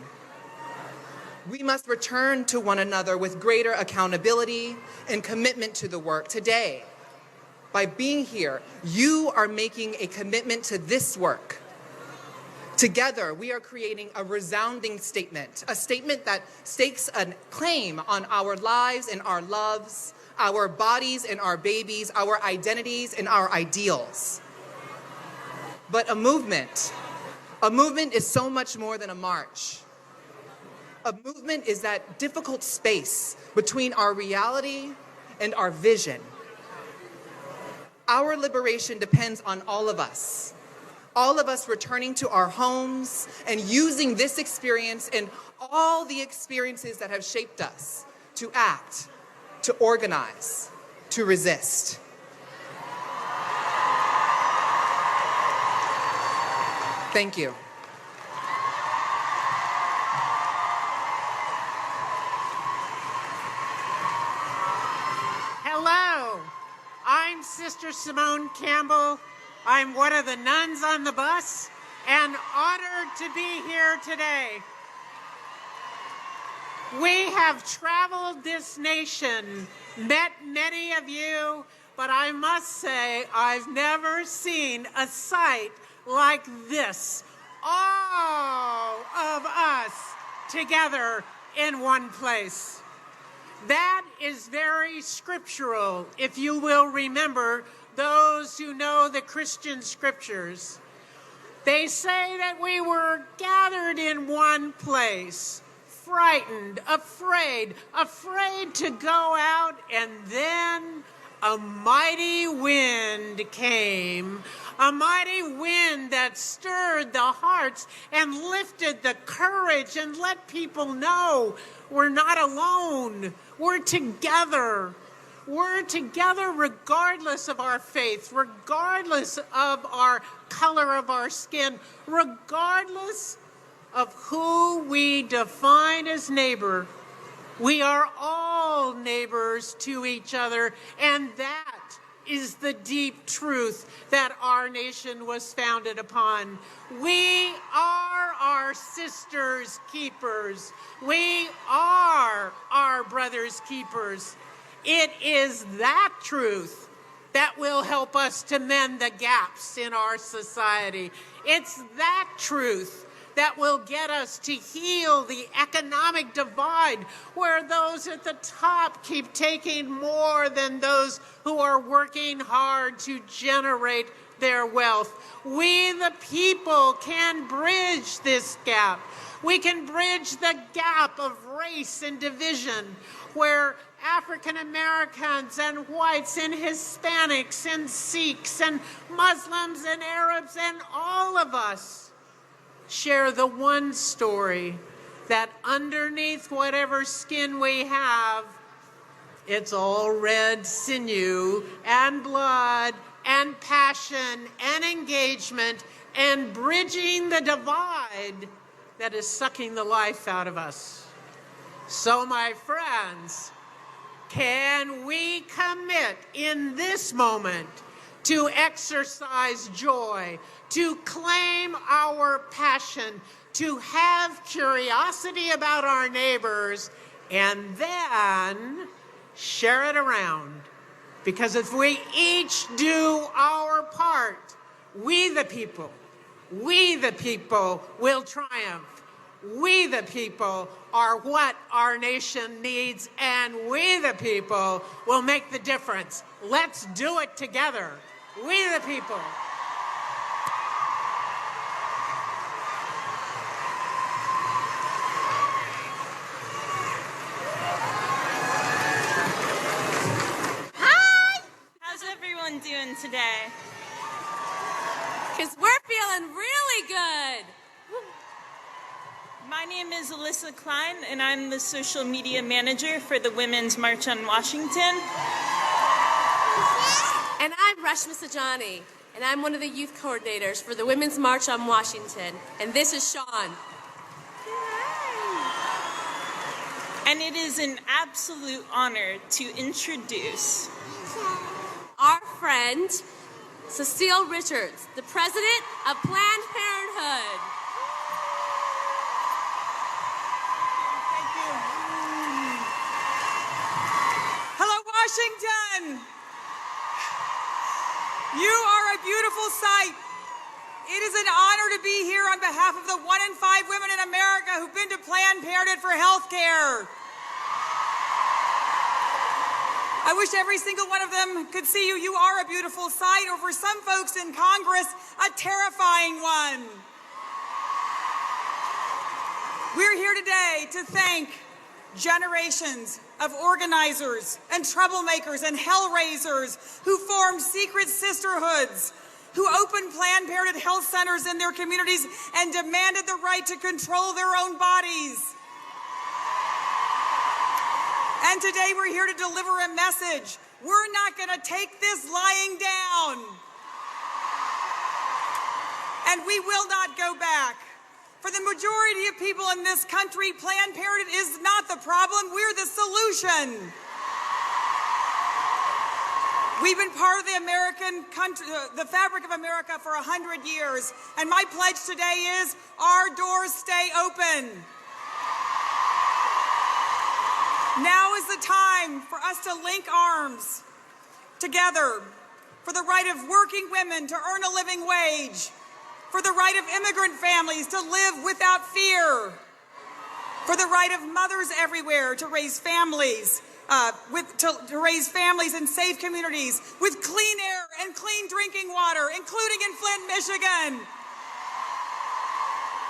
We must return to one another with greater accountability and commitment to the work. Today, by being here, you are making a commitment to this work. Together, we are creating a resounding statement, a statement that stakes a claim on our lives and our loves, our bodies and our babies, our identities and our ideals. But a movement is so much more than a march. A movement is that difficult space between our reality and our vision. Our liberation depends on all of us returning to our homes and using this experience and all the experiences that have shaped us to act, to organize, to resist. Thank you. Hello, I'm Sister Simone Campbell. I'm one of the nuns on the bus and honored to be here today. We have traveled this nation, met many of you, but I must say I've never seen a sight like this. All of us together in one place. That is very scriptural, if you will remember those who know the Christian scriptures. They say that we were gathered in one place, frightened, afraid to go out, and then a mighty wind came, a mighty wind that stirred the hearts and lifted the courage and let people know we're not alone, we're together. We're together regardless of our faith, regardless of our color of our skin, regardless of who we define as neighbor. We are all neighbors to each other, and that is the deep truth that our nation was founded upon. We are our sisters' keepers. We are our brothers' keepers. It is that truth that will help us to mend the gaps in our society. It's that truth that will get us to heal the economic divide where those at the top keep taking more than those who are working hard to generate their wealth. We, the people, can bridge this gap. We can bridge the gap of race and division where African Americans and whites and Hispanics and Sikhs and Muslims and Arabs and all of us share the one story that underneath whatever skin we have, it's all red sinew and blood and passion and engagement and bridging the divide that is sucking the life out of us. So, my friends, can we commit in this moment to exercise joy, to claim our passion, to have curiosity about our neighbors, and then share it around? Because if we each do our part, we the people will triumph. We the people are what our nation needs, and we the people will make the difference. Let's do it together. We the people. Hi! How's everyone doing today? Because we're feeling really good. My name is Alyssa Klein, and I'm the social media manager for the Women's March on Washington. And I'm Rashma Sajani, and I'm one of the youth coordinators for the Women's March on Washington. And this is Sean. And it is an absolute honor to introduce our friend, Cecile Richards, the president of Planned Parenthood. Washington, you are a beautiful sight. It is an honor to be here on behalf of the 1 in 5 women in America who've been to Planned Parenthood for health care. I wish every single one of them could see you. You are a beautiful sight, or for some folks in Congress, a terrifying one. We're here today to thank generations of organizers and troublemakers and hellraisers who formed secret sisterhoods, who opened Planned Parenthood health centers in their communities and demanded the right to control their own bodies. And today we're here to deliver a message. We're not going to take this lying down. And we will not go back. For the majority of people in this country, Planned Parenthood is not the problem, we're the solution. We've been part of the American country, the fabric of America for 100 years, and my pledge today is our doors stay open. Now is the time for us to link arms together for the right of working women to earn a living wage, for the right of immigrant families to live without fear, for the right of mothers everywhere to raise families, to raise families in safe communities with clean air and clean drinking water, including in Flint, Michigan.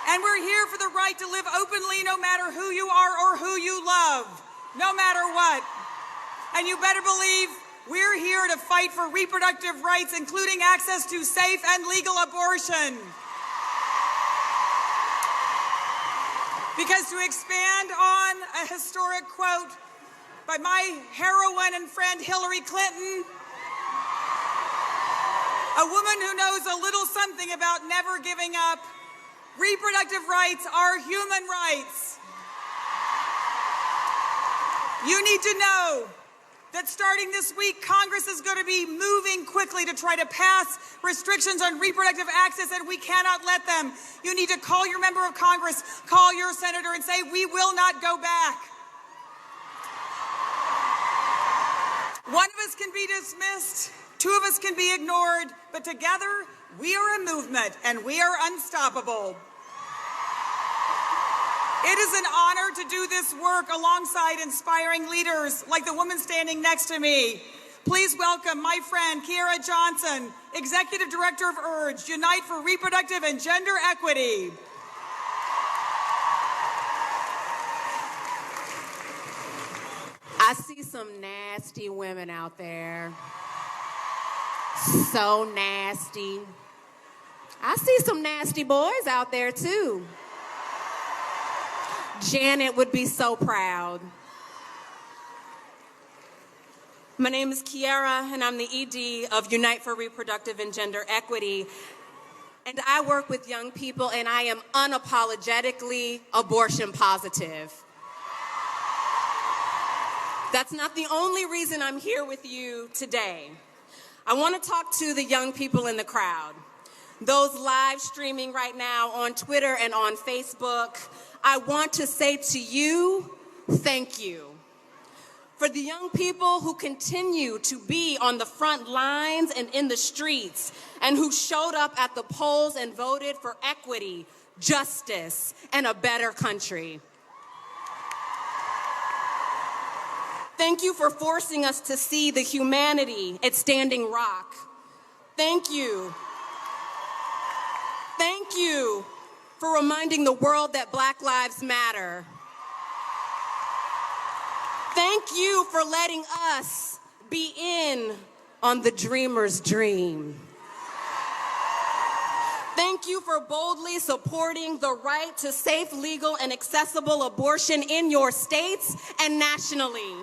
And we're here for the right to live openly no matter who you are or who you love, no matter what. And you better believe we're here to fight for reproductive rights, including access to safe and legal abortion. Because to expand on a historic quote by my heroine and friend Hillary Clinton, a woman who knows a little something about never giving up, reproductive rights are human rights. You need to know that starting this week, Congress is going to be moving quickly to try to pass restrictions on reproductive access, and we cannot let them. You need to call your member of Congress, call your senator, and say, we will not go back. One of us can be dismissed, two of us can be ignored, but together, we are a movement, and we are unstoppable. It is an honor to do this work alongside inspiring leaders like the woman standing next to me. Please welcome my friend, Kiara Johnson, Executive Director of URGE, Unite for Reproductive and Gender Equity. I see some nasty women out there. So nasty. I see some nasty boys out there too. Janet would be so proud. My name is Kiara, and I'm the ED of Unite for Reproductive and Gender Equity. And I work with young people, and I am unapologetically abortion positive. That's not the only reason I'm here with you today. I want to talk to the young people in the crowd. Those live streaming right now on Twitter and on Facebook. I want to say to you, thank you. For the young people who continue to be on the front lines and in the streets, and who showed up at the polls and voted for equity, justice, and a better country. Thank you for forcing us to see the humanity at Standing Rock. Thank you. Thank you for reminding the world that Black Lives Matter. Thank you for letting us be in on the dreamer's dream. Thank you for boldly supporting the right to safe, legal, and accessible abortion in your states and nationally.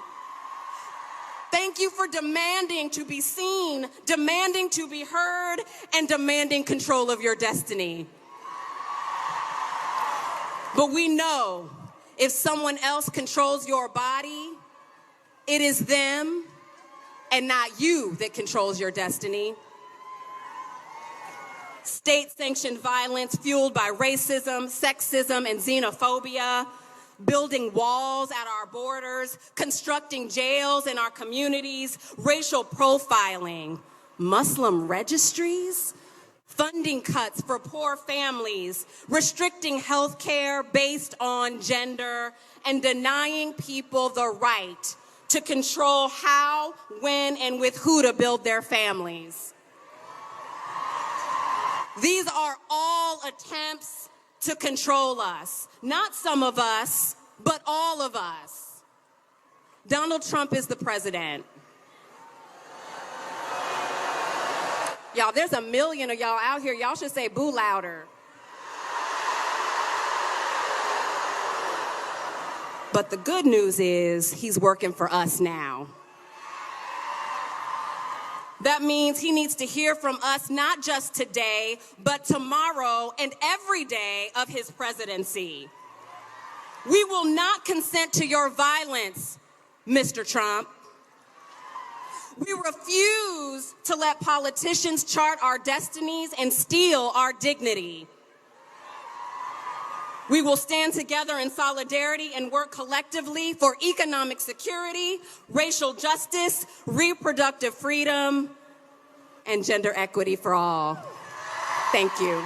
Thank you for demanding to be seen, demanding to be heard, and demanding control of your destiny. But we know if someone else controls your body, it is them and not you that controls your destiny. State-sanctioned violence fueled by racism, sexism, and xenophobia, building walls at our borders, constructing jails in our communities, racial profiling, Muslim registries, funding cuts for poor families, restricting health care based on gender, and denying people the right to control how, when, and with who to build their families. These are all attempts to control us. Not some of us, but all of us. Donald Trump is the president. Y'all, there's a million of y'all out here. Y'all should say boo louder. But the good news is he's working for us now. That means he needs to hear from us not just today, but tomorrow and every day of his presidency. We will not consent to your violence, Mr. Trump. We refuse to let politicians chart our destinies and steal our dignity. We will stand together in solidarity and work collectively for economic security, racial justice, reproductive freedom, and gender equity for all. Thank you.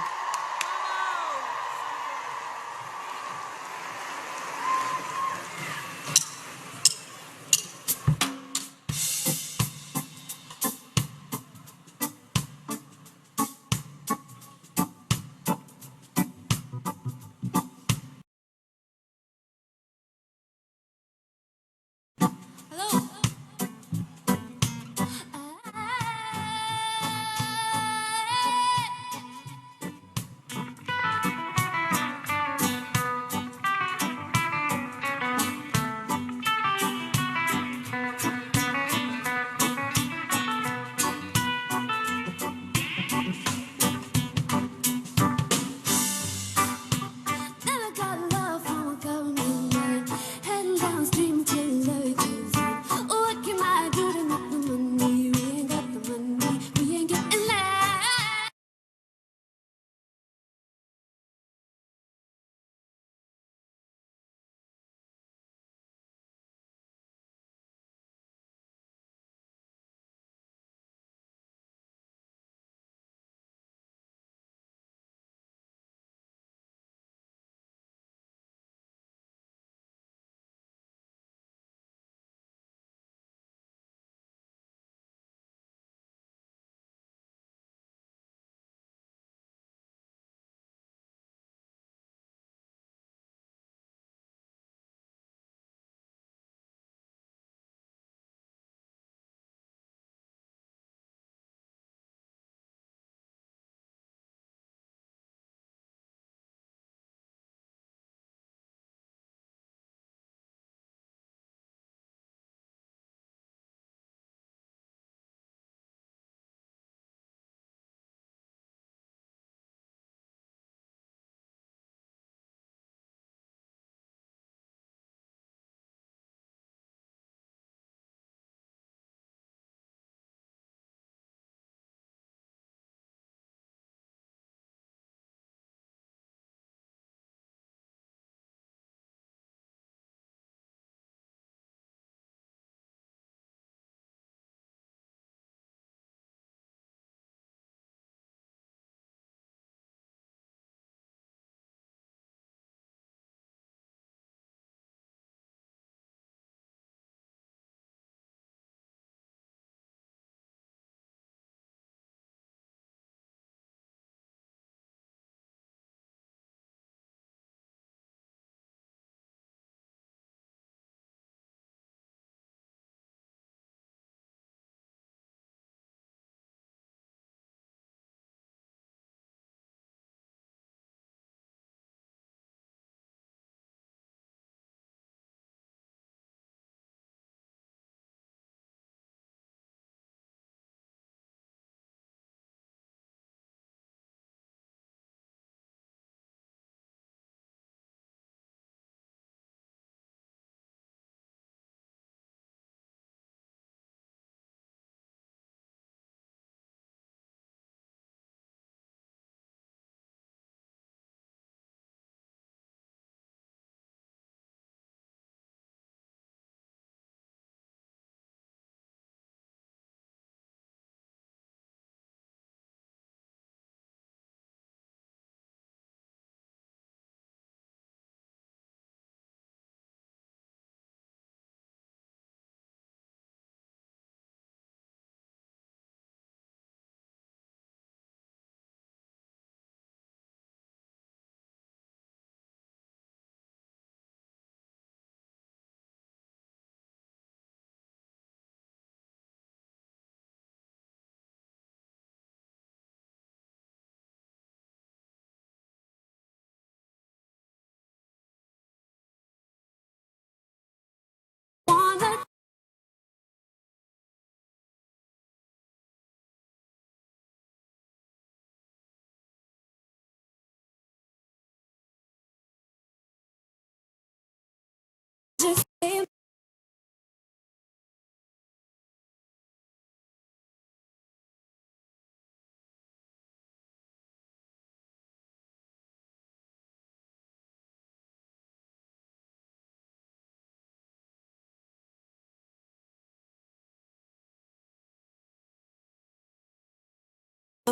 I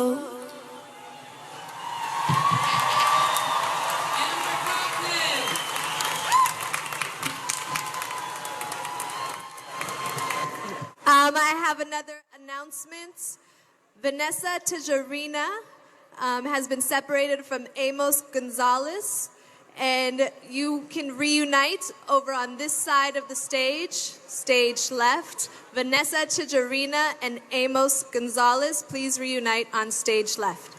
have another announcement. Vanessa Tijerina has been separated from Amos Gonzalez, and you can reunite over on this side of the stage, stage left. Vanessa Tijerina and Amos Gonzalez, please reunite on stage left.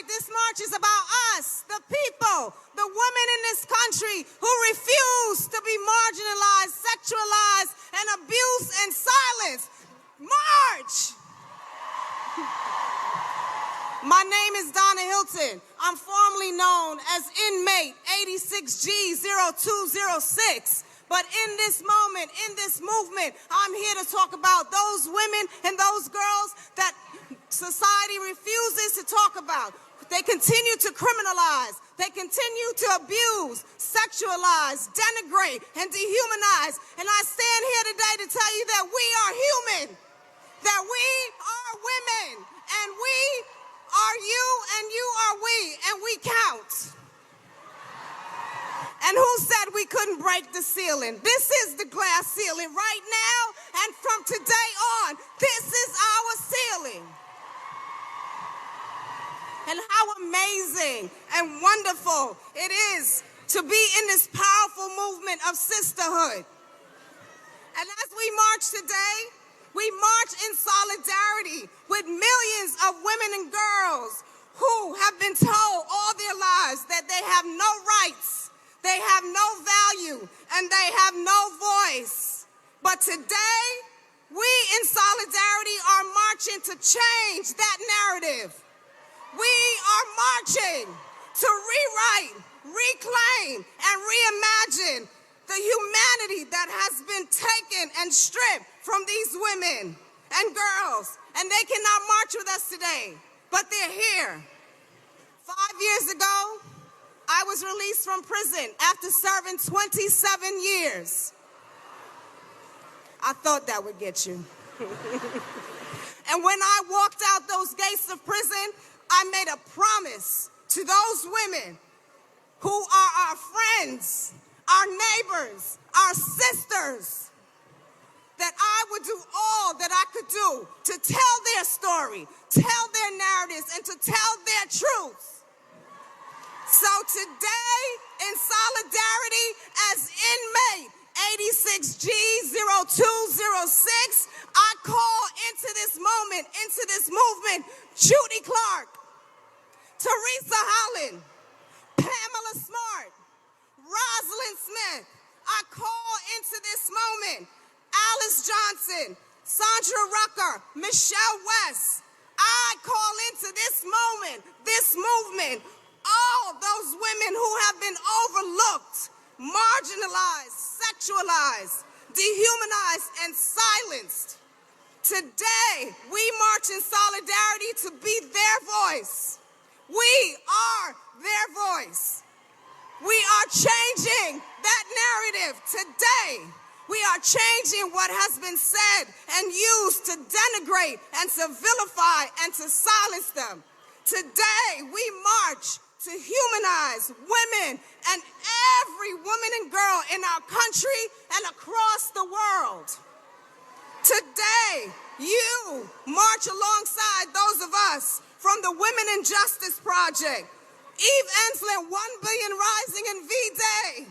This march is about us, the people, the women in this country who refuse to be marginalized, sexualized, and abused and silenced. March! My name is Donna Hilton. I'm formerly known as inmate 86G0206. But in this moment, in this movement, I'm here to talk about those women and those girls that society refuses to talk about. They continue to criminalize. They continue to abuse, sexualize, denigrate, and dehumanize. And I stand here today to tell you that we are human, that we are women, and we are you, and you are we, and we count. And who said we couldn't break the ceiling? This is the glass ceiling right now, and from today on, this is our ceiling. And how amazing and wonderful it is to be in this powerful movement of sisterhood. And as we march today, we march in solidarity with millions of women and girls who have been told all their lives that they have no rights, they have no value, and they have no voice. But today, we in solidarity are marching to change that narrative. We are marching to rewrite, reclaim, and reimagine the humanity that has been taken and stripped from these women and girls. And they cannot march with us today, but they're here. 5 years ago, I was released from prison after serving 27 years. I thought that would get you. And when I walked out those gates of prison, I made a promise to those women who are our friends, our neighbors, our sisters, that I would do all that I could do to tell their story, tell their narratives, and to tell their truth. So today, in solidarity as inmate 86G0206, I call into this moment, into this movement, Judy Clark, Teresa Holland, Pamela Smart, Rosalind Smith. I call into this moment Alice Johnson, Sandra Rucker, Michelle West. I call into this moment, this movement, all those women who have been overlooked, marginalized, sexualized, dehumanized, and silenced. Today, we march in solidarity to be their voice. We are their voice. We are changing that narrative today. We are changing what has been said and used to denigrate and to vilify and to silence them. Today, we march to humanize women and every woman and girl in our country and across the world. Today, you march alongside those of us from the Women in Justice Project, Eve Ensslin, 1 Billion Rising and V-Day,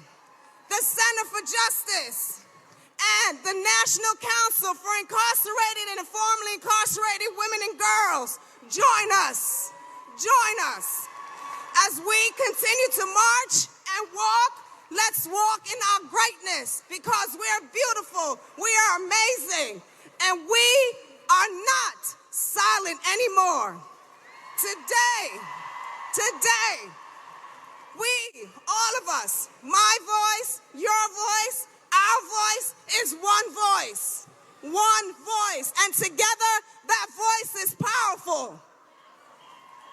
the Center for Justice, and the National Council for Incarcerated and Formerly Incarcerated Women and Girls. Join us. Join us. As we continue to march and walk, let's walk in our greatness because we're beautiful, we are amazing, and we are not silent anymore. Today, we, all of us, my voice, your voice, our voice is one voice. one voice, and together that voice is powerful.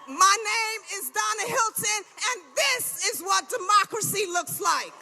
My name is Donna Hilton, and this is what democracy looks like.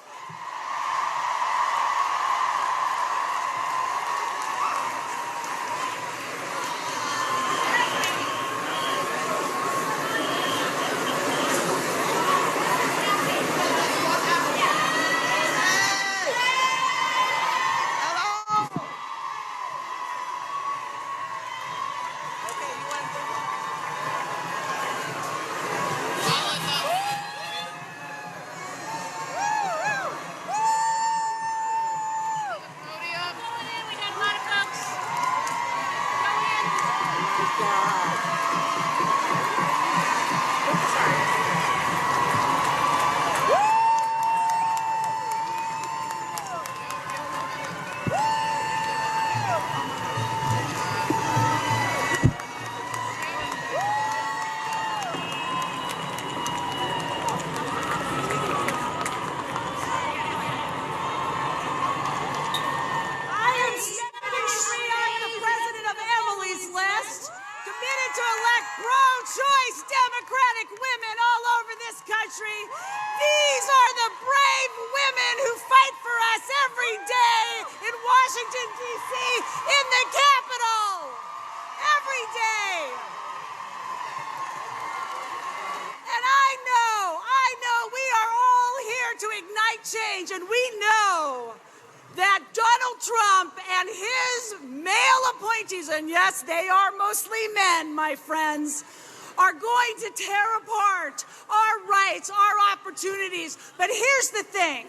And yes, they are mostly men, my friends, are going to tear apart our rights, our opportunities. But here's the thing.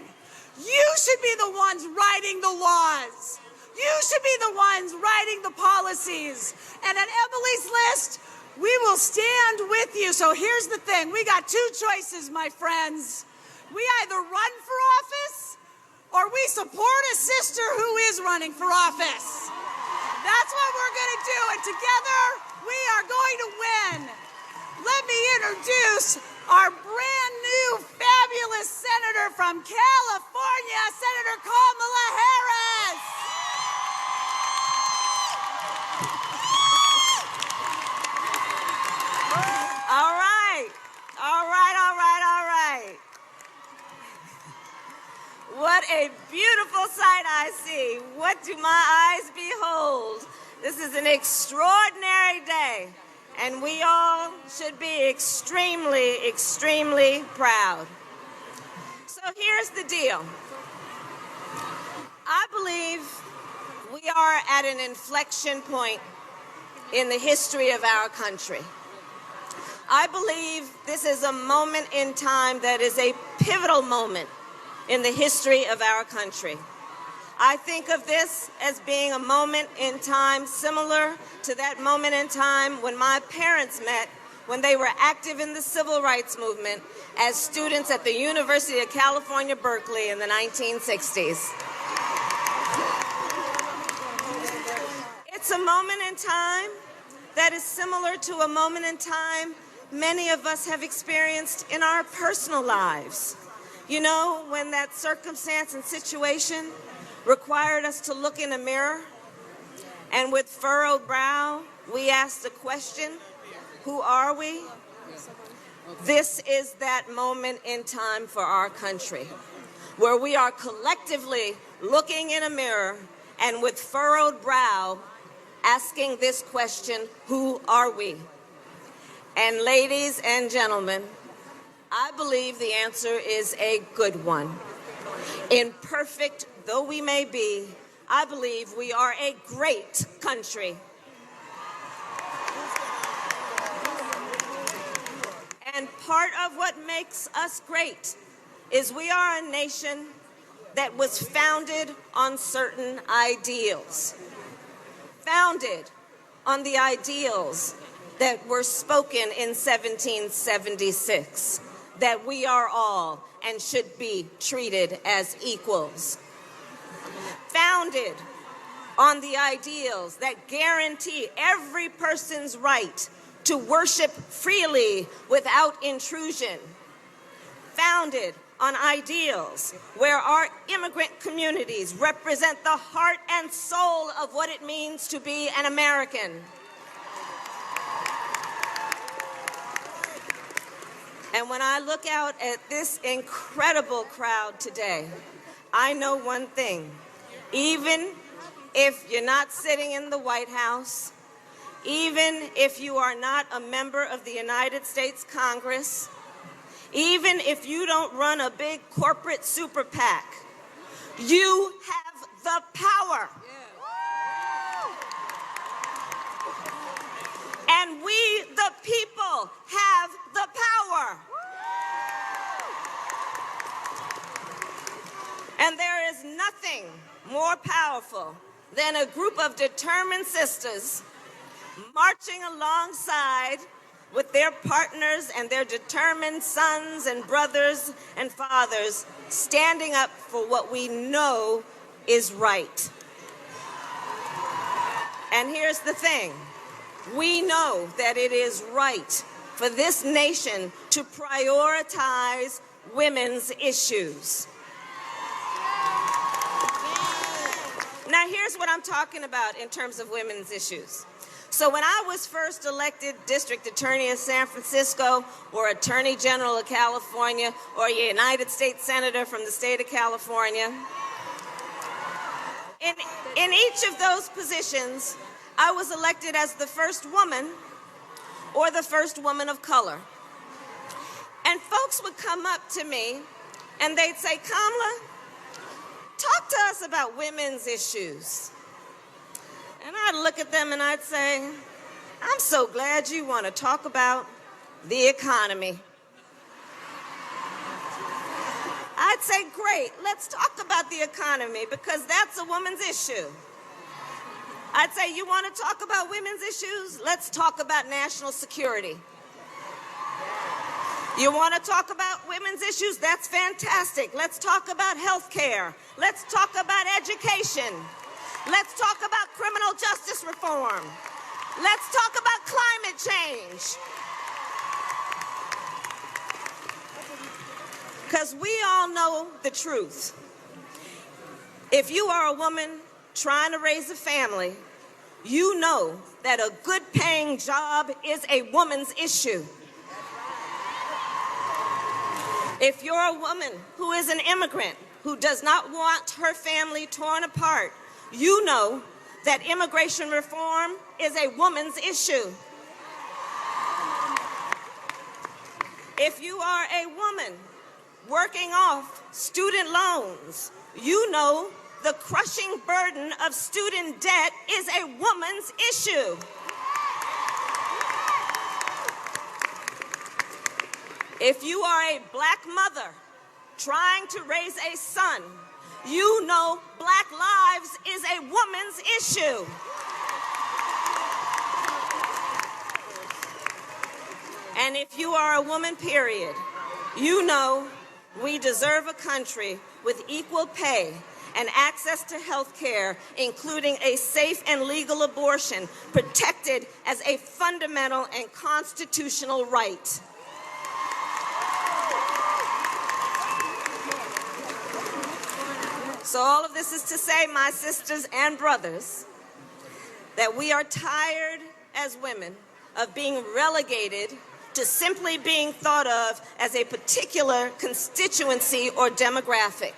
You should be the ones writing the laws. You should be the ones writing the policies. And at Emily's List, we will stand with you. So here's the thing. We got two choices, my friends. We either run for office or we support a sister who is running for office. That's what we're going to do, and together we are going to win. Let me introduce our brand new fabulous senator from California, Senator Kamala Harris. All right. What a beautiful sight I see. What do my eyes behold? This is an extraordinary day, and we all should be extremely, extremely proud. So here's the deal. I believe we are at an inflection point in the history of our country. I believe this is a moment in time that is a pivotal moment in the history of our country. I think of this as being a moment in time similar to that moment in time when my parents met when they were active in the civil rights movement as students at the University of California, Berkeley in the 1960s. It's a moment in time that is similar to a moment in time many of us have experienced in our personal lives. You know, when that circumstance and situation required us to look in a mirror, and with furrowed brow, we asked the question, who are we? This is that moment in time for our country, where we are collectively looking in a mirror and with furrowed brow, asking this question, who are we? And ladies and gentlemen, I believe the answer is a good one. Imperfect though we may be, I believe we are a great country. And part of what makes us great is we are a nation that was founded on certain ideals. Founded on the ideals that were spoken in 1776. That we are all and should be treated as equals. Founded on the ideals that guarantee every person's right to worship freely without intrusion. Founded on ideals, where our immigrant communities represent the heart and soul of what it means to be an American. And when I look out at this incredible crowd today, I know one thing. Even if you're not sitting in the White House, even if you are not a member of the United States Congress, even if you don't run a big corporate super PAC, you have the power. And we, the people, have the power. And there is nothing more powerful than a group of determined sisters marching alongside with their partners and their determined sons and brothers and fathers, standing up for what we know is right. And here's the thing. We know that it is right for this nation to prioritize women's issues. Now, here's what I'm talking about in terms of women's issues. So when I was first elected district attorney of San Francisco, or attorney general of California, or a United States senator from the state of California, in each of those positions, I was elected as the first woman or the first woman of color. And folks would come up to me and they'd say, Kamala, talk to us about women's issues. And I'd look at them and I'd say, I'm so glad you want to talk about the economy. I'd say, great, let's talk about the economy because that's a woman's issue. I'd say, you want to talk about women's issues? Let's talk about national security. You want to talk about women's issues? That's fantastic. Let's talk about health care. Let's talk about education. Let's talk about criminal justice reform. Let's talk about climate change. Because we all know the truth. If you are a woman trying to raise a family, you know that a good paying job is a woman's issue. If you're a woman who is an immigrant who does not want her family torn apart, you know that immigration reform is a woman's issue. If you are a woman working off student loans, you know the crushing burden of student debt is a woman's issue. If you are a black mother trying to raise a son, you know black lives is a woman's issue. And if you are a woman, period, you know we deserve a country with equal pay and access to health care, including a safe and legal abortion, protected as a fundamental and constitutional right. So all of this is to say, my sisters and brothers, that we are tired as women of being relegated to simply being thought of as a particular constituency or demographic.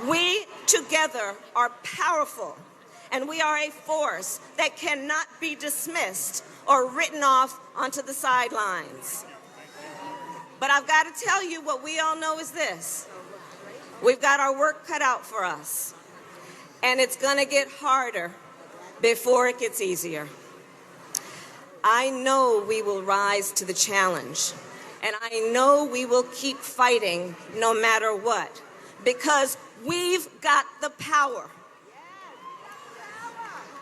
We together are powerful, and we are a force that cannot be dismissed or written off onto the sidelines. But I've got to tell you what we all know is this. We've got our work cut out for us, and it's going to get harder before it gets easier. I know we will rise to the challenge, and I know we will keep fighting no matter what, because we've got the power.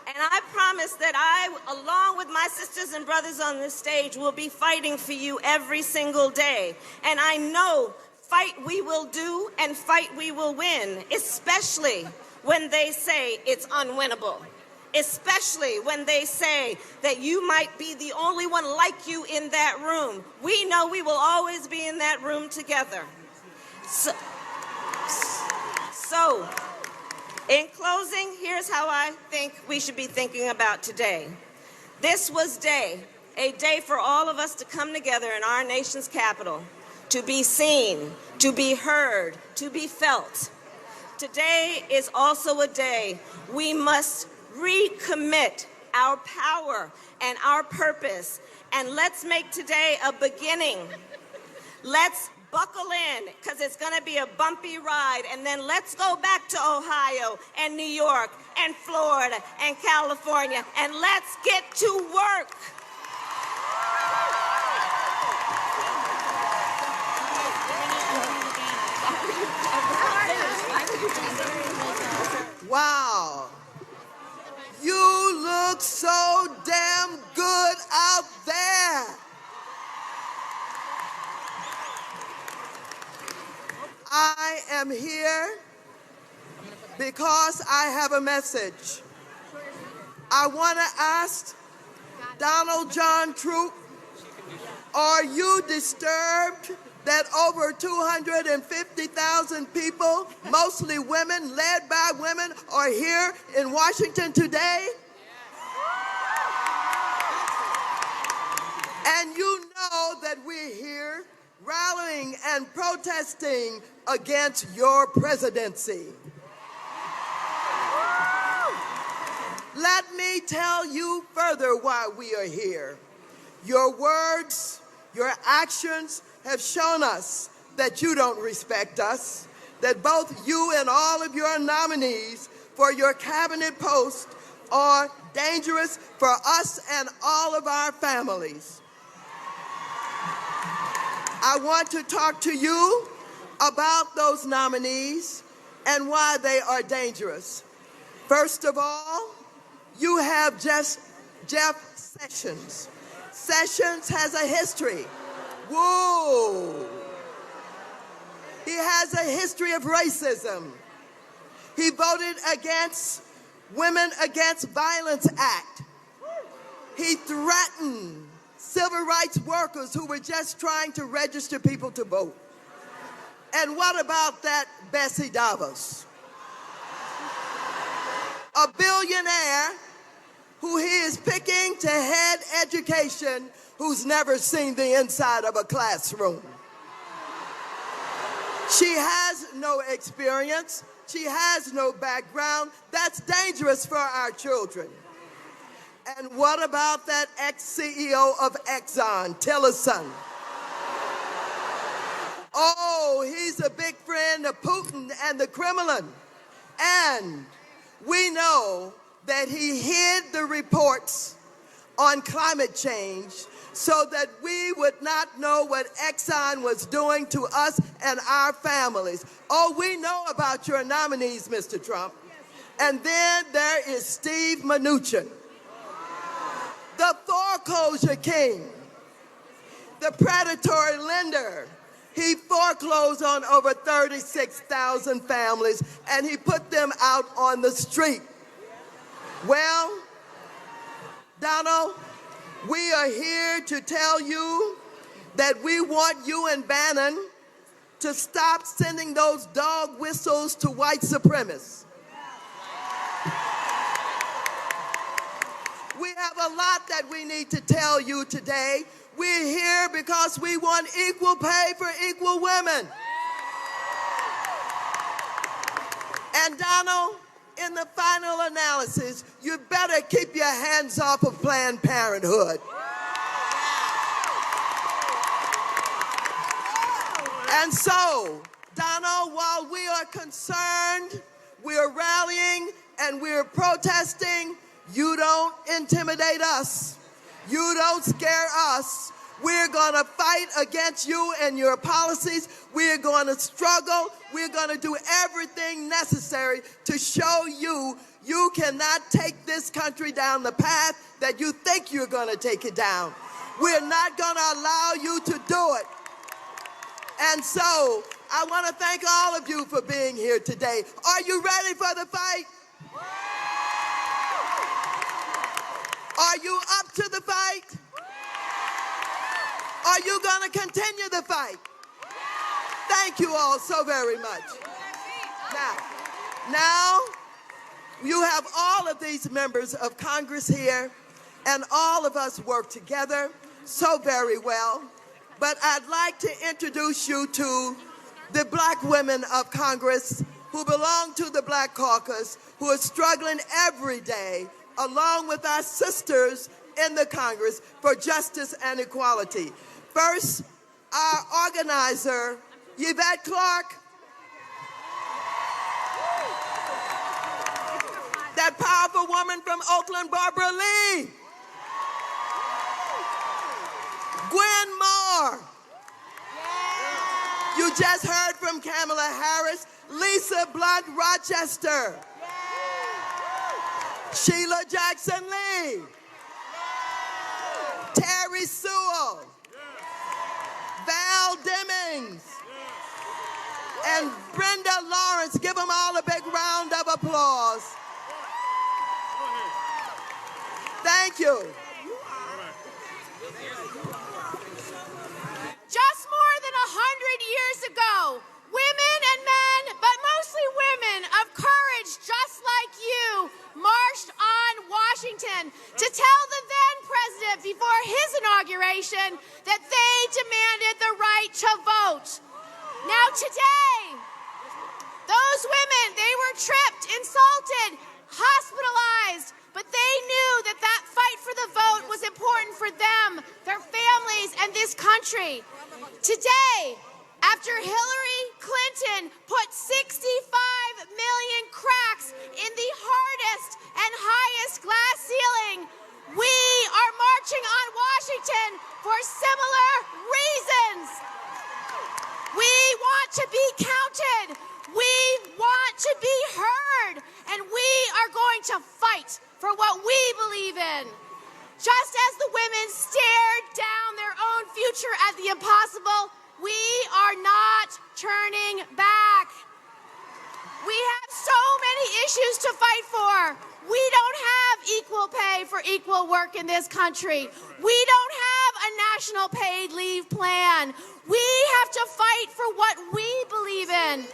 And I promise that I, along with my sisters and brothers on this stage, will be fighting for you every single day. And I know fight we will do and fight we will win, especially when they say it's unwinnable. Especially when they say that you might be the only one like you in that room. We know we will always be in that room together. So, in closing, here's how I think we should be thinking about today. This was a day for all of us to come together in our nation's capital, to be seen, to be heard, to be felt. Today is also a day we must recommit our power and our purpose, and let's make today a beginning. Let's buckle in, because it's going to be a bumpy ride, and then let's go back to Ohio and New York and Florida and California, and let's get to work. Wow. You look so damn good out there. I am here because I have a message. I want to ask Donald John Trump, are you disturbed that over 250,000 people, mostly women, led by women, are here in Washington today? And you know that we're here rallying and protesting against your presidency. Let me tell you further why we are here. Your words, your actions have shown us that you don't respect us, that both you and all of your nominees for your cabinet post are dangerous for us and all of our families. I want to talk to you about those nominees and why they are dangerous. First of all, you have just Jeff Sessions. Sessions has a history. Whoa! He has a history of racism. He voted against Women Against Violence Act. He threatened civil rights workers who were just trying to register people to vote. And what about that Bessie Davos? A billionaire who he is picking to head education, who's never seen the inside of a classroom. She has no experience. She has no background. That's dangerous for our children. And what about that ex-CEO of Exxon, Tillerson? Oh, he's a big friend of Putin and the Kremlin. And we know that he hid the reports on climate change so that we would not know what Exxon was doing to us and our families. Oh, we know about your nominees, Mr. Trump. And then there is Steve Mnuchin, the foreclosure king, the predatory lender. He foreclosed on over 36,000 families, and he put them out on the street. Well, Donald, we are here to tell you that we want you and Bannon to stop sending those dog whistles to white supremacists. We have a lot that we need to tell you today. We're here because we want equal pay for equal women. And Donald, in the final analysis, you better keep your hands off of Planned Parenthood. And so, Donald, while we are concerned, we are rallying and we are protesting, you don't intimidate us. You don't scare us. We're going to fight against you and your policies. We're going to struggle. We're going to do everything necessary to show you you cannot take this country down the path that you think you're going to take it down. We're not going to allow you to do it. And so I want to thank all of you for being here today. Are you ready for the fight? Are you up to the fight? Are you going to continue the fight? Thank you all so very much. Now, you have all of these members of Congress here, and all of us work together so very well. But I'd like to introduce you to the Black women of Congress who belong to the Black Caucus, who are struggling every day, along with our sisters in the Congress, for justice and equality. First, our organizer, Yvette Clarke. That powerful woman from Oakland, Barbara Lee. Gwen Moore. You just heard from Kamala Harris. Lisa Blunt Rochester. Sheila Jackson Lee. Terry Sewell. Val Demings. And Brenda Lawrence. Give them all a big round of applause. Thank you. Just more than 100 years ago, women and men, but mostly women of courage just like you, marched on Washington to tell the then president before his inauguration that they demanded the right to vote. Now today, those women, they were tripped, insulted, hospitalized, but they knew that that fight for the vote was important for them, their families, and this country. Today, after Hillary Clinton put 65 million cracks in the hardest and highest glass ceiling, we are marching on Washington for similar reasons. We want to be counted. We want to be heard. And we are going to fight for what we believe in. Just as the women stared down their own future at the impossible, we are not turning back. We have so many issues to fight for. We don't have equal pay for equal work in this country. We don't have a national paid leave plan. We have to fight for what we believe in.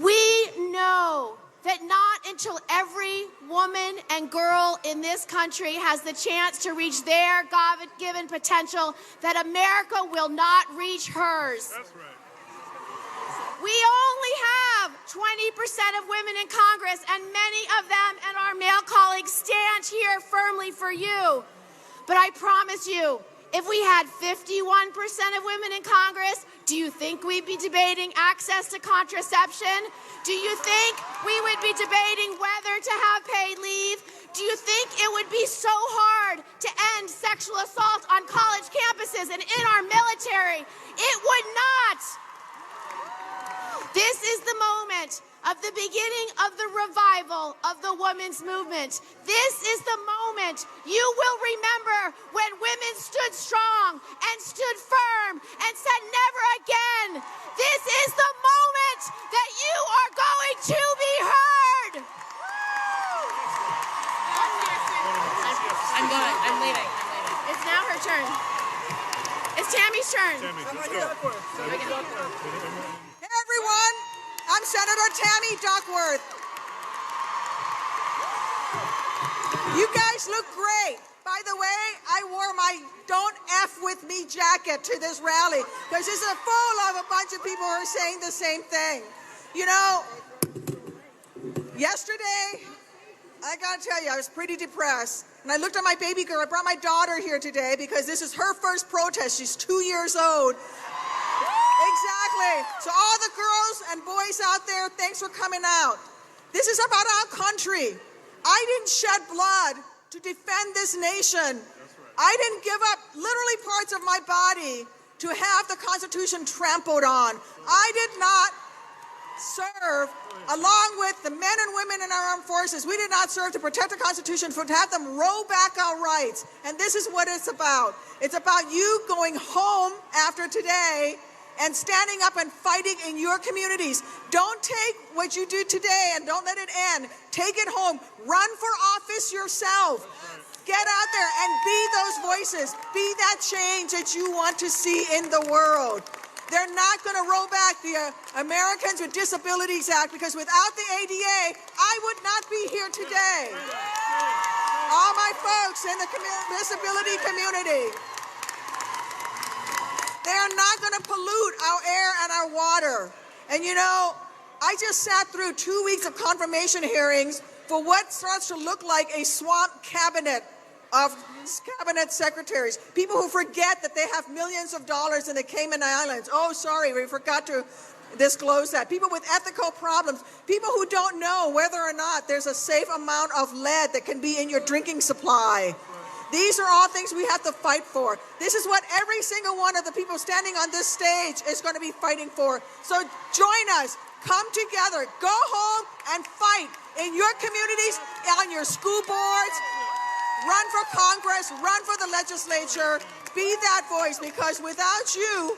We know that not until every woman and girl in this country has the chance to reach their God-given potential, that America will not reach hers. That's right. We only have 20% of women in Congress, and many of them and our male colleagues stand here firmly for you. But I promise you, if we had 51% of women in Congress, do you think we'd be debating access to contraception? Do you think we would be debating whether to have paid leave? Do you think it would be so hard to end sexual assault on college campuses and in our military? It would not. This is the moment of the beginning of the revival of the women's movement. This is the moment you will remember when women stood strong and stood firm and said never again. This is the moment that you are going to be heard. I'm going. I'm leaving. It's now her turn. It's Tammy's turn. Hey everyone, I'm Senator Tammy Duckworth. You guys look great. By the way, I wore my Don't F With Me jacket to this rally because this is full of a bunch of people who are saying the same thing. You know, yesterday, I gotta tell you, I was pretty depressed. And I looked at my baby girl. I brought my daughter here today because this is her first protest. She's 2 years old. Exactly. So all the girls and boys out there, thanks for coming out. This is about our country. I didn't shed blood to defend this nation. I didn't give up literally parts of my body to have the Constitution trampled on. I did not serve, along with the men and women in our armed forces, we did not serve to protect the Constitution, to have them roll back our rights. And this is what it's about. It's about you going home after today and standing up and fighting in your communities. Don't take what you do today and don't let it end. Take it home. Run for office yourself. Get out there and be those voices. Be that change that you want to see in the world. They're not going to roll back the Americans with Disabilities Act, because without the ADA, I would not be here today. All my folks in the disability community, they are not going to pollute our air and our water. And you know, I just sat through 2 weeks of confirmation hearings for what starts to look like a swamp cabinet of cabinet secretaries, people who forget that they have millions of dollars in the Cayman Islands. Oh, sorry, we forgot to disclose that. People with ethical problems, people who don't know whether or not there's a safe amount of lead that can be in your drinking supply. These are all things we have to fight for. This is what every single one of the people standing on this stage is going to be fighting for. So join us. Come together. Go home and fight in your communities, on your school boards. Run for Congress, run for the legislature, be that voice, because without you,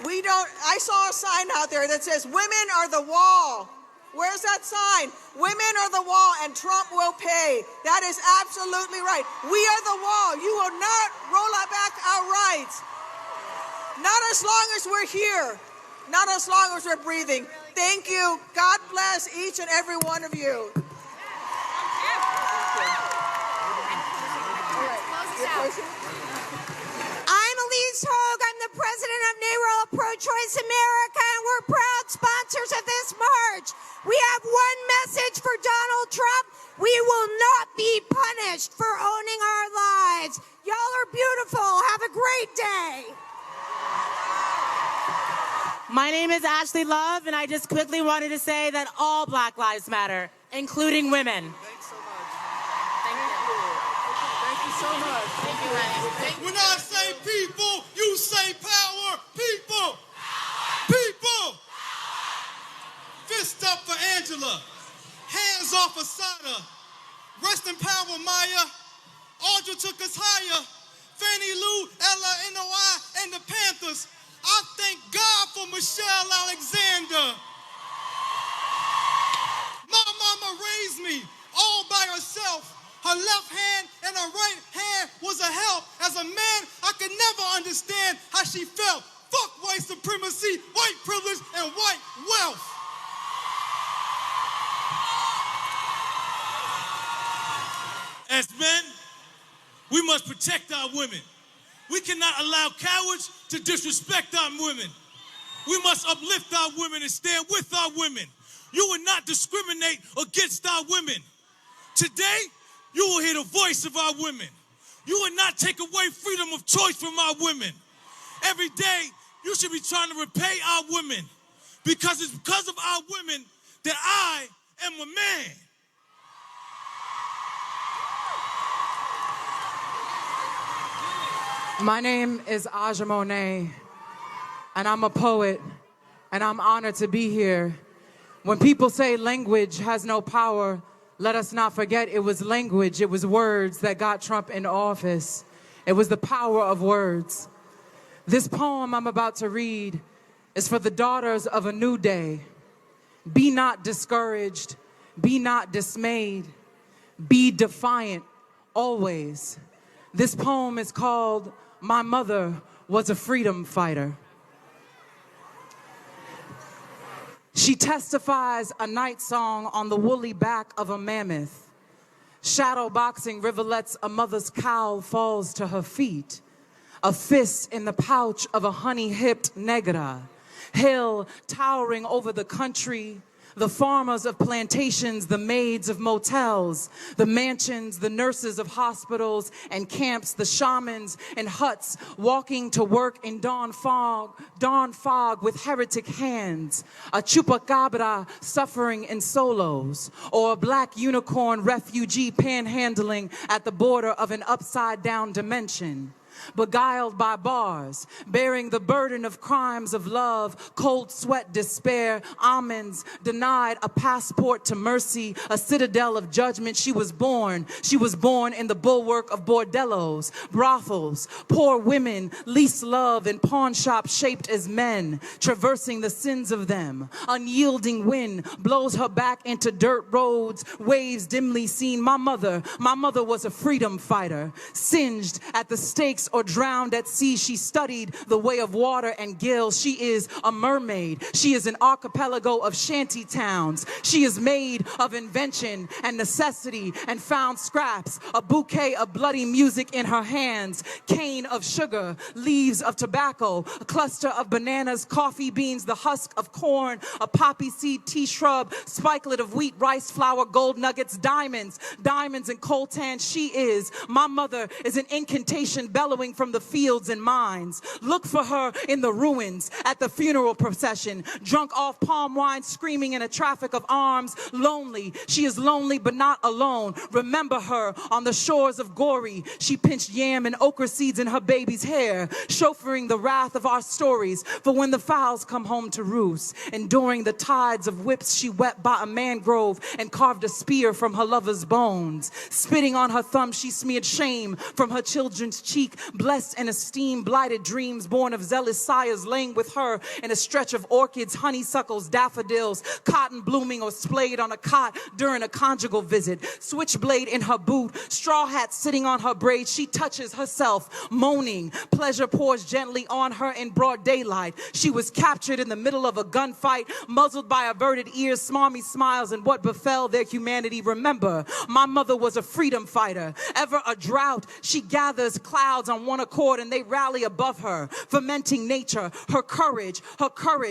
we don't. I saw a sign out there that says, women are the wall. Where's that sign? Women are the wall and Trump will pay. That is absolutely right. We are the wall. You will not roll back our rights. Not as long as we're here. Not as long as we're breathing. Thank you. God bless each and every one of you. I'm Elise Hogue. I'm the president of NARAL Pro-Choice America, and we're proud sponsors of this march. We have one message for Donald Trump. We will not be punished for owning our lives. Y'all are beautiful. Have a great day. My name is Ashley Love, and I just quickly wanted to say that all Black lives matter, including women. Thanks so much. Thank you so much. Thank you, honey. When I say people, you say power. People. People. Fist up for Angela. Hands off Asada. Rest in power, Maya. Audra took us higher. Fannie Lou, Ella, NOI, and the Panthers. I thank God for Michelle Alexander. My mama raised me all by herself. Her left hand and her right hand was a help. As a man, I could never understand how she felt. Fuck white supremacy, white privilege, and white wealth. As men, we must protect our women. We cannot allow cowards to disrespect our women. We must uplift our women and stand with our women. You will not discriminate against our women. Today, you will hear the voice of our women. You will not take away freedom of choice from our women. Every day, you should be trying to repay our women, because it's because of our women that I am a man. My name is Aja Monet, and I'm a poet, and I'm honored to be here. When people say language has no power, let us not forget it was language, it was words that got Trump in office. It was the power of words. This poem I'm about to read is for the daughters of a new day. Be not discouraged, be not dismayed, be defiant always. This poem is called My Mother Was a Freedom Fighter. She testifies a night song on the woolly back of a mammoth. Shadow boxing rivulets, a mother's cowl falls to her feet. A fist in the pouch of a honey-hipped negra. Hill towering over the country. The farmers of plantations, the maids of motels, the mansions, the nurses of hospitals and camps, the shamans in huts, walking to work in dawn fog with heretic hands, a chupacabra suffering in solos, or a black unicorn refugee panhandling at the border of an upside-down dimension. Beguiled by bars, bearing the burden of crimes of love, cold sweat, despair, almonds, denied a passport to mercy, a citadel of judgment. She was born in the bulwark of bordellos, brothels, poor women, least love, and pawn shops shaped as men, traversing the sins of them. Unyielding wind blows her back into dirt roads, waves dimly seen. My mother was a freedom fighter, singed at the stakes or drowned at sea. She studied the way of water and gills. She is a mermaid. She is an archipelago of shanty towns. She is made of invention and necessity and found scraps, a bouquet of bloody music in her hands, cane of sugar, leaves of tobacco, a cluster of bananas, coffee beans, the husk of corn, a poppy seed tea shrub, spikelet of wheat, rice flour, gold nuggets, diamonds and coltan. She is, my mother is an incantation bellowing from the fields and mines. Look for her in the ruins, at the funeral procession, drunk off palm wine, screaming in a traffic of arms, lonely. She is lonely but not alone. Remember her on the shores of Gory. She pinched yam and okra seeds in her baby's hair, chauffeuring the wrath of our stories for when the fowls come home to roost. Enduring the tides of whips she wept by a mangrove and carved a spear from her lover's bones. Spitting on her thumb, she smeared shame from her children's cheek. Blessed and esteemed, blighted dreams born of zealous sires laying with her in a stretch of orchids, honeysuckles, daffodils, cotton blooming or splayed on a cot during a conjugal visit. Switchblade in her boot, straw hat sitting on her braids. She touches herself, moaning. Pleasure pours gently on her in broad daylight. She was captured in the middle of a gunfight, muzzled by averted ears, smarmy smiles, and what befell their humanity. Remember, my mother was a freedom fighter. Ever a drought, she gathers clouds on one accord and they rally above her, fermenting nature. Her courage,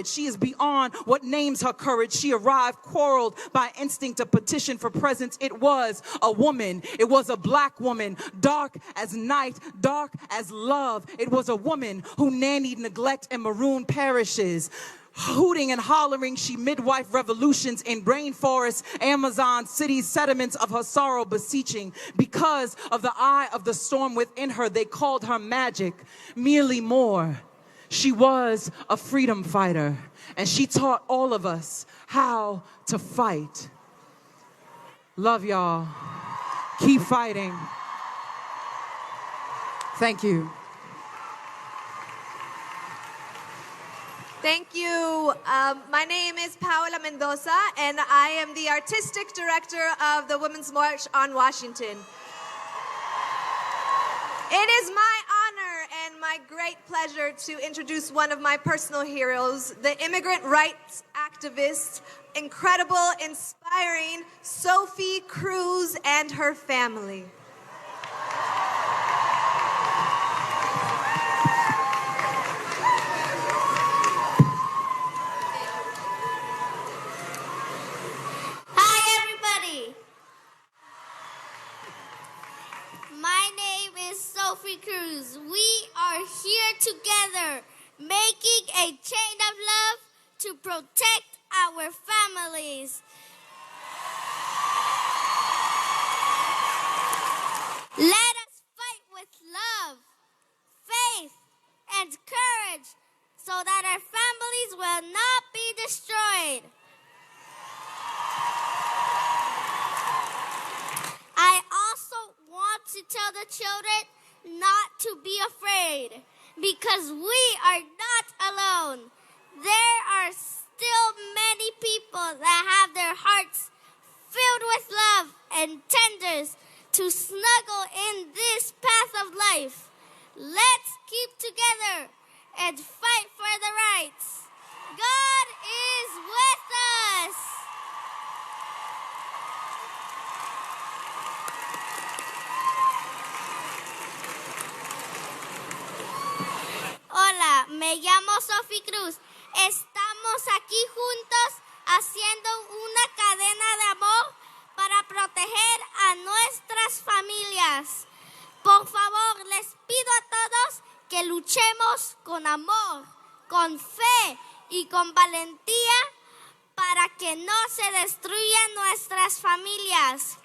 she is beyond what names her courage. She arrived quarreled by instinct, a petition for presence. It was a woman. It was a black woman, dark as night, dark as love. It was a woman who nannied neglect and marooned parishes. Hooting and hollering, she midwife revolutions in rainforests, Amazon, cities, sediments of her sorrow beseeching. Because of the eye of the storm within her, they called her magic, merely more. She was a freedom fighter, and she taught all of us how to fight. Love y'all. Keep fighting. Thank you. Thank you. My name is Paola Mendoza, and I am the artistic director of the Women's March on Washington. It is my honor and my great pleasure to introduce one of my personal heroes, the immigrant rights activist, incredible, inspiring Sophie Cruz and her family. Sophie Cruz. We are here together, making a chain of love to protect our families. Let us fight with love, faith, and courage so that our families will not be destroyed. I also want to tell the children not to be afraid, because we are not alone. There are still many people that have their hearts filled with love and tenders to snuggle in this path of life. Let's keep together and fight for the rights. God is with us. Hola, me llamo Sophie Cruz. Estamos aquí juntos haciendo una cadena de amor para proteger a nuestras familias. Por favor, les pido a todos que luchemos con amor, con fe y con valentía para que no se destruyan nuestras familias.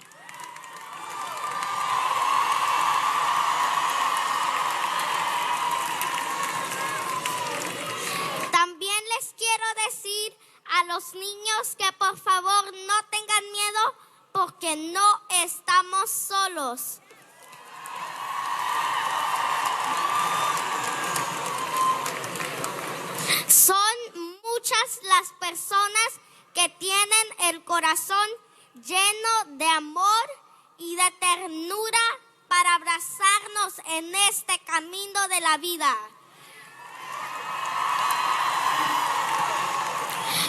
También les quiero decir a los niños que por favor no tengan miedo porque no estamos solos. Son muchas las personas que tienen el corazón lleno de amor y de ternura para abrazarnos en este camino de la vida.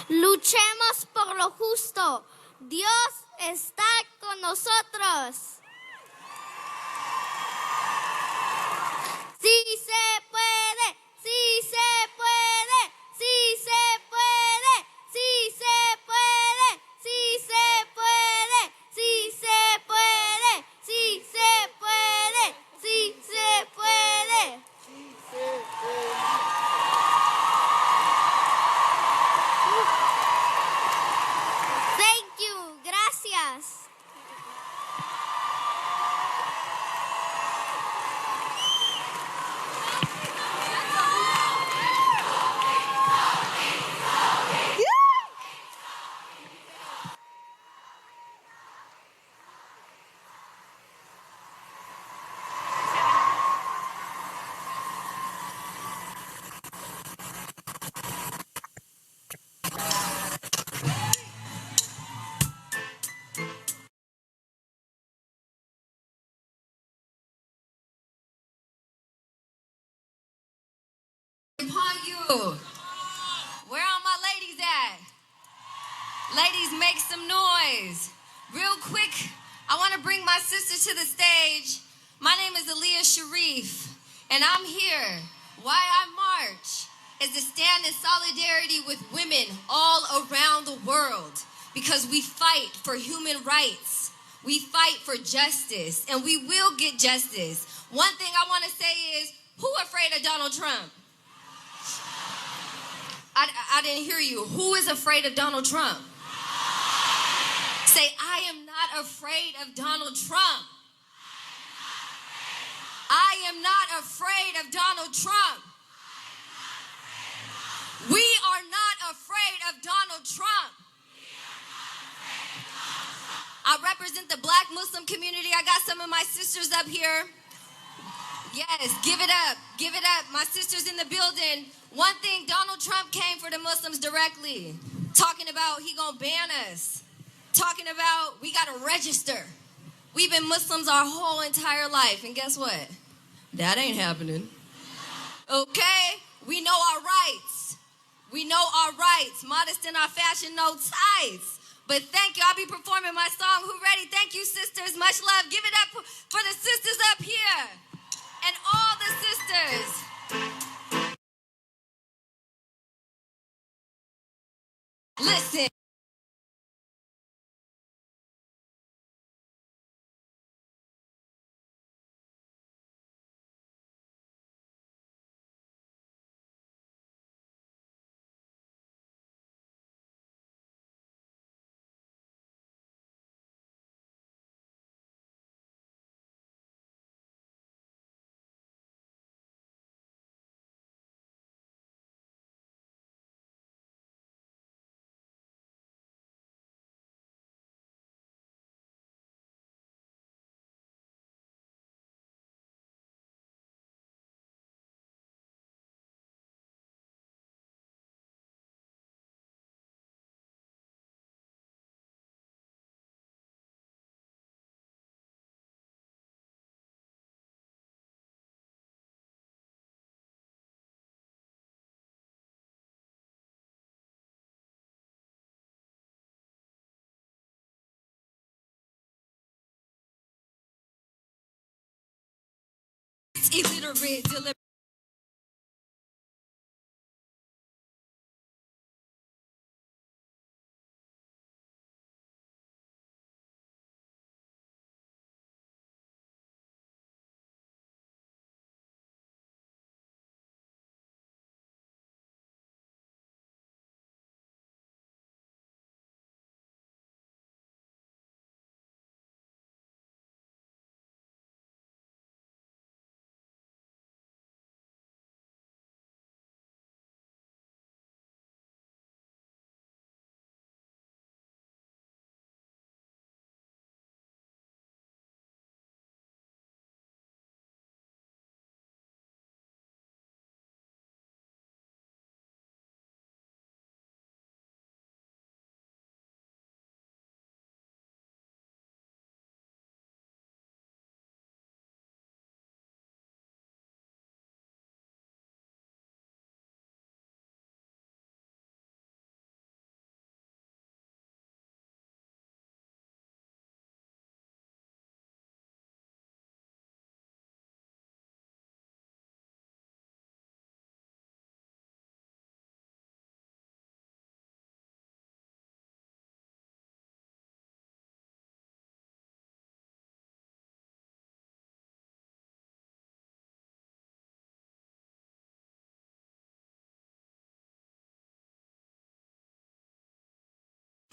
Luchemos por lo justo. Dios está con nosotros. Sí se puede, sí se puede, sí se puede, sí se puede, sí se puede, sí se puede, sí se puede, sí se puede. Thank you, gracias. Upon you. Where are my ladies at? Ladies, make some noise. Real quick, I want to bring my sister to the stage. My name is Aaliyah Sharif, and I'm here. Why I march is to stand in solidarity with women all around the world, because we fight for human rights. We fight for justice, and we will get justice. One thing I want to say is, who afraid of Donald Trump? I didn't hear you. Who is afraid of Donald Trump? Say, I am not afraid of Donald Trump. I am not afraid of Donald Trump. We are not afraid of Donald Trump. I represent the Black Muslim community. I got some of my sisters up here. Yes, give it up. Give it up. My sisters in the building. One thing, Donald Trump came for the Muslims directly. Talking about he gonna ban us. Talking about we gotta register. We've been Muslims our whole entire life. And guess what? That ain't happening. Okay? We know our rights. We know our rights. Modest in our fashion, no tights. But thank you. I'll be performing my song. Who ready? Thank you, sisters. Much love. Give it up for the sisters up here. And all the sisters. Listen. Illiterate,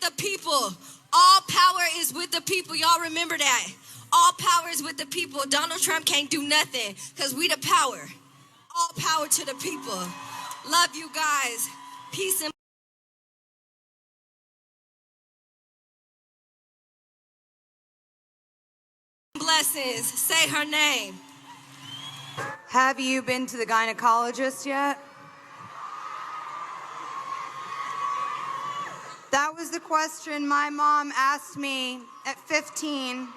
the people. All power is with the people. Y'all remember that. All power is with the people. Donald Trump can't do nothing because we the power. All power to the people. Love you guys. Peace and blessings. Say her name. Have you been to the gynecologist yet? That was the question my mom asked me at 15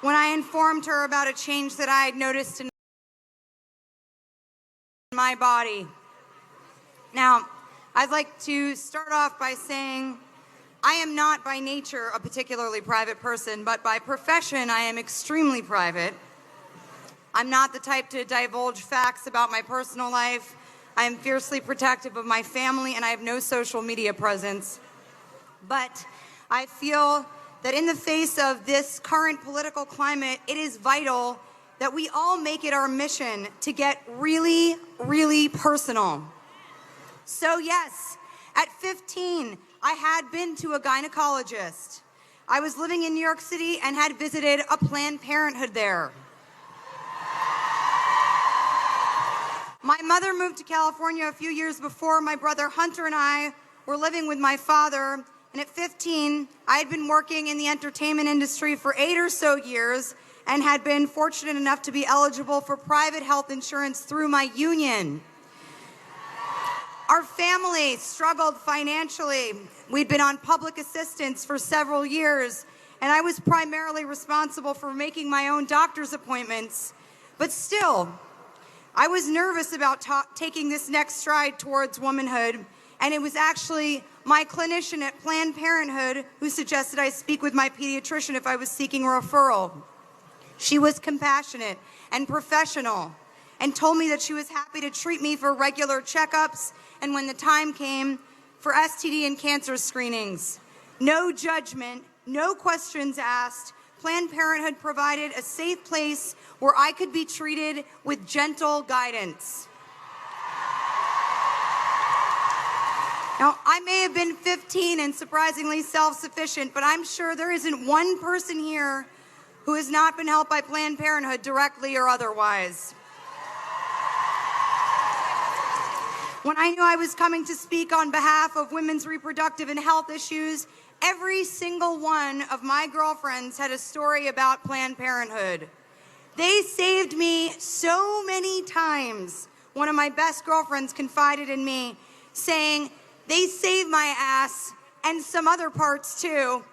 when I informed her about a change that I had noticed in my body. Now, I'd like to start off by saying I am not by nature a particularly private person, but by profession I am extremely private. I'm not the type to divulge facts about my personal life. I am fiercely protective of my family, and I have no social media presence. But I feel that in the face of this current political climate, it is vital that we all make it our mission to get really, really personal. So yes, at 15, I had been to a gynecologist. I was living in New York City and had visited a Planned Parenthood there. My mother moved to California a few years before. My brother Hunter and I were living with my father. And at 15, I had been working in the entertainment industry for 8 or so years and had been fortunate enough to be eligible for private health insurance through my union. Our family struggled financially. We'd been on public assistance for several years, and I was primarily responsible for making my own doctor's appointments. But still, I was nervous about taking this next stride towards womanhood, and it was actually my clinician at Planned Parenthood who suggested I speak with my pediatrician if I was seeking a referral. She was compassionate and professional and told me that she was happy to treat me for regular checkups and when the time came, for STD and cancer screenings. No judgment, no questions asked. Planned Parenthood provided a safe place where I could be treated with gentle guidance. Now, I may have been 15 and surprisingly self-sufficient, but I'm sure there isn't one person here who has not been helped by Planned Parenthood directly or otherwise. When I knew I was coming to speak on behalf of women's reproductive and health issues, every single one of my girlfriends had a story about Planned Parenthood. They saved me so many times. One of my best girlfriends confided in me, saying, "They saved my ass and some other parts too."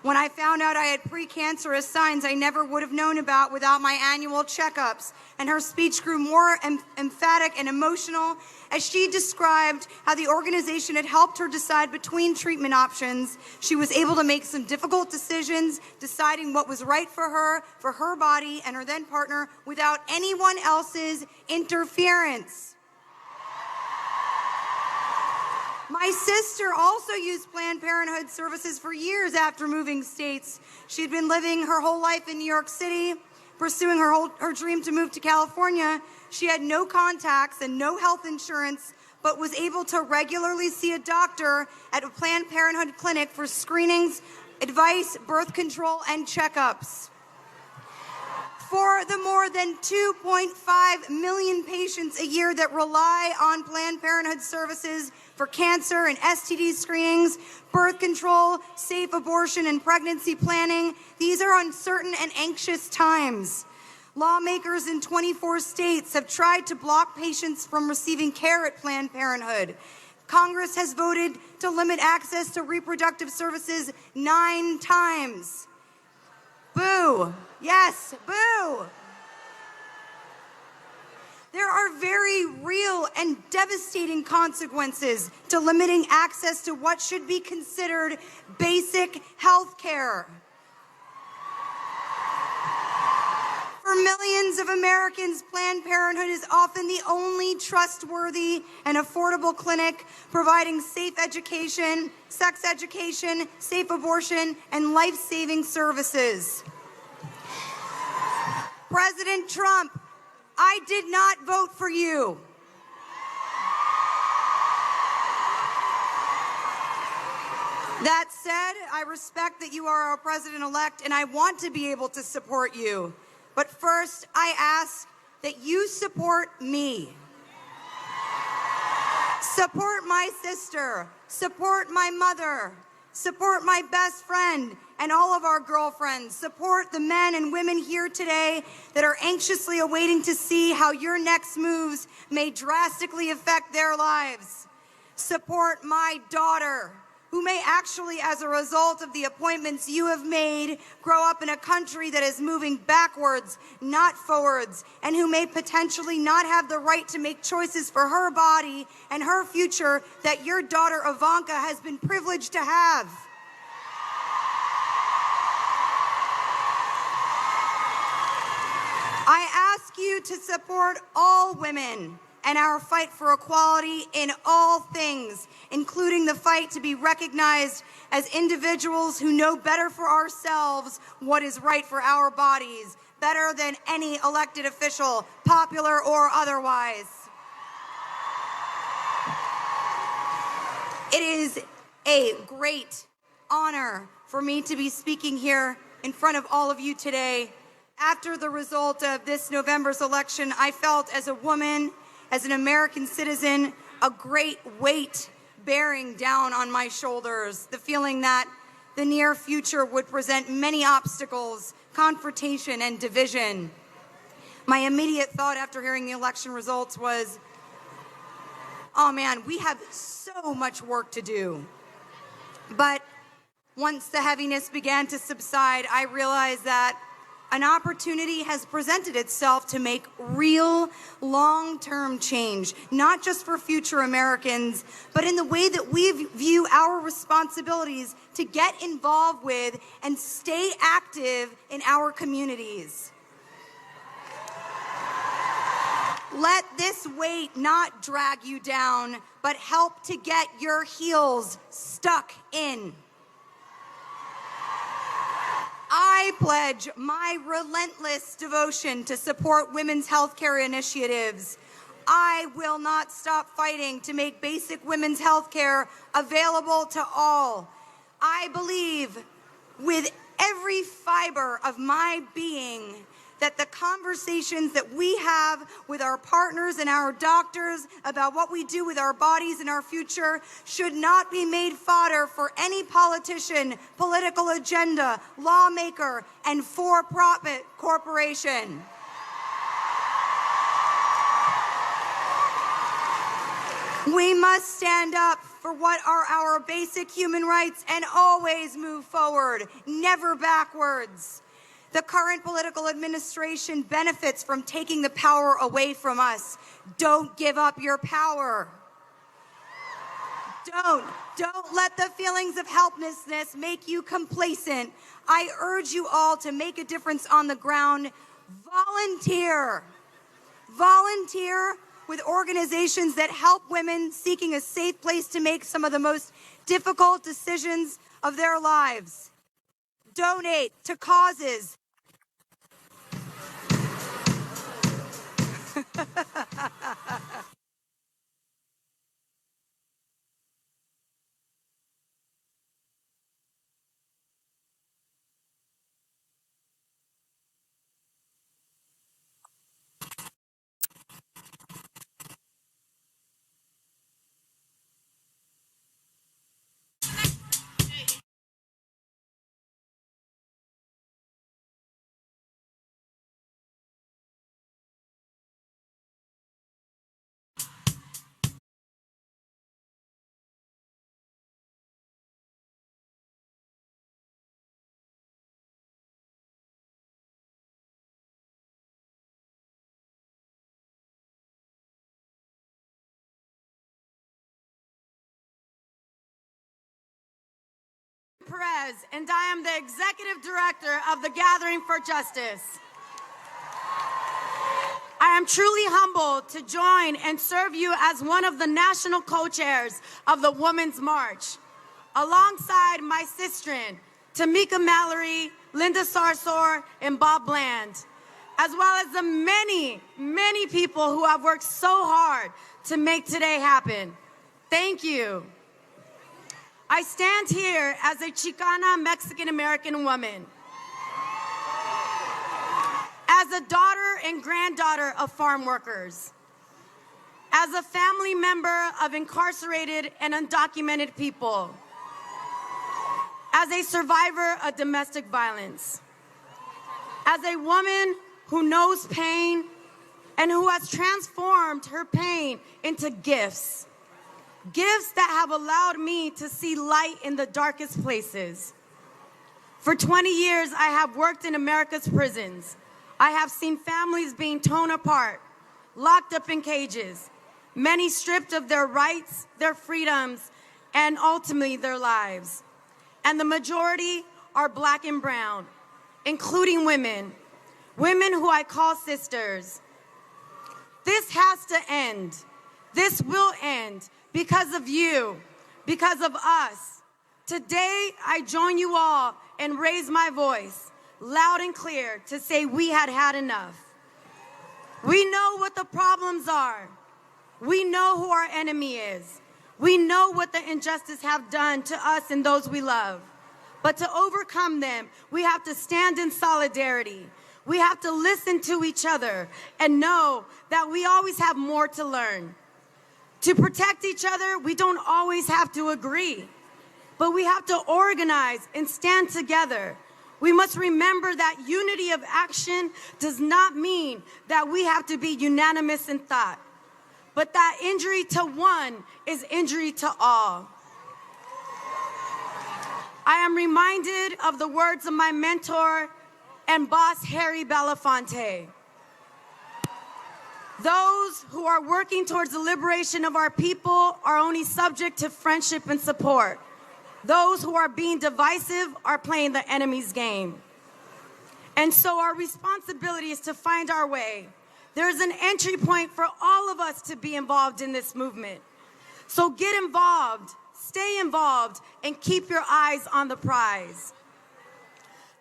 When I found out I had precancerous signs I never would have known about without my annual checkups, and her speech grew more emphatic and emotional as she described how the organization had helped her decide between treatment options. She was able to make some difficult decisions, deciding what was right for her body, and her then partner without anyone else's interference. My sister also used Planned Parenthood services for years after moving states. She'd been living her whole life in New York City, pursuing her dream to move to California. She had no contacts and no health insurance, but was able to regularly see a doctor at a Planned Parenthood clinic for screenings, advice, birth control, and checkups. For the more than 2.5 million patients a year that rely on Planned Parenthood services for cancer and STD screenings, birth control, safe abortion, and pregnancy planning, these are uncertain and anxious times. Lawmakers in 24 states have tried to block patients from receiving care at Planned Parenthood. Congress has voted to limit access to reproductive services 9 times. Boo. Yes, boo. There are very real and devastating consequences to limiting access to what should be considered basic health care. For millions of Americans, Planned Parenthood is often the only trustworthy and affordable clinic providing safe education, sex education, safe abortion, and life-saving services. President Trump, I did not vote for you. That said, I respect that you are our president-elect, and I want to be able to support you. But first, I ask that you support me. Support my sister, support my mother, support my best friend and all of our girlfriends. Support the men and women here today that are anxiously awaiting to see how your next moves may drastically affect their lives. Support my daughter, who may actually, as a result of the appointments you have made, grow up in a country that is moving backwards, not forwards, and who may potentially not have the right to make choices for her body and her future that your daughter Ivanka has been privileged to have. I ask you to support all women and our fight for equality in all things, including the fight to be recognized as individuals who know better for ourselves what is right for our bodies, better than any elected official, popular or otherwise. It is a great honor for me to be speaking here in front of all of you today. After the result of this November's election, I felt as a woman, as an American citizen, a great weight bearing down on my shoulders, the feeling that the near future would present many obstacles, confrontation, and division. My immediate thought after hearing the election results was, oh man, we have so much work to do. But once the heaviness began to subside, I realized that an opportunity has presented itself to make real long-term change, not just for future Americans, but in the way that we view our responsibilities to get involved with and stay active in our communities. Let this weight not drag you down, but help to get your heels stuck in. I pledge my relentless devotion to support women's health care initiatives. I will not stop fighting to make basic women's health care available to all. I believe with every fiber of my being that the conversations that we have with our partners and our doctors about what we do with our bodies and our future should not be made fodder for any politician, political agenda, lawmaker, and for-profit corporation. We must stand up for what are our basic human rights and always move forward, never backwards. The current political administration benefits from taking the power away from us. Don't give up your power. Don't let the feelings of helplessness make you complacent. I urge you all to make a difference on the ground. Volunteer. Volunteer with organizations that help women seeking a safe place to make some of the most difficult decisions of their lives. Donate to causes. Perez, and I am the Executive Director of the Gathering for Justice. I am truly humbled to join and serve you as one of the national co-chairs of the Women's March, alongside my sistren, Tamika Mallory, Linda Sarsour, and Bob Bland, as well as the many, many people who have worked so hard to make today happen. Thank you. I stand here as a Chicana Mexican-American woman, as a daughter and granddaughter of farm workers, as a family member of incarcerated and undocumented people, as a survivor of domestic violence, as a woman who knows pain and who has transformed her pain into gifts. Gifts that have allowed me to see light in the darkest places. For 20 years, I have worked in America's prisons. I have seen families being torn apart, locked up in cages, many stripped of their rights, their freedoms, and ultimately their lives. And the majority are Black and brown, including women, women who I call sisters. This has to end. This will end because of you, because of us. Today, I join you all and raise my voice loud and clear to say we had had enough. We know what the problems are. We know who our enemy is. We know what the injustice have done to us and those we love. But to overcome them, we have to stand in solidarity. We have to listen to each other and know that we always have more to learn. To protect each other, we don't always have to agree, but we have to organize and stand together. We must remember that unity of action does not mean that we have to be unanimous in thought, but that injury to one is injury to all. I am reminded of the words of my mentor and boss, Harry Belafonte. Those who are working towards the liberation of our people are only subject to friendship and support. Those who are being divisive are playing the enemy's game. And so our responsibility is to find our way. There's an entry point for all of us to be involved in this movement. So get involved, stay involved, and keep your eyes on the prize.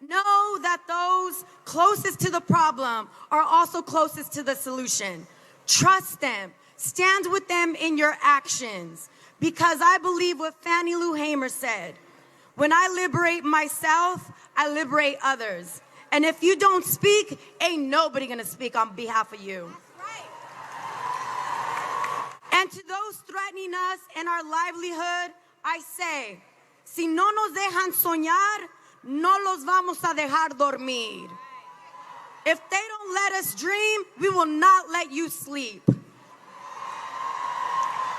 Know that those closest to the problem are also closest to the solution. Trust them. Stand with them in your actions. Because I believe what Fannie Lou Hamer said, when I liberate myself, I liberate others. And if you don't speak, ain't nobody gonna speak on behalf of you. And to those threatening us and our livelihood, I say, si no nos dejan soñar, no los vamos a dejar dormir. If they don't let us dream, we will not let you sleep.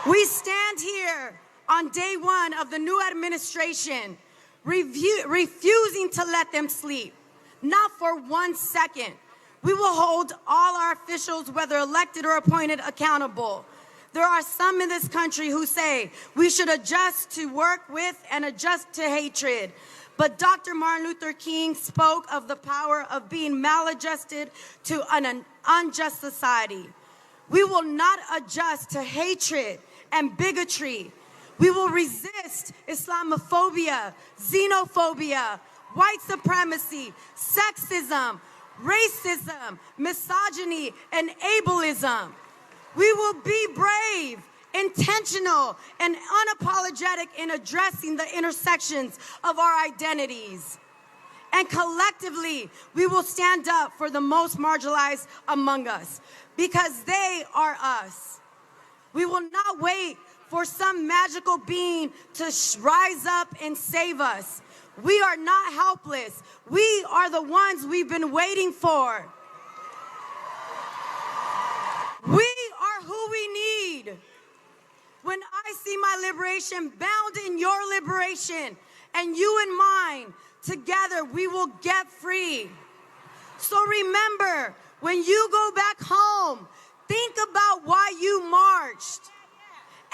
We stand here on day one of the new administration, refusing to let them sleep, not for 1 second. We will hold all our officials, whether elected or appointed, accountable. There are some in this country who say we should adjust to work with and adjust to hatred. But Dr. Martin Luther King spoke of the power of being maladjusted to an unjust society. We will not adjust to hatred and bigotry. We will resist Islamophobia, xenophobia, white supremacy, sexism, racism, misogyny, and ableism. We will be brave, intentional, and unapologetic in addressing the intersections of our identities. And collectively, we will stand up for the most marginalized among us, because they are us. We will not wait for some magical being to rise up and save us. We are not helpless. We are the ones we've been waiting for. We are who we need. When I see my liberation bound in your liberation and you in mine, together we will get free. So remember, when you go back home, think about why you marched.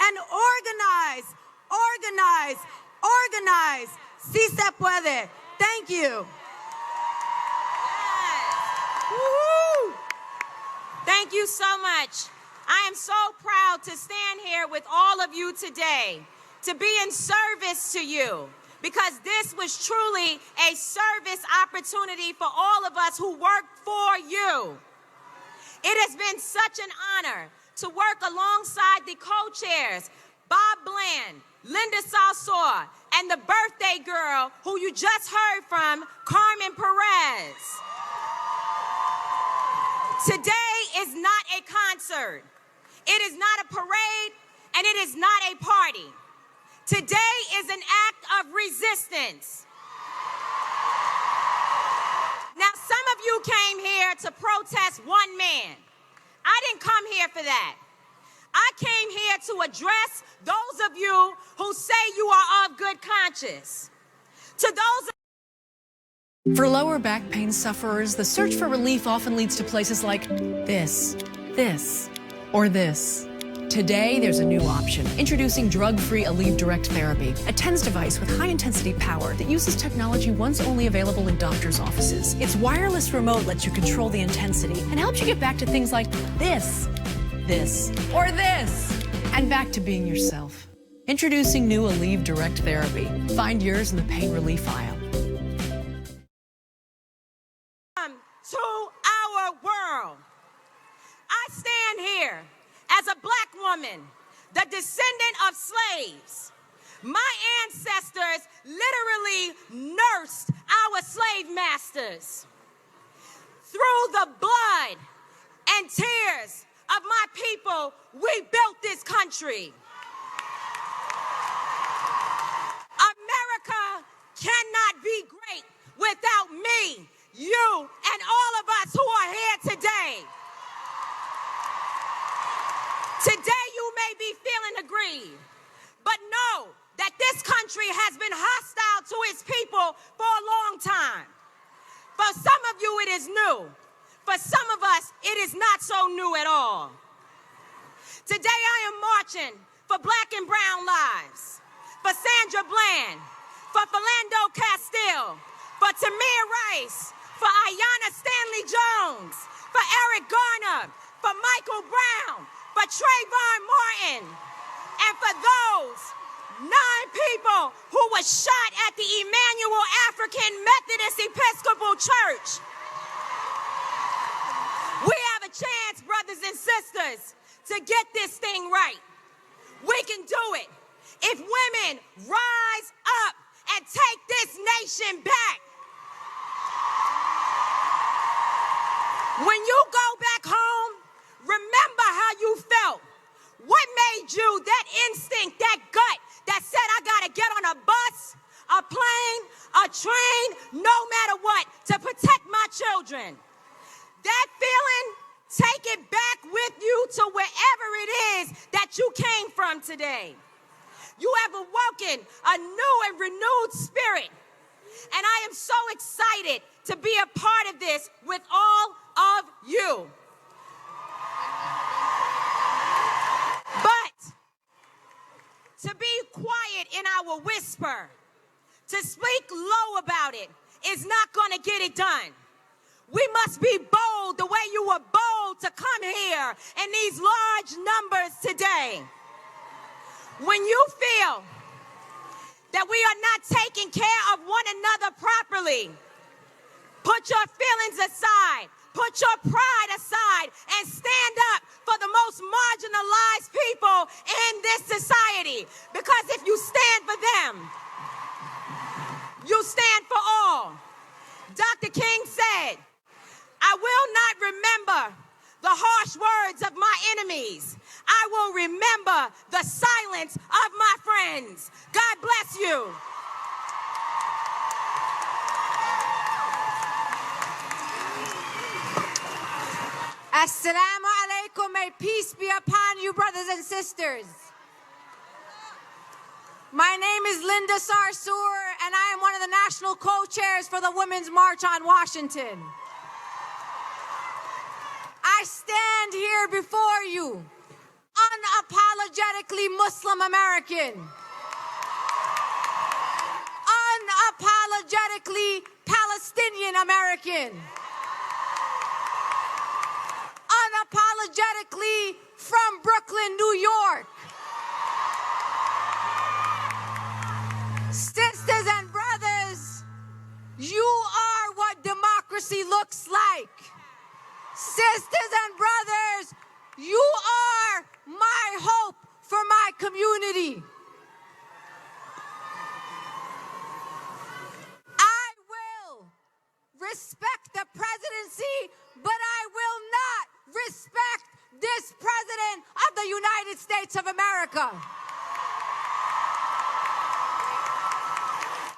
And organize, organize, organize. Si se puede. Thank you. Woo! Thank you so much. I am so proud to stand here with all of you today, to be in service to you, because this was truly a service opportunity for all of us who work for you. It has been such an honor to work alongside the co-chairs, Bob Bland, Linda Salsor, and the birthday girl who you just heard from, Carmen Perez. Today is not a concert. It is not a parade, and it is not a party. Today is an act of resistance. Now, some of you came here to protest one man. I didn't come here for that. I came here to address those of you who say you are of good conscience. To those For lower back pain sufferers, the search for relief often leads to places like this, or this. Today, there's a new option. Introducing drug-free Aleve Direct Therapy, a TENS device with high-intensity power that uses technology once only available in doctors' offices. Its wireless remote lets you control the intensity and helps you get back to things like this, or this, and back to being yourself. Introducing new Aleve Direct Therapy. Find yours in the pain relief aisle. To our world. I stand here as a black woman, the descendant of slaves. My ancestors literally nursed our slave masters. Through the blood and tears of my people, we built this country. America cannot be great without me, you, and all of us who are here today. Today you may be feeling aggrieved, but know that this country has been hostile to its people for a long time. For some of you it is new. For some of us it is not so new at all. Today I am marching for black and brown lives, for Sandra Bland, for Philando Castile, for Tamir Rice, for Ayanna Stanley Jones, for Eric Garner, for Michael Brown, for Trayvon Martin, and for those 9 people who were shot at the Emmanuel African Methodist Episcopal Church. We have a chance, brothers and sisters, to get this thing right. We can do it if women rise up and take this nation back. When you go back home, remember how you felt. What made you that instinct, that gut that said, I gotta get on a bus, a plane, a train, no matter what, to protect my children? That feeling, take it back with you to wherever it is that you came from today. You have awoken a new and renewed spirit. And I am so excited to be a part of this with all of you. But to be quiet in our whisper, to speak low about it, is not going to get it done. We must be bold the way you were bold to come here in these large numbers today. When you feel that we are not taking care of one another properly, put your feelings aside, put your pride aside, and stand up for the most marginalized people in this society. Because if you stand for them, you stand for all. Dr. King said, I will not remember the harsh words of my enemies. I will remember the silence of my friends. God bless you. Assalamu alaikum, may peace be upon you, brothers and sisters. My name is Linda Sarsour, and I am one of the national co-chairs for the Women's March on Washington. I stand here before you, unapologetically Muslim American, unapologetically Palestinian American, unapologetically from Brooklyn, New York. Sisters and brothers, you are what democracy looks like. Sisters and brothers, you are my hope for my community. United States of America.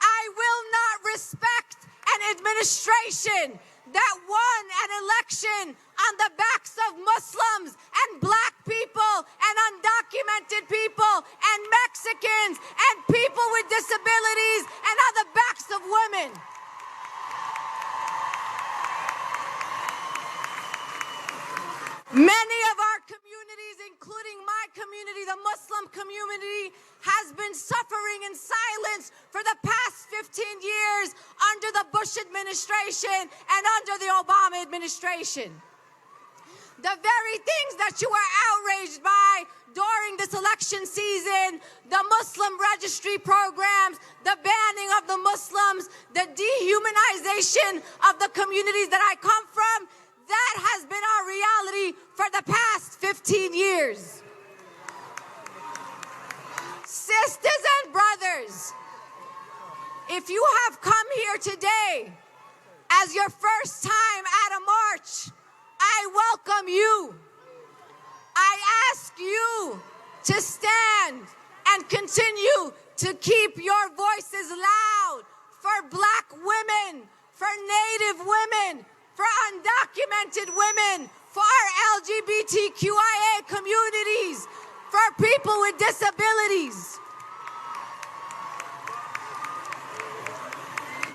I will not respect an administration that won an election on the backs of Muslims and black people and undocumented people and Mexicans and people with disabilities and on the backs of women. Many of our communities, including my community, the Muslim community, has been suffering in silence for the past 15 years under the Bush administration and under the Obama administration. The very things that you were outraged by during this election season, the Muslim registry programs, the banning of the Muslims, the dehumanization of the communities that I come from, that has been our reality for the past 15 years. Sisters and brothers, if you have come here today as your first time at a march, I welcome you. I ask you to stand and continue to keep your voices loud for black women, for Native women, for undocumented women, for our LGBTQIA communities, for people with disabilities.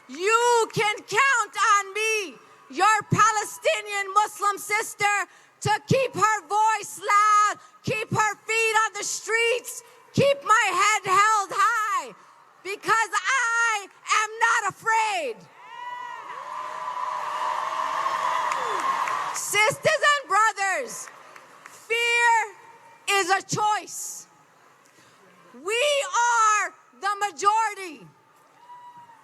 You can count on me, your Palestinian Muslim sister, to keep her voice loud, keep her feet on the streets, keep my head held high, because I am not afraid. Sisters and brothers, fear is a choice. We are the majority.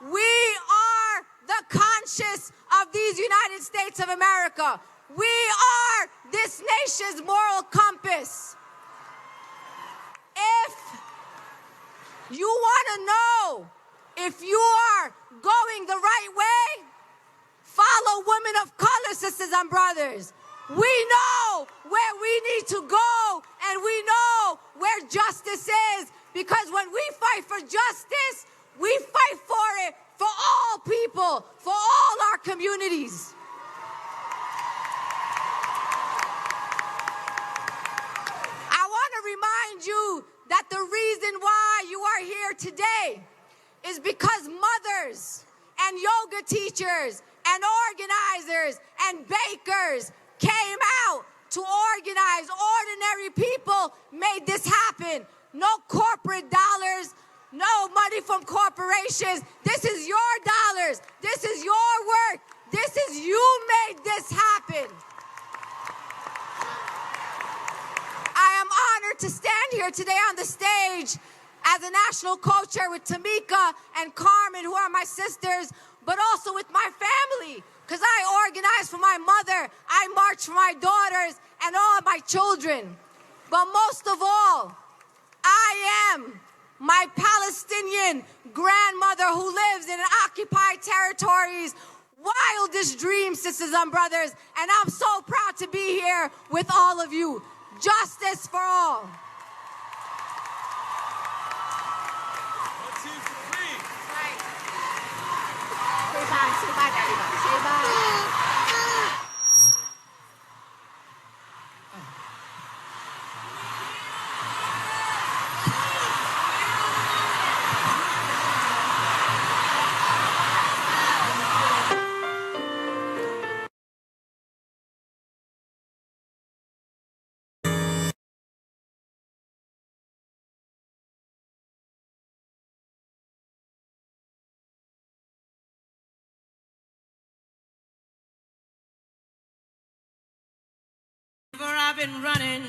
We are the conscience of these United States of America. We are this nation's moral compass. If you want to know if you are going the right way, follow women of color, sisters and brothers. We know where we need to go, and we know where justice is, because when we fight for justice, we fight for it for all people, for all our communities. I want to remind you that the reason why you are here today is because mothers and yoga teachers and organizers and bakers came out to organize. Ordinary people made this happen. No corporate dollars, no money from corporations. This is your dollars. This is your work. This is you made this happen. I am honored to stand here today on the stage as a national co-chair with Tamika and Carmen, who are my sisters, but also with my family, because I organize for my mother, I march for my daughters and all my children. But most of all, I am my Palestinian grandmother who lives in occupied territories, wildest dreams, sisters and brothers, and I'm so proud to be here with all of you. Justice for all. I've been running